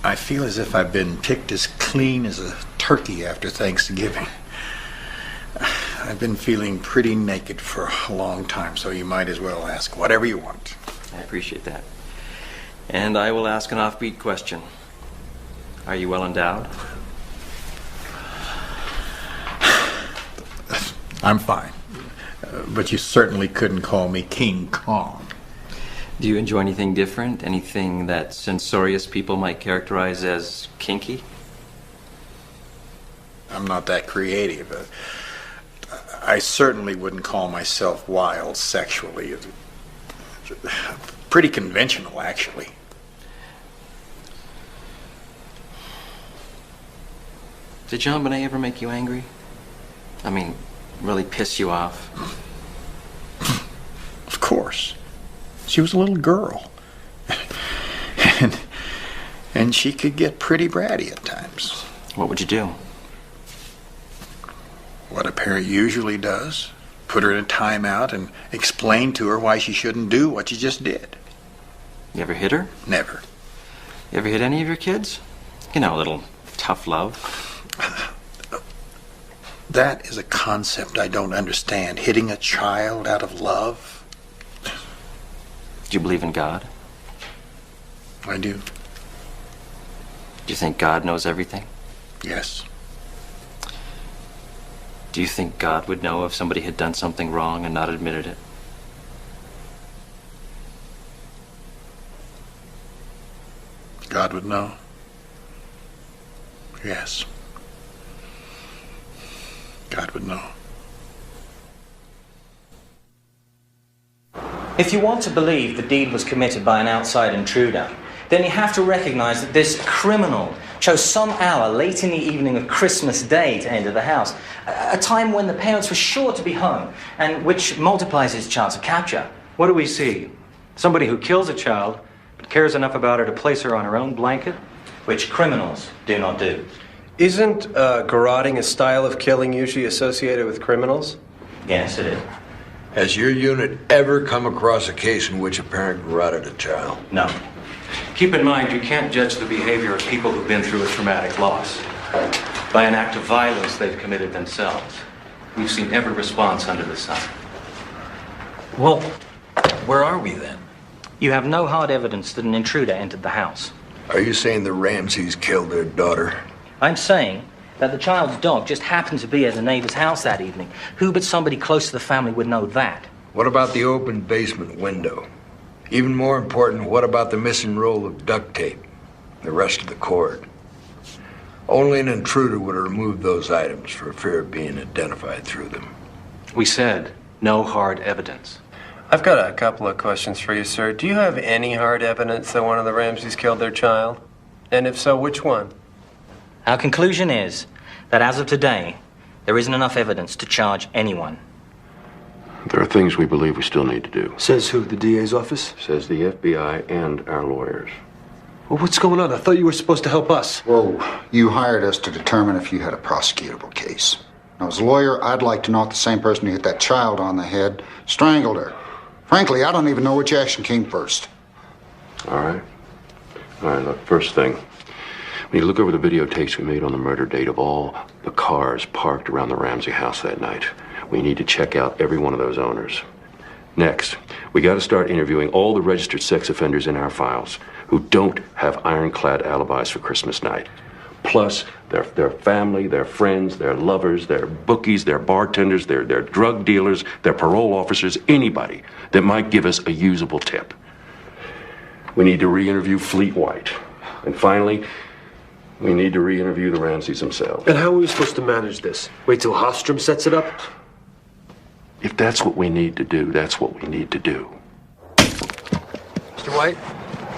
I feel as if I've been picked as clean as a turkey after Thanksgiving. I've been feeling pretty naked for a long time, so you might as well ask whatever you want. I appreciate that. And I will ask an offbeat question. Are you well endowed? I'm fine. But you certainly couldn't call me King Kong. Do you enjoy anything different? Anything that censorious people might characterize as kinky? I'm not that creative. I certainly wouldn't call myself wild sexually. Pretty conventional, actually. Did JonBenet ever make you angry? I mean, really piss you off? Of course. She was a little girl. And she could get pretty bratty at times. What would you do? What a parent usually does. Put her in a timeout and explain to her why she shouldn't do what she just did. You ever hit her? Never. You ever hit any of your kids? You know, a little tough love. That is a concept I don't understand. Hitting a child out of love. Do you believe in God? I do. Do you think God knows everything? Yes. Do you think God would know if somebody had done something wrong and not admitted it? God would know. Yes. God would know. If you want to believe the deed was committed by an outside intruder, then you have to recognize that this criminal chose some hour late in the evening of Christmas Day to enter the house, a time when the parents were sure to be home, and which multiplies his chance of capture. What do we see? Somebody who kills a child, but cares enough about her to place her on her own blanket? Which criminals do not do. Isn't garroting a style of killing usually associated with criminals? Yes, it is. Has your unit ever come across a case in which a parent garroted a child? No. Keep in mind, you can't judge the behavior of people who've been through a traumatic loss by an act of violence they've committed themselves. We've seen every response under the sun. Well, where are we then? You have no hard evidence that an intruder entered the house. Are you saying the Ramseys killed their daughter? I'm saying that the child's dog just happened to be at the neighbor's house that evening. Who but somebody close to the family would know that? What about the open basement window? Even more important, what about the missing roll of duct tape? The rest of the cord? Only an intruder would have removed those items for fear of being identified through them. We said no hard evidence. I've got a couple of questions for you, sir. Do you have any hard evidence that one of the Ramseys killed their child? And if so, which one? Our conclusion is that as of today, there isn't enough evidence to charge anyone. There are things we believe we still need to do. Says who? The DA's office? Says the FBI and our lawyers. Well, what's going on? I thought you were supposed to help us. Well, you hired us to determine if you had a prosecutable case. Now, as a lawyer, I'd like to know if the same person who hit that child on the head strangled her. Frankly, I don't even know which action came first. All right, look, first thing. When you look over the videotapes we made on the murder date of all the cars parked around the Ramsey house that night, we need to check out every one of those owners. Next, we got to start interviewing all the registered sex offenders in our files who don't have ironclad alibis for Christmas night. Plus, their family, their friends, their lovers, their bookies, their bartenders, their drug dealers, their parole officers, anybody that might give us a usable tip. We need to re-interview Fleet White. And finally, we need to re-interview the Ramseys themselves. And how are we supposed to manage this? Wait till Hofstrom sets it up? If that's what we need to do, that's what we need to do. Mr. White,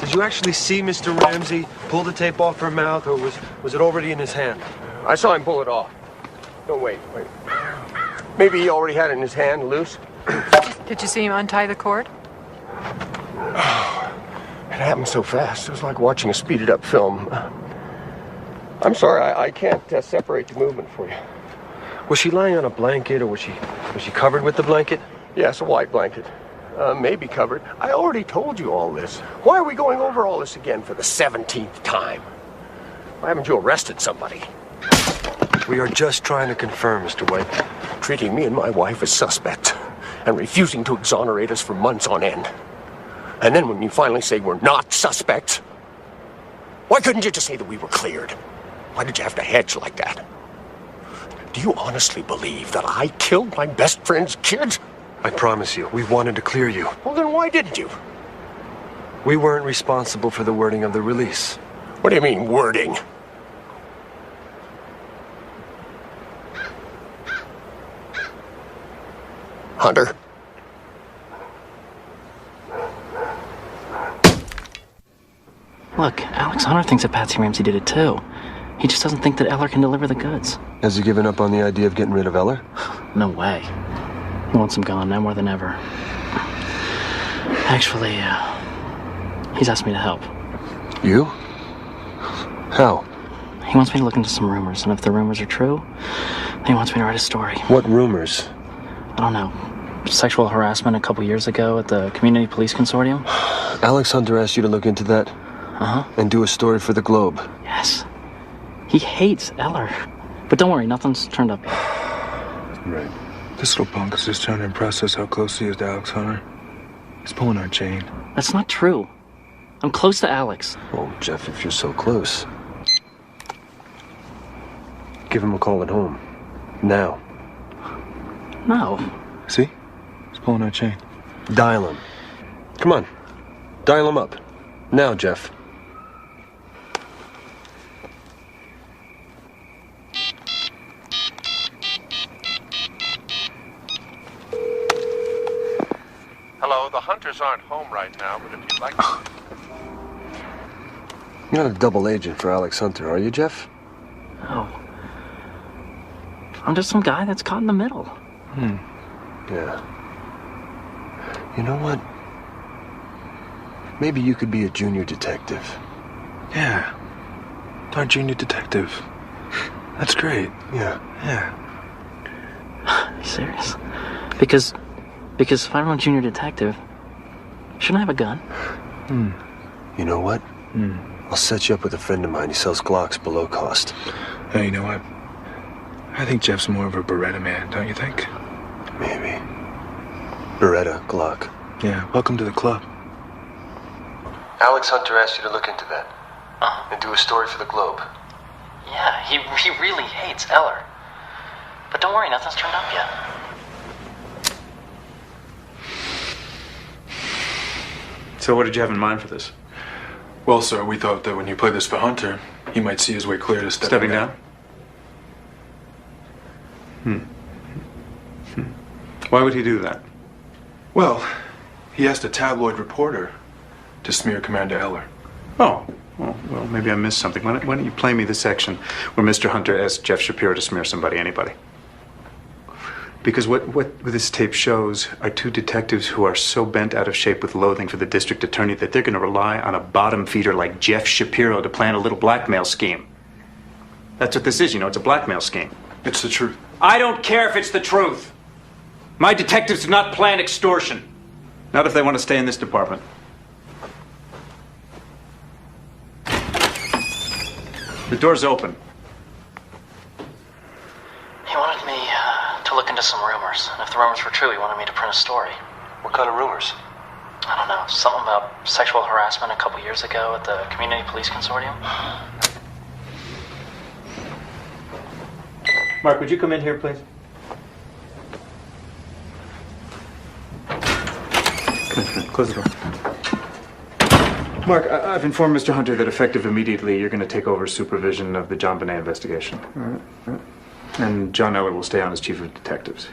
did you actually see Mr. Ramsey pull the tape off her mouth, or was it already in his hand? I saw him pull it off. No, wait. Maybe he already had it in his hand, loose. Did you see him untie the cord? It happened so fast. It was like watching a speeded up film. I'm sorry, I can't separate the movement for you. Was she lying on a blanket, or was she covered with the blanket? Yes, a white blanket. Maybe covered. I already told you all this. Why are we going over all this again for the 17th time? Why haven't you arrested somebody? We are just trying to confirm, Mr. White. Treating me and my wife as suspects and refusing to exonerate us for months on end. And then when you finally say we're not suspects, why couldn't you just say that we were cleared? Why did you have to hedge like that? Do you honestly believe that I killed my best friend's kids? I promise you, we wanted to clear you. Well, then why didn't you? We weren't responsible for the wording of the release. What do you mean, wording? Hunter? Look, Alex Hunter thinks that Patsy Ramsey did it too. He just doesn't think that Eller can deliver the goods. Has he given up on the idea of getting rid of Eller? No way. He wants him gone now more than ever. Actually, he's asked me to help. You? How? He wants me to look into some rumors, and if the rumors are true, then he wants me to write a story. What rumors? I don't know. Sexual harassment a couple years ago at the Community Police Consortium. Alex Hunter asked you to look into that? Uh-huh. And do a story for the Globe? Yes. He hates Eller. But don't worry, nothing's turned up yet. Right. This little punk is just trying to impress us how close he is to Alex Hunter. He's pulling our chain. That's not true. I'm close to Alex. Oh, Jeff, if you're so close. Give him a call at home. Now. No. See? He's pulling our chain. Dial him. Come on. Dial him up. Now, Jeff. Hello, the hunters aren't home right now, but if you'd like to... You're not a double agent for Alex Hunter, are you, Jeff? Oh. I'm just some guy that's caught in the middle. Yeah. You know what? Maybe you could be a junior detective. Yeah. Our junior detective. That's great. Yeah. Are you serious? Because if I'm a junior detective, shouldn't I have a gun? You know what? I'll set you up with a friend of mine. He sells Glocks below cost. Hey, you know what? I think Jeff's more of a Beretta man, don't you think? Maybe. Beretta, Glock. Yeah, welcome to the club. Alex Hunter asked you to look into that. And do a story for the Globe. Yeah, he really hates Eller. But don't worry, nothing's turned up yet. So what did you have in mind for this? Well, sir, we thought that when you play this for Hunter, he might see his way clear to stepping down. Why would he do that? Well, he asked a tabloid reporter to smear Commander Eller. Oh, well, maybe I missed something. Why don't you play me the section where Mr. Hunter asked Jeff Shapiro to smear somebody, anybody? Because what this tape shows are two detectives who are so bent out of shape with loathing for the district attorney that they're going to rely on a bottom feeder like Jeff Shapiro to plan a little blackmail scheme. That's what this is, it's a blackmail scheme. It's the truth. I don't care if it's the truth. My detectives do not plan extortion. Not if they want to stay in this department. The door's open. He wanted me to look into some rumors. And if the rumors were true, he wanted me to print a story. What kind of rumors? I don't know, something about sexual harassment a couple years ago at the Community Police Consortium. Mark, would you come in here, please? Close the door. Mark, I've informed Mr. Hunter that effective immediately, you're going to take over supervision of the JonBenet investigation. All right. And John Eller will stay on as chief of detectives.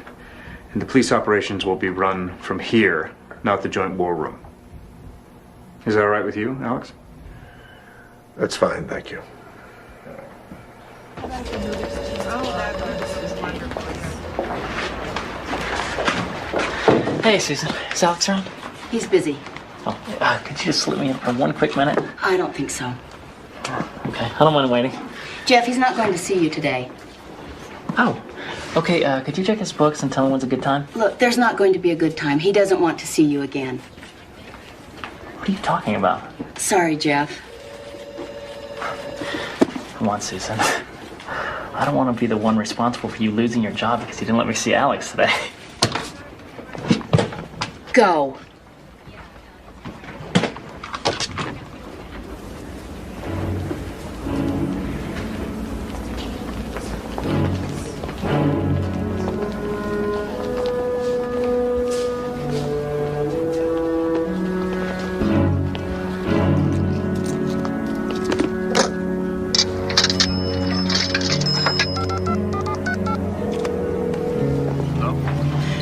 And the police operations will be run from here, not the joint war room. Is that all right with you, Alex? That's fine, thank you. Hey, Susan. Is Alex around? He's busy. Oh, could you just slip me in for one quick minute? I don't think so. Okay, I don't mind waiting. Jeff, he's not going to see you today. Oh, okay, could you check his books and tell him when's a good time? Look, there's not going to be a good time. He doesn't want to see you again. What are you talking about? Sorry, Jeff. Come on, Susan. I don't want to be the one responsible for you losing your job because you didn't let me see Alex today. Go.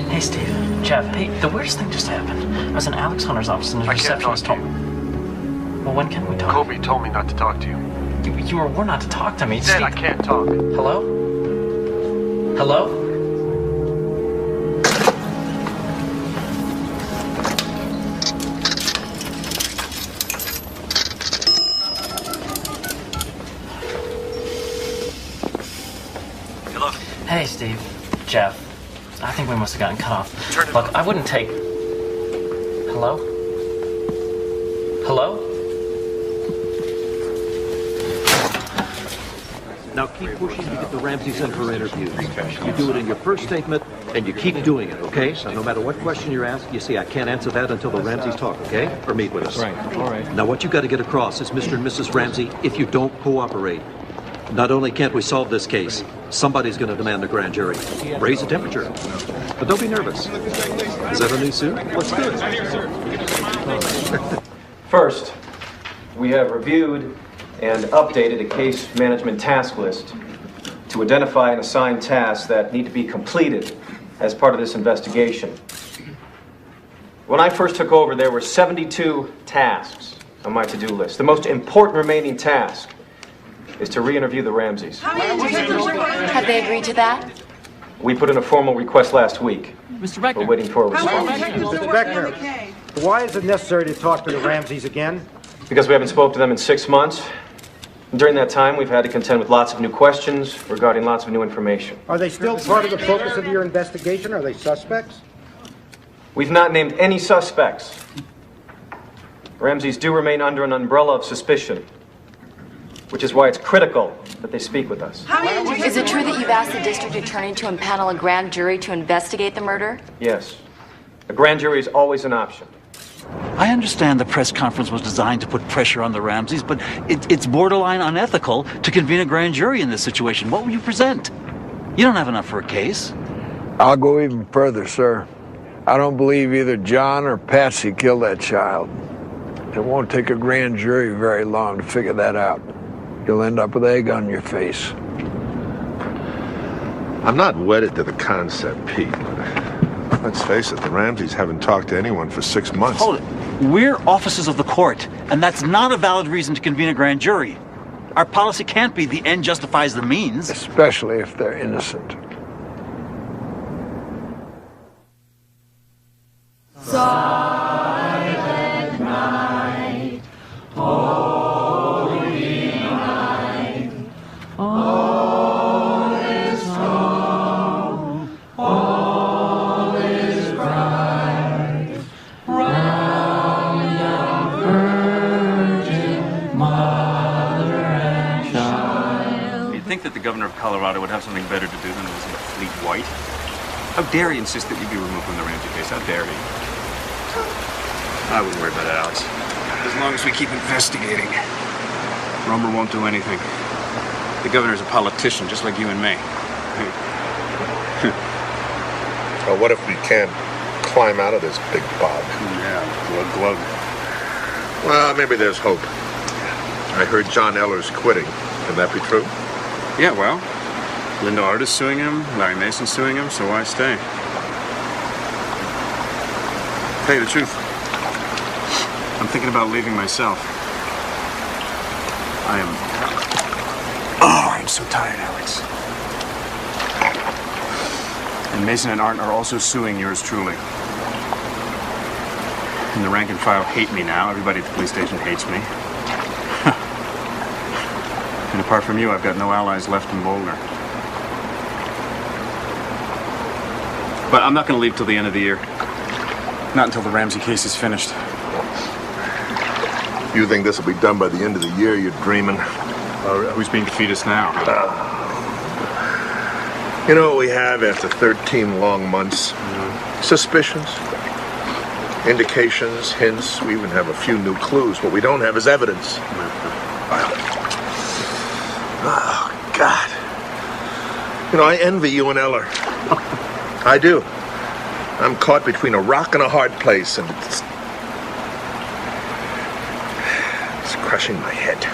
Hey, Steve. Jeff, hey, the weirdest thing just happened. I was in Alex Hunter's office and his receptionist told me. Well, when can we talk? Kobe told me not to talk to you. You were warned not to talk to me, He said Steve. I can't talk. Hello? Hello? Hello? Hey, Steve. Jeff. I think we must have gotten cut off. Turn it Look, off. I wouldn't take... Hello? Hello? Now keep pushing to get the Ramsey Center interviews. You do it in your first statement, and you keep doing it, okay? So no matter what question you're asked, you say, I can't answer that until the Ramseys talk, okay? Or meet with us. Right, all right. Now what you got to get across is Mr. and Mrs. Ramsey, if you don't cooperate, Not only can't we solve this case, somebody's going to demand a grand jury. Raise the temperature. But don't be nervous. Is that a new suit? What's good? First, we have reviewed and updated a case management task list to identify and assign tasks that need to be completed as part of this investigation. When I first took over, there were 72 tasks on my to-do list. The most important remaining task is to re-interview the Ramseys. Have they agreed to that? We put in a formal request last week. Mr. Beckner. We're waiting for a response. Mr. Beckner, why is it necessary to talk to the Ramseys again? Because we haven't spoke to them in 6 months. During that time, we've had to contend with lots of new questions regarding lots of new information. Are they still part of the focus of your investigation? Are they suspects? We've not named any suspects. Ramseys do remain under an umbrella of suspicion, which is why it's critical that they speak with us. Is it true that you've asked the district attorney to impanel a grand jury to investigate the murder? Yes. A grand jury is always an option. I understand the press conference was designed to put pressure on the Ramseys, but it's borderline unethical to convene a grand jury in this situation. What will you present? You don't have enough for a case. I'll go even further, sir. I don't believe either John or Patsy killed that child. It won't take a grand jury very long to figure that out. You'll end up with egg on your face. I'm not wedded to the concept, Pete. Let's face it, the Ramseys haven't talked to anyone for 6 months. Hold it. We're officers of the court, and that's not a valid reason to convene a grand jury. Our policy can't be the end justifies the means. Especially if they're innocent. Silent night, holy night, all is calm, all is bright, round the Virgin Mother and Child. You'd think that the governor of Colorado would have something better to do than listen to Fleet White. How dare he insist that you be removed from the Ramsey case? How dare he? I wouldn't worry about it, Alex. As long as we keep investigating, Romer won't do anything. The governor's a politician, just like you and me. Well, what if we can't climb out of this big bog? Yeah, glug. Well, maybe there's hope. I heard John Eller's quitting. Can that be true? Yeah, well, Linda Art is suing him, Larry Mason's suing him, so why stay? Tell you the truth, I'm thinking about leaving myself. I'm so tired, Alex. And Mason and Art are also suing yours truly. And the rank and file hate me now. Everybody at the police station hates me. And apart from you, I've got no allies left in Boulder. But I'm not going to leave till the end of the year. Not until the Ramsey case is finished. You think this will be done by the end of the year? You're dreaming. Who's being defeatist now? You know what we have after 13 long months? Suspicions, indications, hints. We even have a few new clues. What we don't have is evidence. Oh, God. You know, I envy you and Eller. I do. I'm caught between a rock and a hard place, and it's crushing my head.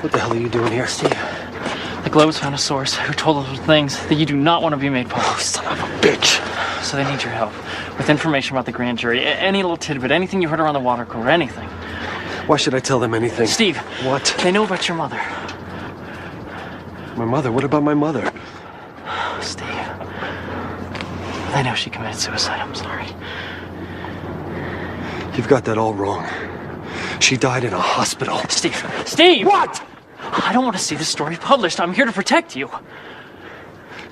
What the hell are you doing here, Steve? The Globe's found a source who told us things that you do not want to be made public. Oh, son of a bitch. So they need your help with information about the grand jury. Any little tidbit, anything you heard around the water cooler, anything. Why should I tell them anything? Steve. What? They know about your mother. My mother? What about my mother? Steve. They know she committed suicide. I'm sorry. You've got that all wrong. She died in a hospital. Steve! Steve! What? I don't want to see this story published. I'm here to protect you.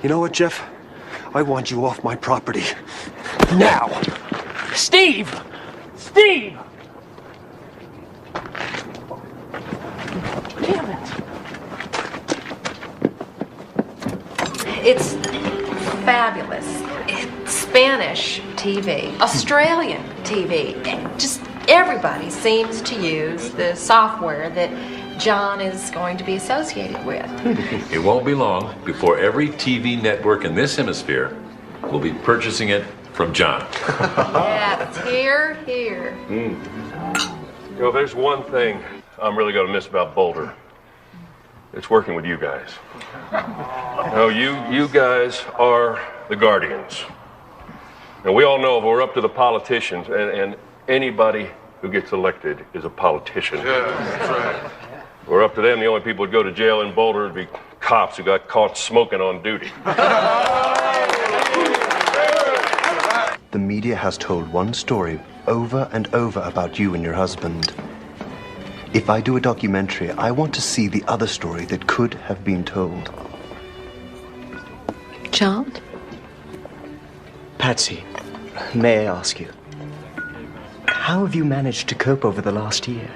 You know what, Jeff? I want you off my property. Now! Steve! Steve! Damn it. It's fabulous. It's Spanish TV, Australian TV. Just everybody seems to use the software that John is going to be associated with. It won't be long before every TV network in this hemisphere will be purchasing it from John. Yes, here. You know, there's one thing I'm really going to miss about Boulder. It's working with you guys. No, you guys are the guardians. And we all know if we're up to the politicians, and anybody who gets elected is a politician. Yeah, that's right. We're up to them. The only people who'd go to jail in Boulder would be cops who got caught smoking on duty. The media has told one story over and over about you and your husband. If I do a documentary, I want to see the other story that could have been told. John? Patsy, may I ask you, how have you managed to cope over the last year?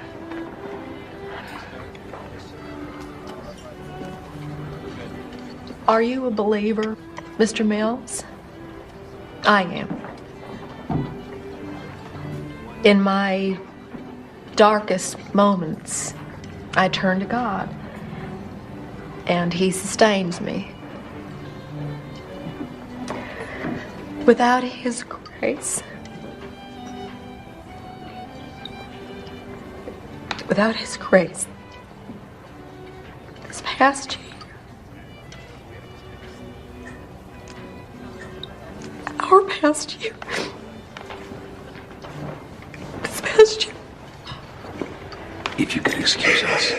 Are you a believer, Mr. Mills? I am. In my darkest moments, I turn to God, and He sustains me. Without His grace, this past year, our past year, this past year. If you could excuse us.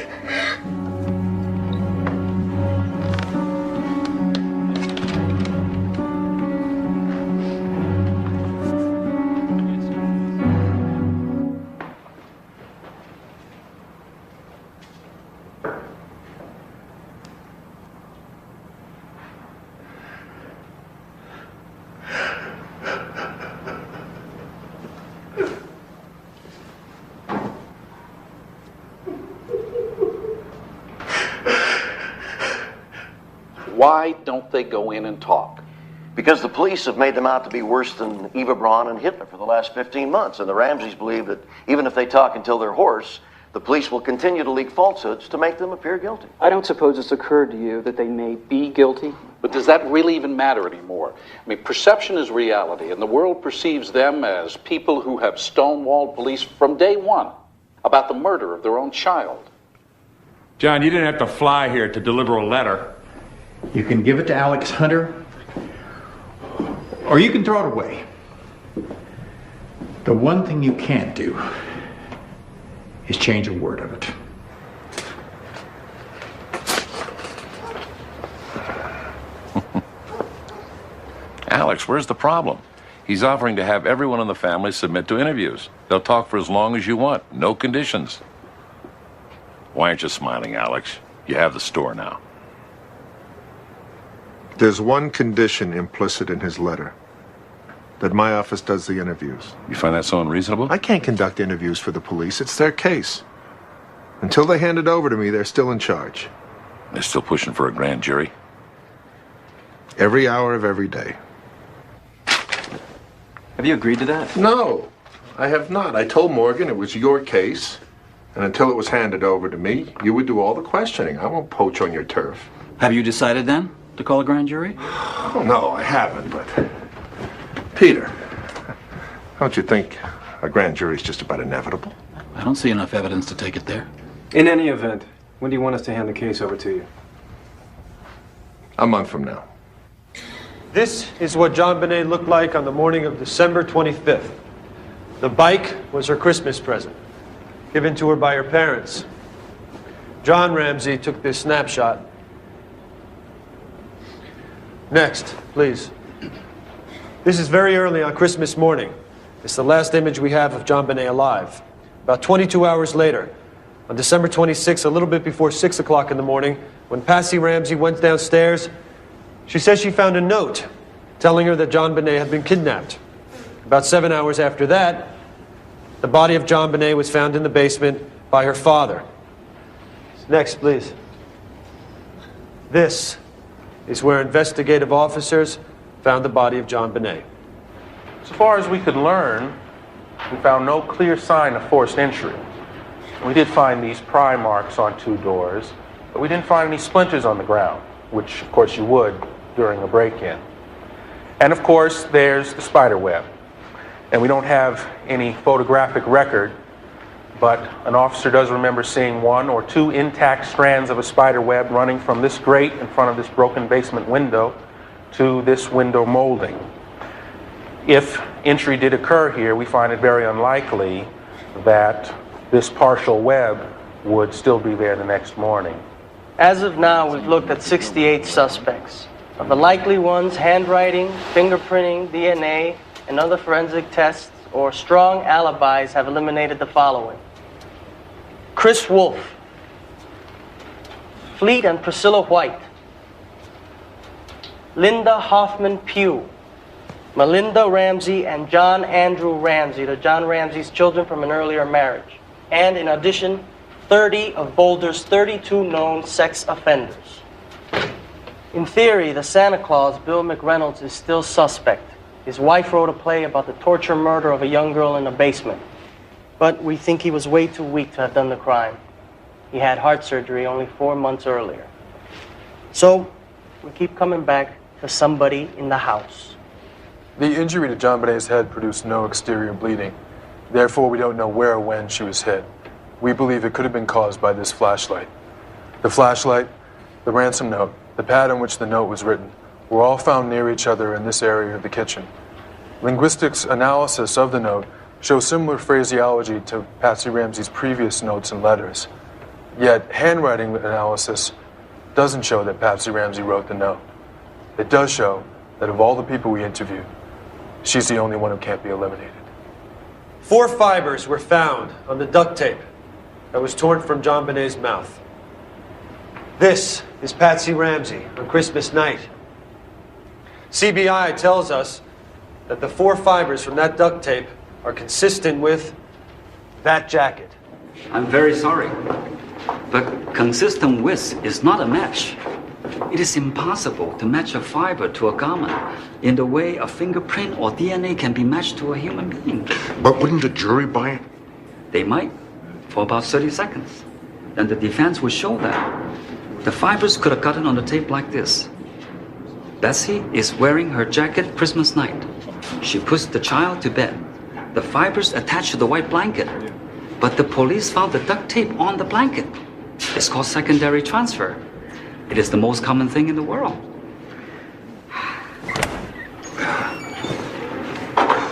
Why don't they go in and talk? Because the police have made them out to be worse than Eva Braun and Hitler for the last 15 months. And the Ramseys believe that even if they talk until they're hoarse, the police will continue to leak falsehoods to make them appear guilty. I don't suppose it's occurred to you that they may be guilty. But does that really even matter anymore? I mean, perception is reality, and the world perceives them as people who have stonewalled police from day one about the murder of their own child. John, you didn't have to fly here to deliver a letter. You can give it to Alex Hunter, or you can throw it away. The one thing you can't do is change a word of it. Alex, where's the problem? He's offering to have everyone in the family submit to interviews. They'll talk for as long as you want, no conditions. Why aren't you smiling, Alex? You have the store now. There's one condition implicit in his letter. That my office does the interviews. You find that so unreasonable? I can't conduct interviews for the police. It's their case. Until they hand it over to me, they're still in charge. They're still pushing for a grand jury? Every hour of every day. Have you agreed to that? No, I have not. I told Morgan it was your case. And until it was handed over to me, you would do all the questioning. I won't poach on your turf. Have you decided then to call a grand jury? Oh, no, I haven't, but... Peter, don't you think a grand jury is just about inevitable? I don't see enough evidence to take it there. In any event, when do you want us to hand the case over to you? A month from now. This is what JonBenet looked like on the morning of December 25th. The bike was her Christmas present, given to her by her parents. John Ramsey took this snapshot. Next, please. This is very early on Christmas morning. It's the last image we have of JonBenet alive. About 22 hours later, on December 26th, a little bit before 6 o'clock in the morning, when Patsy Ramsey went downstairs, she says she found a note telling her that JonBenet had been kidnapped. About 7 hours after that, the body of JonBenet was found in the basement by her father. Next, please. This is where investigative officers found the body of JonBenet. So far as we could learn, we found no clear sign of forced entry. We did find these pry marks on 2 doors, but we didn't find any splinters on the ground, which of course you would during a break-in. And of course, there's the spider web. And we don't have any photographic record, but an officer does remember seeing 1 or 2 intact strands of a spider web running from this grate in front of this broken basement window to this window molding. If entry did occur here, we find it very unlikely that this partial web would still be there the next morning. As of now, we've looked at 68 suspects. Of the likely ones, handwriting, fingerprinting, DNA, and other forensic tests or strong alibis have eliminated the following: Chris Wolf, Fleet and Priscilla White, Linda Hoffman Pugh, Melinda Ramsey, and John Andrew Ramsey, the John Ramsey's children from an earlier marriage. And in addition, 30 of Boulder's 32 known sex offenders. In theory, the Santa Claus, Bill McReynolds, is still suspect. His wife wrote a play about the torture murder of a young girl in a basement. But we think he was way too weak to have done the crime. He had heart surgery only 4 months earlier. So, we keep coming back to somebody in the house. The injury to JonBenet's head produced no exterior bleeding. Therefore, we don't know where or when she was hit. We believe it could have been caused by this flashlight. The flashlight, the ransom note, the pad on which the note was written, were all found near each other in this area of the kitchen. Linguistics analysis of the note shows similar phraseology to Patsy Ramsey's previous notes and letters. Yet, handwriting analysis doesn't show that Patsy Ramsey wrote the note. It does show that of all the people we interviewed, she's the only one who can't be eliminated. 4 fibers were found on the duct tape that was torn from JonBenet's mouth. This is Patsy Ramsey on Christmas night. CBI tells us that the 4 fibers from that duct tape are consistent with that jacket. I'm very sorry, but consistent with is not a match. It is impossible to match a fiber to a garment in the way a fingerprint or DNA can be matched to a human being. But wouldn't the jury buy it? They might, for about 30 seconds. Then the defense would show that the fibers could have gotten on the tape like this. Bessie is wearing her jacket Christmas night. She puts the child to bed. The fibers attached to the white blanket. But the police found the duct tape on the blanket. It's called secondary transfer. It is the most common thing in the world.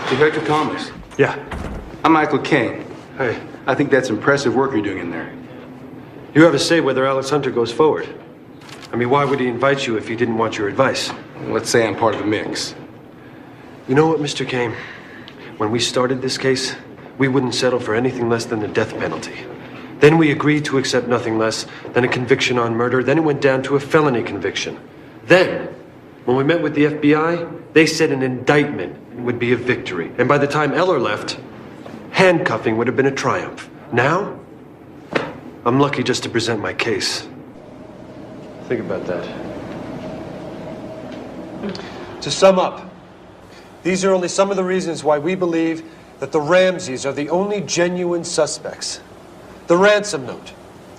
Detective Thomas. Yeah. I'm Michael Kane. Hey. I think that's impressive work you're doing in there. You have a say whether Alex Hunter goes forward. I mean, why would he invite you if he didn't want your advice? Let's say I'm part of the mix. You know what, Mr. Kane? When we started this case, we wouldn't settle for anything less than the death penalty. Then we agreed to accept nothing less than a conviction on murder. Then it went down to a felony conviction. Then, when we met with the FBI, they said an indictment would be a victory. And by the time Eller left, handcuffing would have been a triumph. Now, I'm lucky just to present my case. Think about that. To sum up, these are only some of the reasons why we believe that the Ramseys are the only genuine suspects. The ransom note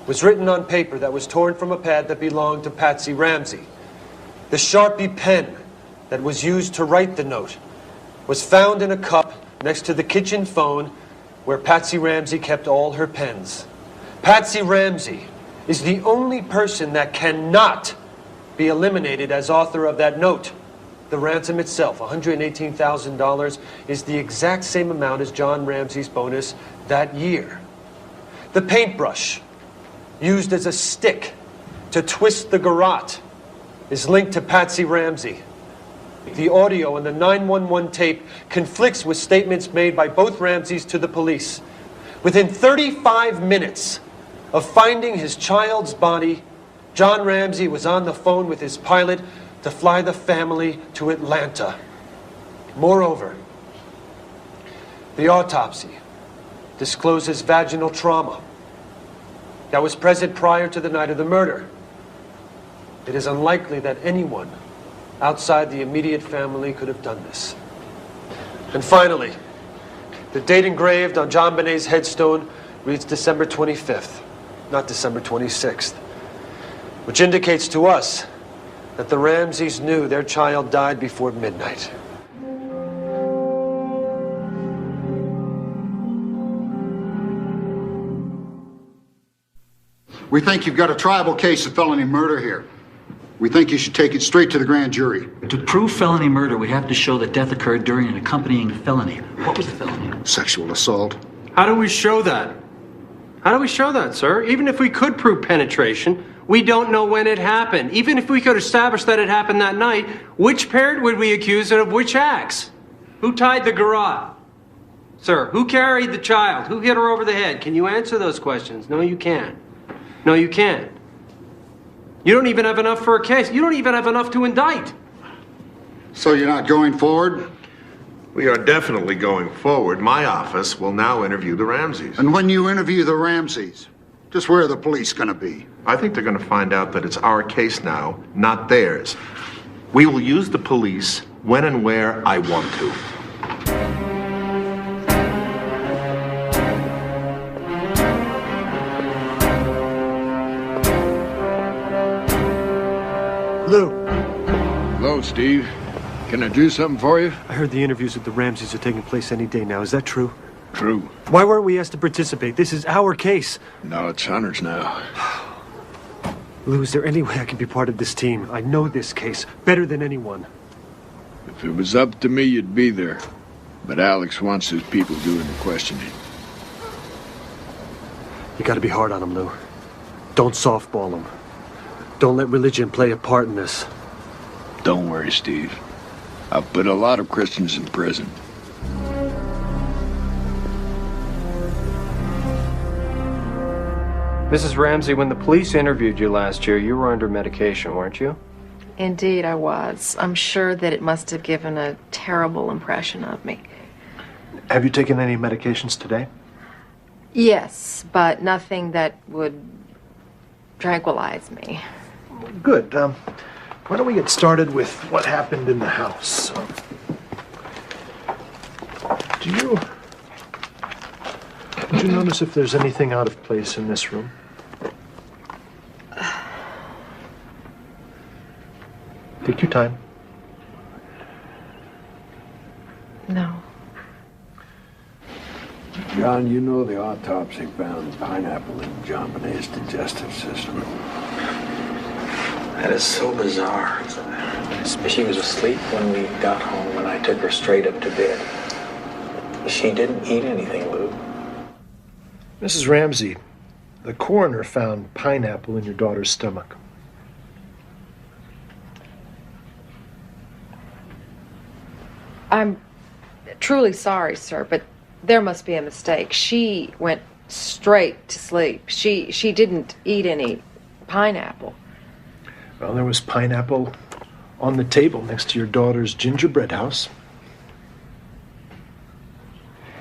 was written on paper that was torn from a pad that belonged to Patsy Ramsey. The Sharpie pen that was used to write the note was found in a cup next to the kitchen phone where Patsy Ramsey kept all her pens. Patsy Ramsey is the only person that cannot be eliminated as author of that note. The ransom itself, $118,000, is the exact same amount as John Ramsey's bonus that year. The paintbrush, used as a stick to twist the garrote, is linked to Patsy Ramsey. The audio on the 911 tape conflicts with statements made by both Ramseys to the police. Within 35 minutes of finding his child's body, John Ramsey was on the phone with his pilot to fly the family to Atlanta. Moreover, the autopsy discloses vaginal trauma that was present prior to the night of the murder. it is unlikely that anyone outside the immediate family could have done this. And finally, the date engraved on JonBenet's headstone reads December 25th, not December 26th, which indicates to us that the Ramseys knew their child died before midnight. We think you've got a triable case of felony murder here. We think you should take it straight to the grand jury. To prove felony murder, we have to show that death occurred during an accompanying felony. What was the felony? Sexual assault. How do we show that? How do we show that, sir? Even if we could prove penetration, we don't know when it happened. Even if we could establish that it happened that night, which parent would we accuse of which acts? Who tied the garrote? Sir, who carried the child? Who hit her over the head? Can you answer those questions? No, you can't. No, you can't. You don't even have enough for a case. You don't even have enough to indict. So you're not going forward? We are definitely going forward. My office will now interview the Ramseys. And when you interview the Ramseys, just where are the police going to be? I think they're going to find out that it's our case now, not theirs. We will use the police when and where I want to. Lou. Hello, Steve. Can I do something for you? I heard the interviews with the Ramseys are taking place any day now. Is that true? True. Why weren't we asked to participate? This is our case. No, it's Hunter's now. Lou, is there any way I can be part of this team? I know this case better than anyone. If it was up to me, you'd be there. But Alex wants his people doing the questioning. You gotta be hard on him, Lou. Don't softball him. Don't let religion play a part in this. Don't worry, Steve. I've put a lot of Christians in prison. Mrs. Ramsey, when the police interviewed you last year, you were under medication, weren't you? Indeed, I was. I'm sure that it must have given a terrible impression of me. Have you taken any medications today? Yes, but nothing that would tranquilize me. Good. Why don't we get started with what happened in the house? Did you notice if there's anything out of place in this room? Take your time. No. John, you know the autopsy found pineapple in JonBenet's digestive system. That is so bizarre. She was asleep when we got home, and I took her straight up to bed. She didn't eat anything, Lou. Mrs. Ramsey, the coroner found pineapple in your daughter's stomach. I'm truly sorry, sir, but there must be a mistake. She went straight to sleep. She didn't eat any pineapple. Well, there was pineapple on the table next to your daughter's gingerbread house.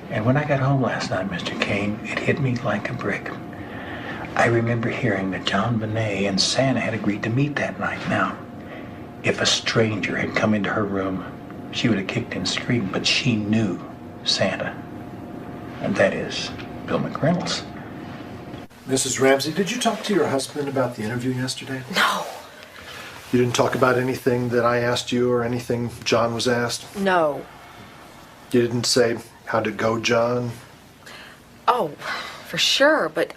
And when I got home last night, Mr. Kane, it hit me like a brick. I remember hearing that JonBenet and Santa had agreed to meet that night. Now, if a stranger had come into her room, she would have kicked and screamed, but she knew Santa. And that is Bill McReynolds. Mrs. Ramsey, did you talk to your husband about the interview yesterday? No. You didn't talk about anything that I asked you or anything John was asked? No. You didn't say, how'd it go, John? Oh, for sure, but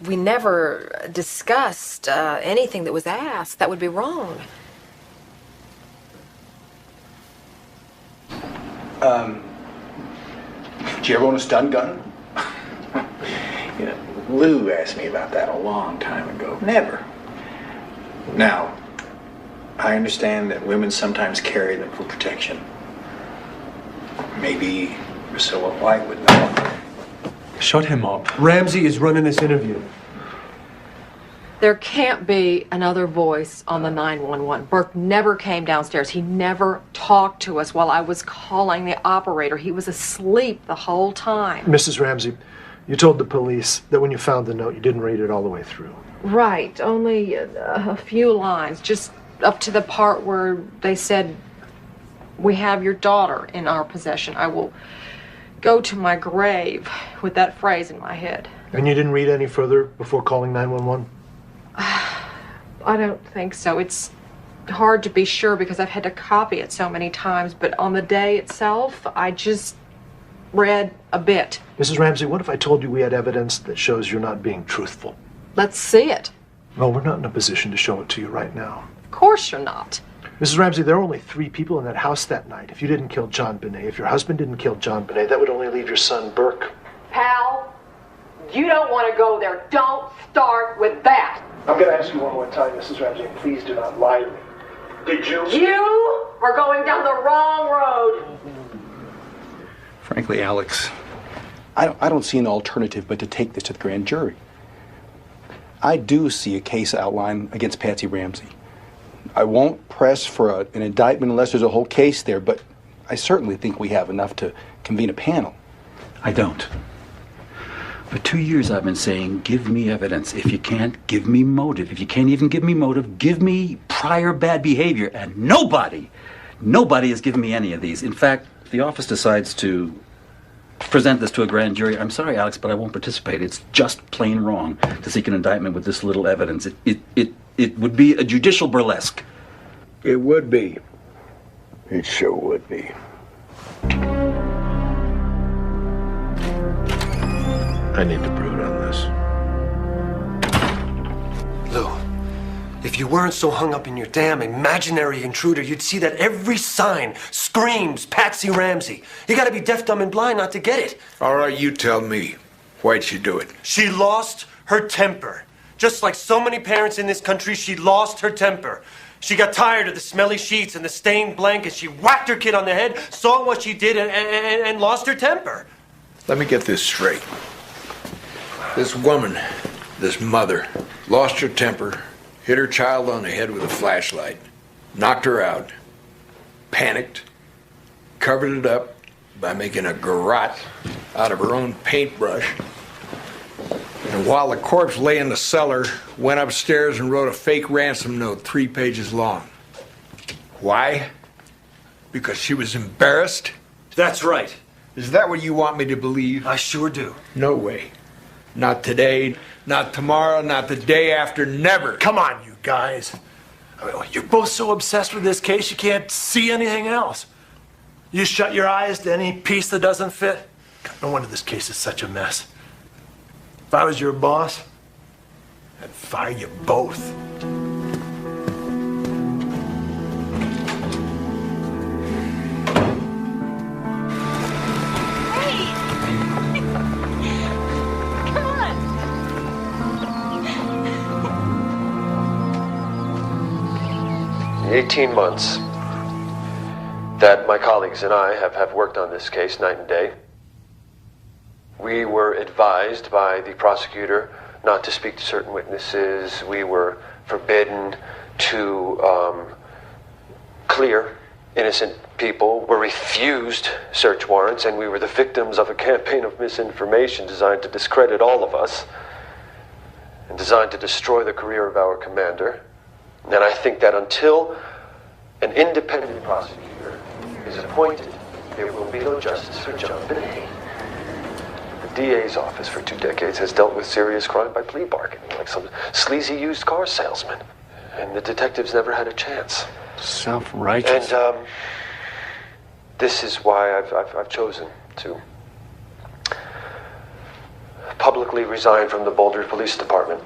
we never discussed anything that was asked. That would be wrong. Did you ever own a stun gun? You know, Lou asked me about that a long time ago. Never. Now, I understand that women sometimes carry them for protection. Maybe Priscilla White would know. Shut him up. Ramsey is running this interview. There can't be another voice on the 911. Burke never came downstairs. He never talked to us while I was calling the operator. He was asleep the whole time. Mrs. Ramsey, you told the police that when you found the note, you didn't read it all the way through. Right, only a few lines, just up to the part where they said, "We have your daughter in our possession." I will go to my grave with that phrase in my head. And you didn't read any further before calling 911? I don't think so. It's hard to be sure because I've had to copy it so many times, but on the day itself, I just read a bit. Mrs. Ramsey, what if I told you we had evidence that shows you're not being truthful? Let's see it. Well, we're not in a position to show it to you right now. Of course you're not. Mrs. Ramsey, there are only 3 people in that house that night. If you didn't kill JonBenet, if your husband didn't kill JonBenet, that would only leave your son, Burke. Pal, you don't want to go there. Don't start with that. I'm going to ask you one more time, Mrs. Ramsey, and please do not lie to me. Did you? You are going down the wrong road. Frankly, Alex, I don't see an alternative but to take this to the grand jury. I do see a case outline against Patsy Ramsey. I won't press for an indictment unless there's a whole case there, but I certainly think we have enough to convene a panel. I don't. For 2 years I've been saying, give me evidence. If you can't, give me motive. If you can't even give me motive, give me prior bad behavior. And nobody has given me any of these. In fact, if the office decides to present this to a grand jury, I'm sorry, Alex, but I won't participate. It's just plain wrong to seek an indictment with this little evidence. It would be a judicial burlesque. It would be. It sure would be. I need to brood on this. Lou, if you weren't so hung up in your damn imaginary intruder, you'd see that every sign screams Patsy Ramsey. You gotta be deaf, dumb, and blind not to get it. All right, you tell me. Why'd she do it? She lost her temper. Just like so many parents in this country, she lost her temper. She got tired of the smelly sheets and the stained blankets. She whacked her kid on the head, saw what she did, and lost her temper. Let me get this straight. This woman, this mother, lost her temper, hit her child on the head with a flashlight, knocked her out, panicked, covered it up by making a garrote out of her own paintbrush, and while the corpse lay in the cellar, went upstairs and wrote a fake ransom note 3 pages long. Why? Because she was embarrassed? That's right. Is that what you want me to believe? I sure do. No way. Not today, not tomorrow, not the day after, never. Come on, you guys. I mean, you're both so obsessed with this case, you can't see anything else. You shut your eyes to any piece that doesn't fit. No wonder this case is such a mess. If I was your boss, I'd fire you both. The 18 months that my colleagues and I have worked on this case night and day, we were advised by the prosecutor not to speak to certain witnesses. We were forbidden to clear innocent people. We refused search warrants, and we were the victims of a campaign of misinformation designed to discredit all of us and designed to destroy the career of our commander. And I think that until an independent prosecutor is appointed, there will be no justice for JonBenet. The DA's office for 2 decades has dealt with serious crime by plea bargaining, like some sleazy used car salesman. And the detectives never had a chance. Self-righteous. And this is why I've chosen to publicly resign from the Boulder Police Department.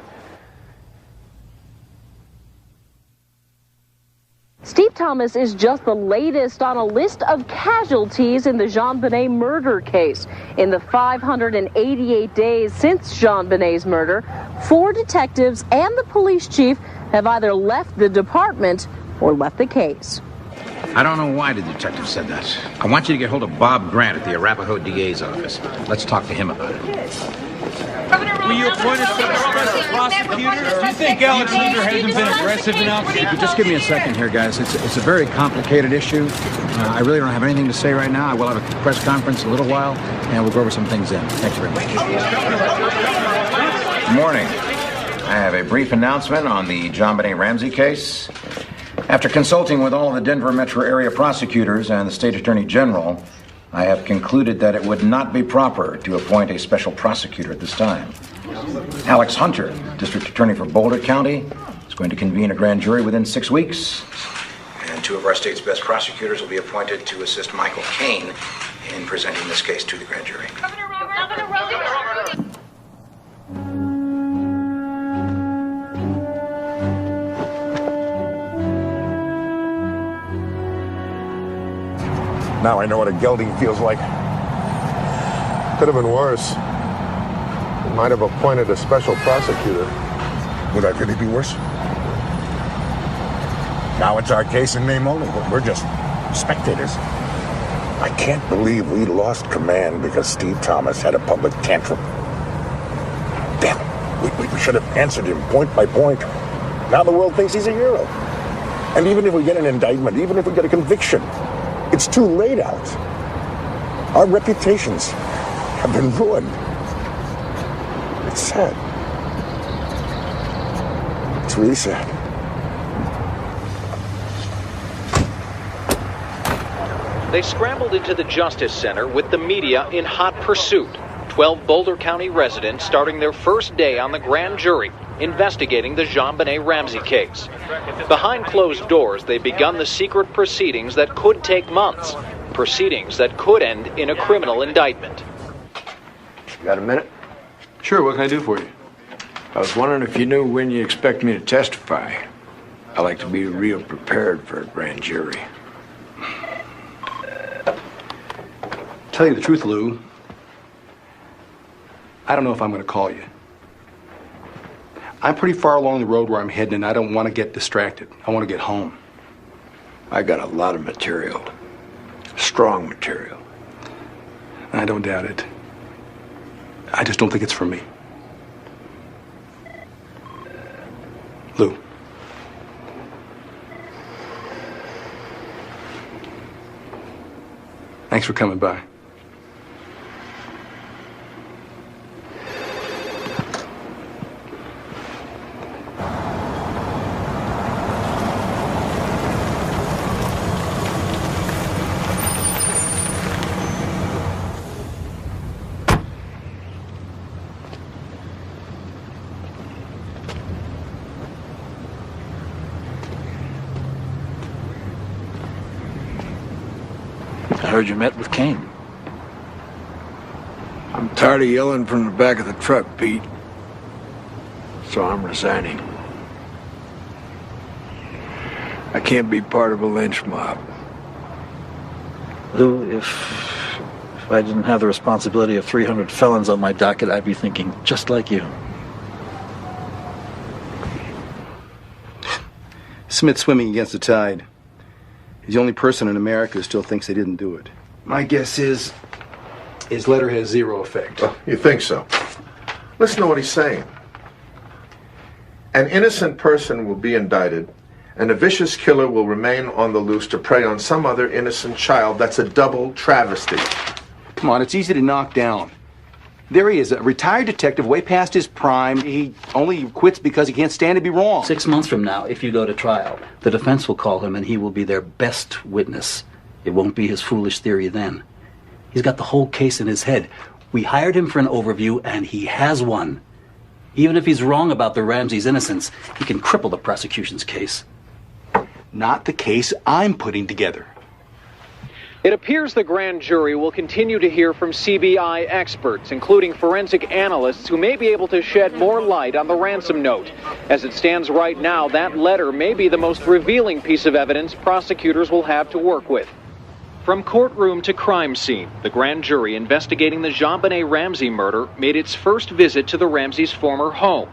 Steve Thomas is just the latest on a list of casualties in the JonBenet murder case. In the 588 days since JonBenet's murder, 4 detectives and the police chief have either left the department or left the case. I don't know why the detective said that. I want you to get hold of Bob Grant at the Arapahoe DA's office. Let's talk to him about it. Were you appointed special prosecutor? Do you think Alex Hunter hasn't been aggressive enough? Just give me a second here, guys. It's a very complicated issue. I really don't have anything to say right now. I will have a press conference in a little while, and we'll go over some things then. Thanks very much. Good morning. I have a brief announcement on the JonBenet Ramsey case. After consulting with all of the Denver metro area prosecutors and the state attorney general, I have concluded that it would not be proper to appoint a special prosecutor at this time. Alex Hunter, district attorney for Boulder County, is going to convene a grand jury within 6 weeks. And 2 of our state's best prosecutors will be appointed to assist Michael Caine in presenting this case to the grand jury. Now I know what a gelding feels like. Could have been worse. We might have appointed a special prosecutor. Would that really be worse? Now it's our case in name only. We're just spectators. I can't believe we lost command because Steve Thomas had a public tantrum. Damn, we should have answered him point by point. Now the world thinks he's a hero. And even if we get an indictment, even if we get a conviction, it's too late out. Our reputations have been ruined. It's sad. It's really sad. They scrambled into the Justice Center with the media in hot pursuit. 12 Boulder County residents starting their first day on the grand jury investigating the JonBenet Ramsey case. Behind closed doors, they've begun the secret proceedings that could take months. Proceedings that could end in a criminal indictment. You got a minute? Sure, what can I do for you? I was wondering if you knew when you expect me to testify. I like to be real prepared for a grand jury. Tell you the truth, Lou, I don't know if I'm going to call you. I'm pretty far along the road where I'm heading, and I don't want to get distracted. I want to get home. I got a lot of material. Strong material. I don't doubt it. I just don't think it's for me. Lou. Thanks for coming by. I heard you met with Caine. I'm tired of yelling from the back of the truck, Pete. So I'm resigning. I can't be part of a lynch mob. Lou, if I didn't have the responsibility of 300 felons on my docket, I'd be thinking just like you. Smith's swimming against the tide. He's the only person in America who still thinks they didn't do it. My guess is his letter has zero effect. Oh, you think so? Listen to what he's saying. An innocent person will be indicted, and a vicious killer will remain on the loose to prey on some other innocent child. That's a double travesty. Come on, it's easy to knock down. There he is, a retired detective way past his prime. He only quits because he can't stand to be wrong. 6 months from now, if you go to trial, the defense will call him and he will be their best witness. It won't be his foolish theory then. He's got the whole case in his head. We hired him for an overview and he has one. Even if he's wrong about the Ramsey's innocence, he can cripple the prosecution's case. Not the case I'm putting together. It appears the grand jury will continue to hear from CBI experts, including forensic analysts who may be able to shed more light on the ransom note. As it stands right now, that letter may be the most revealing piece of evidence prosecutors will have to work with. From courtroom to crime scene, the grand jury investigating the JonBenet Ramsey murder made its first visit to the Ramseys' former home.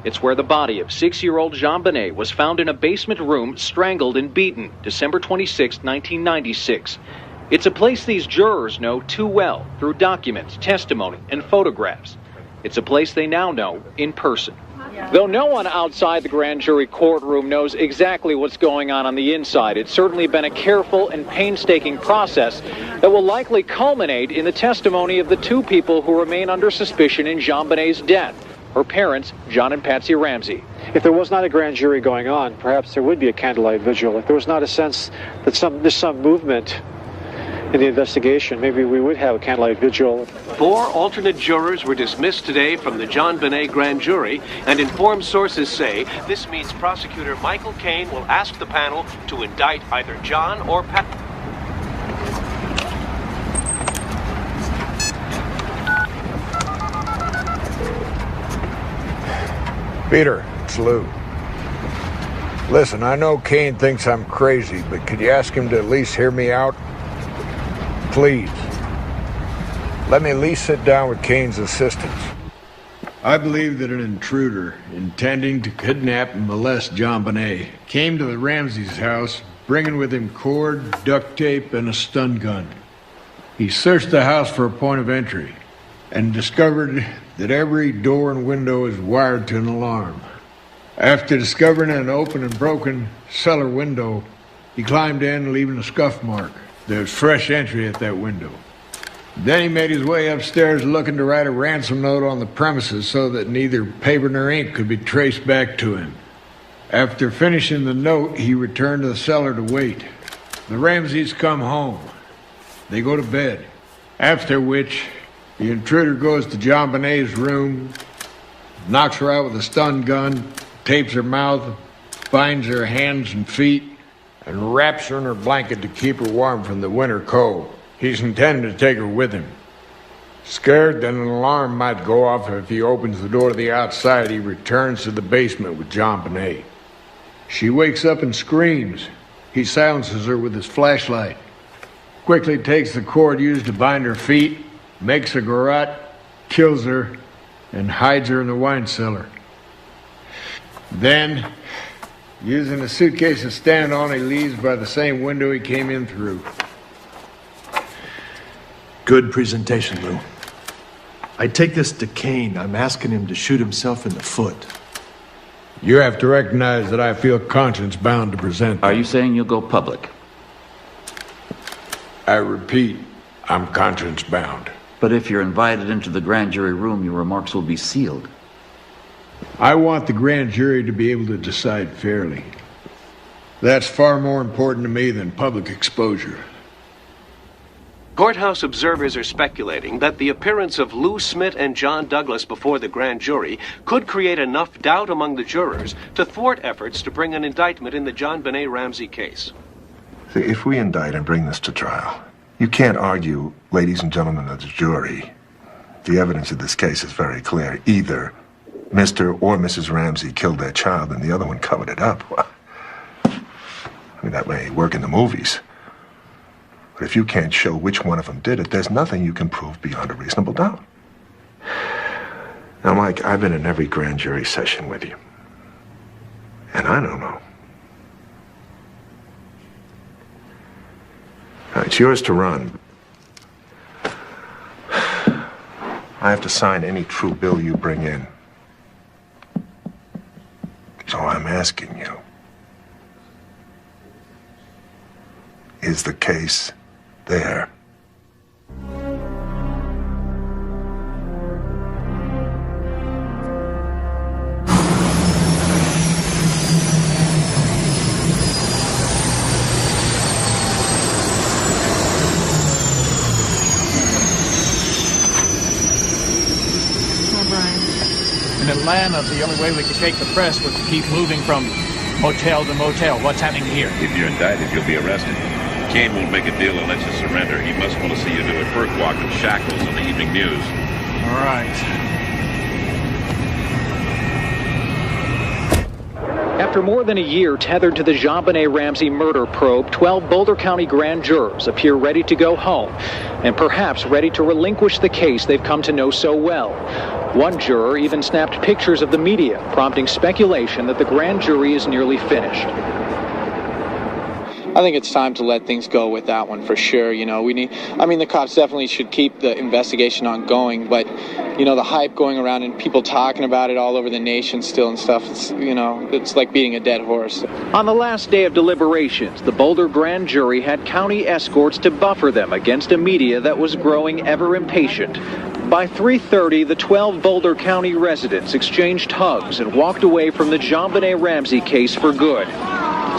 It's where the body of 6-year-old JonBenet was found in a basement room, strangled and beaten, December 26, 1996. It's a place these jurors know too well through documents, testimony, and photographs. It's a place they now know in person. Though no one outside the grand jury courtroom knows exactly what's going on the inside, it's certainly been a careful and painstaking process that will likely culminate in the testimony of the 2 people who remain under suspicion in JonBenet's death, her parents, John and Patsy Ramsey. If there was not a grand jury going on, perhaps there would be a candlelight vigil. If there was not a sense that there's some movement in the investigation, maybe we would have a candlelight vigil. 4 alternate jurors were dismissed today from the JonBenet grand jury, and informed sources say this means prosecutor Michael Caine will ask the panel to indict either John or Pat. Peter, it's Lou. Listen, I know Caine thinks I'm crazy, but could you ask him to at least hear me out? Please. Let me at least sit down with Caine's assistants. I believe that an intruder intending to kidnap and molest JonBenet came to the Ramseys' house, bringing with him cord, duct tape, and a stun gun. He searched the house for a point of entry and discovered that every door and window is wired to an alarm. After discovering an open and broken cellar window, he climbed in, leaving a scuff mark. There's fresh entry at that window. Then he made his way upstairs looking to write a ransom note on the premises so that neither paper nor ink could be traced back to him. After finishing the note, he returned to the cellar to wait. The Ramseys come home. They go to bed, after which the intruder goes to JonBenet's room, knocks her out with a stun gun, tapes her mouth, binds her hands and feet, and wraps her in her blanket to keep her warm from the winter cold. He's intending to take her with him. Scared that an alarm might go off if he opens the door to the outside, he returns to the basement with JonBenet. She wakes up and screams. He silences her with his flashlight, quickly takes the cord used to bind her feet, makes a garrote, kills her, and hides her in the wine cellar. Then, using a suitcase to stand on, he leaves by the same window he came in through. Good presentation, Lou. I take this to Caine. I'm asking him to shoot himself in the foot. You have to recognize that I feel conscience-bound to present. Are you saying you'll go public? I repeat, I'm conscience-bound. But if you're invited into the grand jury room, your remarks will be sealed. I want the grand jury to be able to decide fairly. That's far more important to me than public exposure. Courthouse observers are speculating that the appearance of Lou Smith and John Douglas before the grand jury could create enough doubt among the jurors to thwart efforts to bring an indictment in the JonBenet Ramsey case. See, if we indict and bring this to trial, you can't argue, ladies and gentlemen of the jury, the evidence of this case is very clear. Either Mr. or Mrs. Ramsey killed their child and the other one covered it up. Well, I mean, that may work in the movies. But if you can't show which one of them did it, there's nothing you can prove beyond a reasonable doubt. Now, Mike, I've been in every grand jury session with you. And I don't know. Now, it's yours to run. I have to sign any true bill you bring in. So I'm asking you, is the case there? In Atlanta, the only way we could shake the press was to keep moving from motel to motel. What's happening here? If you're indicted, you'll be arrested. Caine won't make a deal unless you surrender. He must want to see you do a perk walk in shackles on the evening news. All right. After more than a year tethered to the JonBenet Ramsey murder probe, 12 Boulder County grand jurors appear ready to go home and perhaps ready to relinquish the case they've come to know so well. One juror even snapped pictures of the media, prompting speculation that the grand jury is nearly finished. I think it's time to let things go with that one for sure. You know, the cops definitely should keep the investigation ongoing, but, the hype going around and people talking about it all over the nation still and stuff, it's like beating a dead horse. On the last day of deliberations, the Boulder grand jury had county escorts to buffer them against a media that was growing ever impatient. By 3:30, the 12 Boulder County residents exchanged hugs and walked away from the JonBenet Ramsey case for good.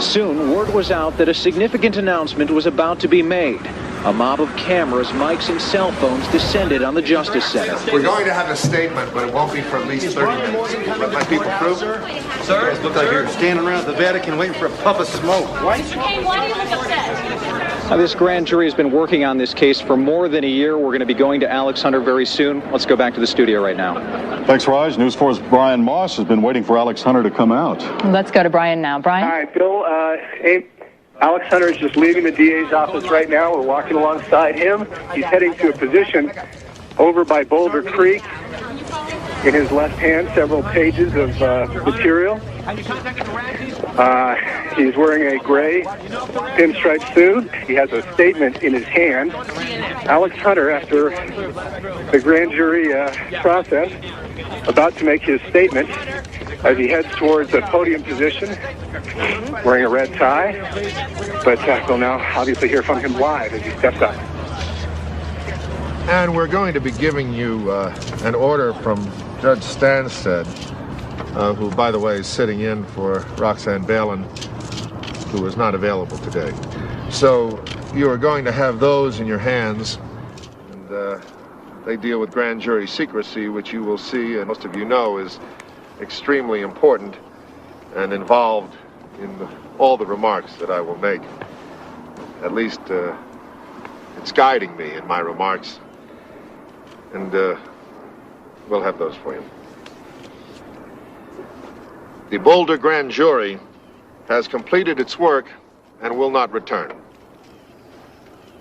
Soon, word was out that a significant announcement was about to be made. A mob of cameras, mics, and cell phones descended on the Justice Center. We're going to have a statement, but it won't be for at least 30 minutes. Let my people through. Sir? You guys look like you're standing around the Vatican waiting for a puff of smoke. What? Hey, why do you look upset? This grand jury has been working on this case for more than a year. We're going to be going to Alex Hunter very soon. Let's go back to the studio right now. Thanks, Raj. News 4's Brian Moss has been waiting for Alex Hunter to come out. Let's go to Brian now. Brian? Hi, Bill. Alex Hunter is just leaving the DA's office right now. We're walking alongside him. He's heading to a position over by Boulder Creek. In his left hand, several pages of material. He's wearing a gray pinstripe suit. He has a statement in his hand. Alex Hunter, after the grand jury process, about to make his statement as he heads towards a podium position, wearing a red tie. But we'll now obviously hear from him live as he steps up. And we're going to be giving you an order from Judge Stansted, who, by the way, is sitting in for Roxanne Balin, who is not available today. So you are going to have those in your hands, and they deal with grand jury secrecy, which you will see, and most of you know, is extremely important and involved in all the remarks that I will make. At least it's guiding me in my remarks, and we'll have those for you. The Boulder Grand Jury has completed its work and will not return.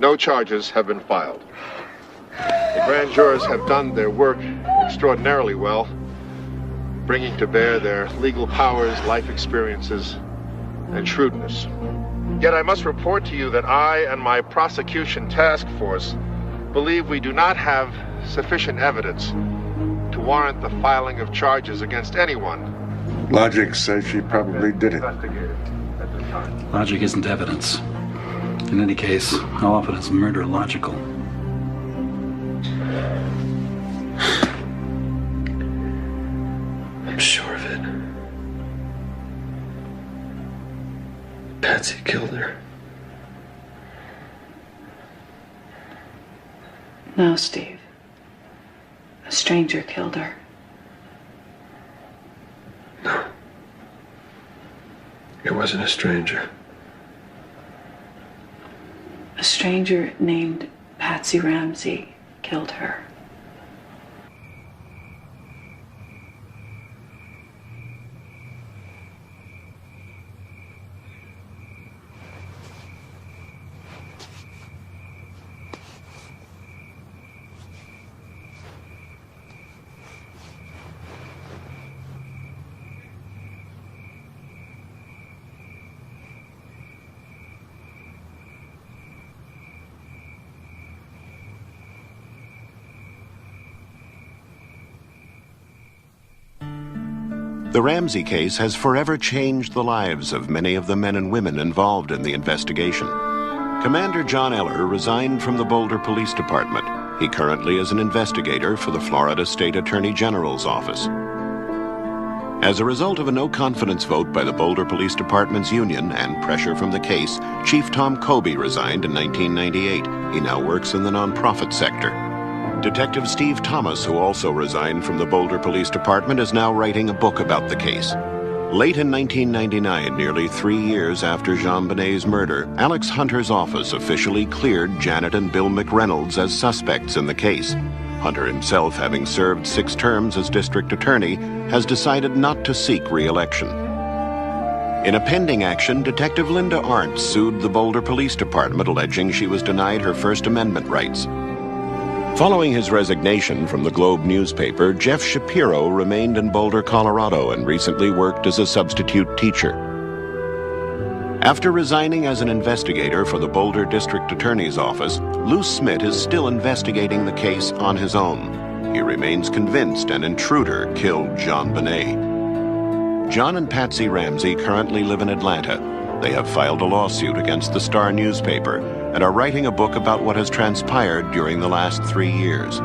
No charges have been filed. The grand jurors have done their work extraordinarily well, bringing to bear their legal powers, life experiences, and shrewdness. Yet I must report to you that I and my prosecution task force believe we do not have sufficient evidence to warrant the filing of charges against anyone. Logic says she probably did it. Logic isn't evidence. In any case, how often is murder logical? I'm sure of it. Patsy killed her. No, Steve. A stranger killed her. No. It wasn't a stranger. A stranger named Patsy Ramsey killed her. The Ramsey case has forever changed the lives of many of the men and women involved in the investigation. Commander John Eller resigned from the Boulder Police Department. He currently is an investigator for the Florida State Attorney General's office. As a result of a no-confidence vote by the Boulder Police Department's union and pressure from the case, Chief Tom Kobe resigned in 1998. He now works in the nonprofit sector. Detective Steve Thomas, who also resigned from the Boulder Police Department, is now writing a book about the case. Late in 1999, nearly 3 years after JonBenet's murder, Alex Hunter's office officially cleared Janet and Bill McReynolds as suspects in the case. Hunter himself, having served 6 terms as district attorney, has decided not to seek re-election. In a pending action, Detective Linda Arndt sued the Boulder Police Department, alleging she was denied her First Amendment rights. Following his resignation from the Globe newspaper, Jeff Shapiro remained in Boulder, Colorado, and recently worked as a substitute teacher. After resigning as an investigator for the Boulder District Attorney's Office, Lou Smith is still investigating the case on his own. He remains convinced an intruder killed JonBenet. John and Patsy Ramsey currently live in Atlanta. They have filed a lawsuit against the Star newspaper and are writing a book about what has transpired during the last 3 years.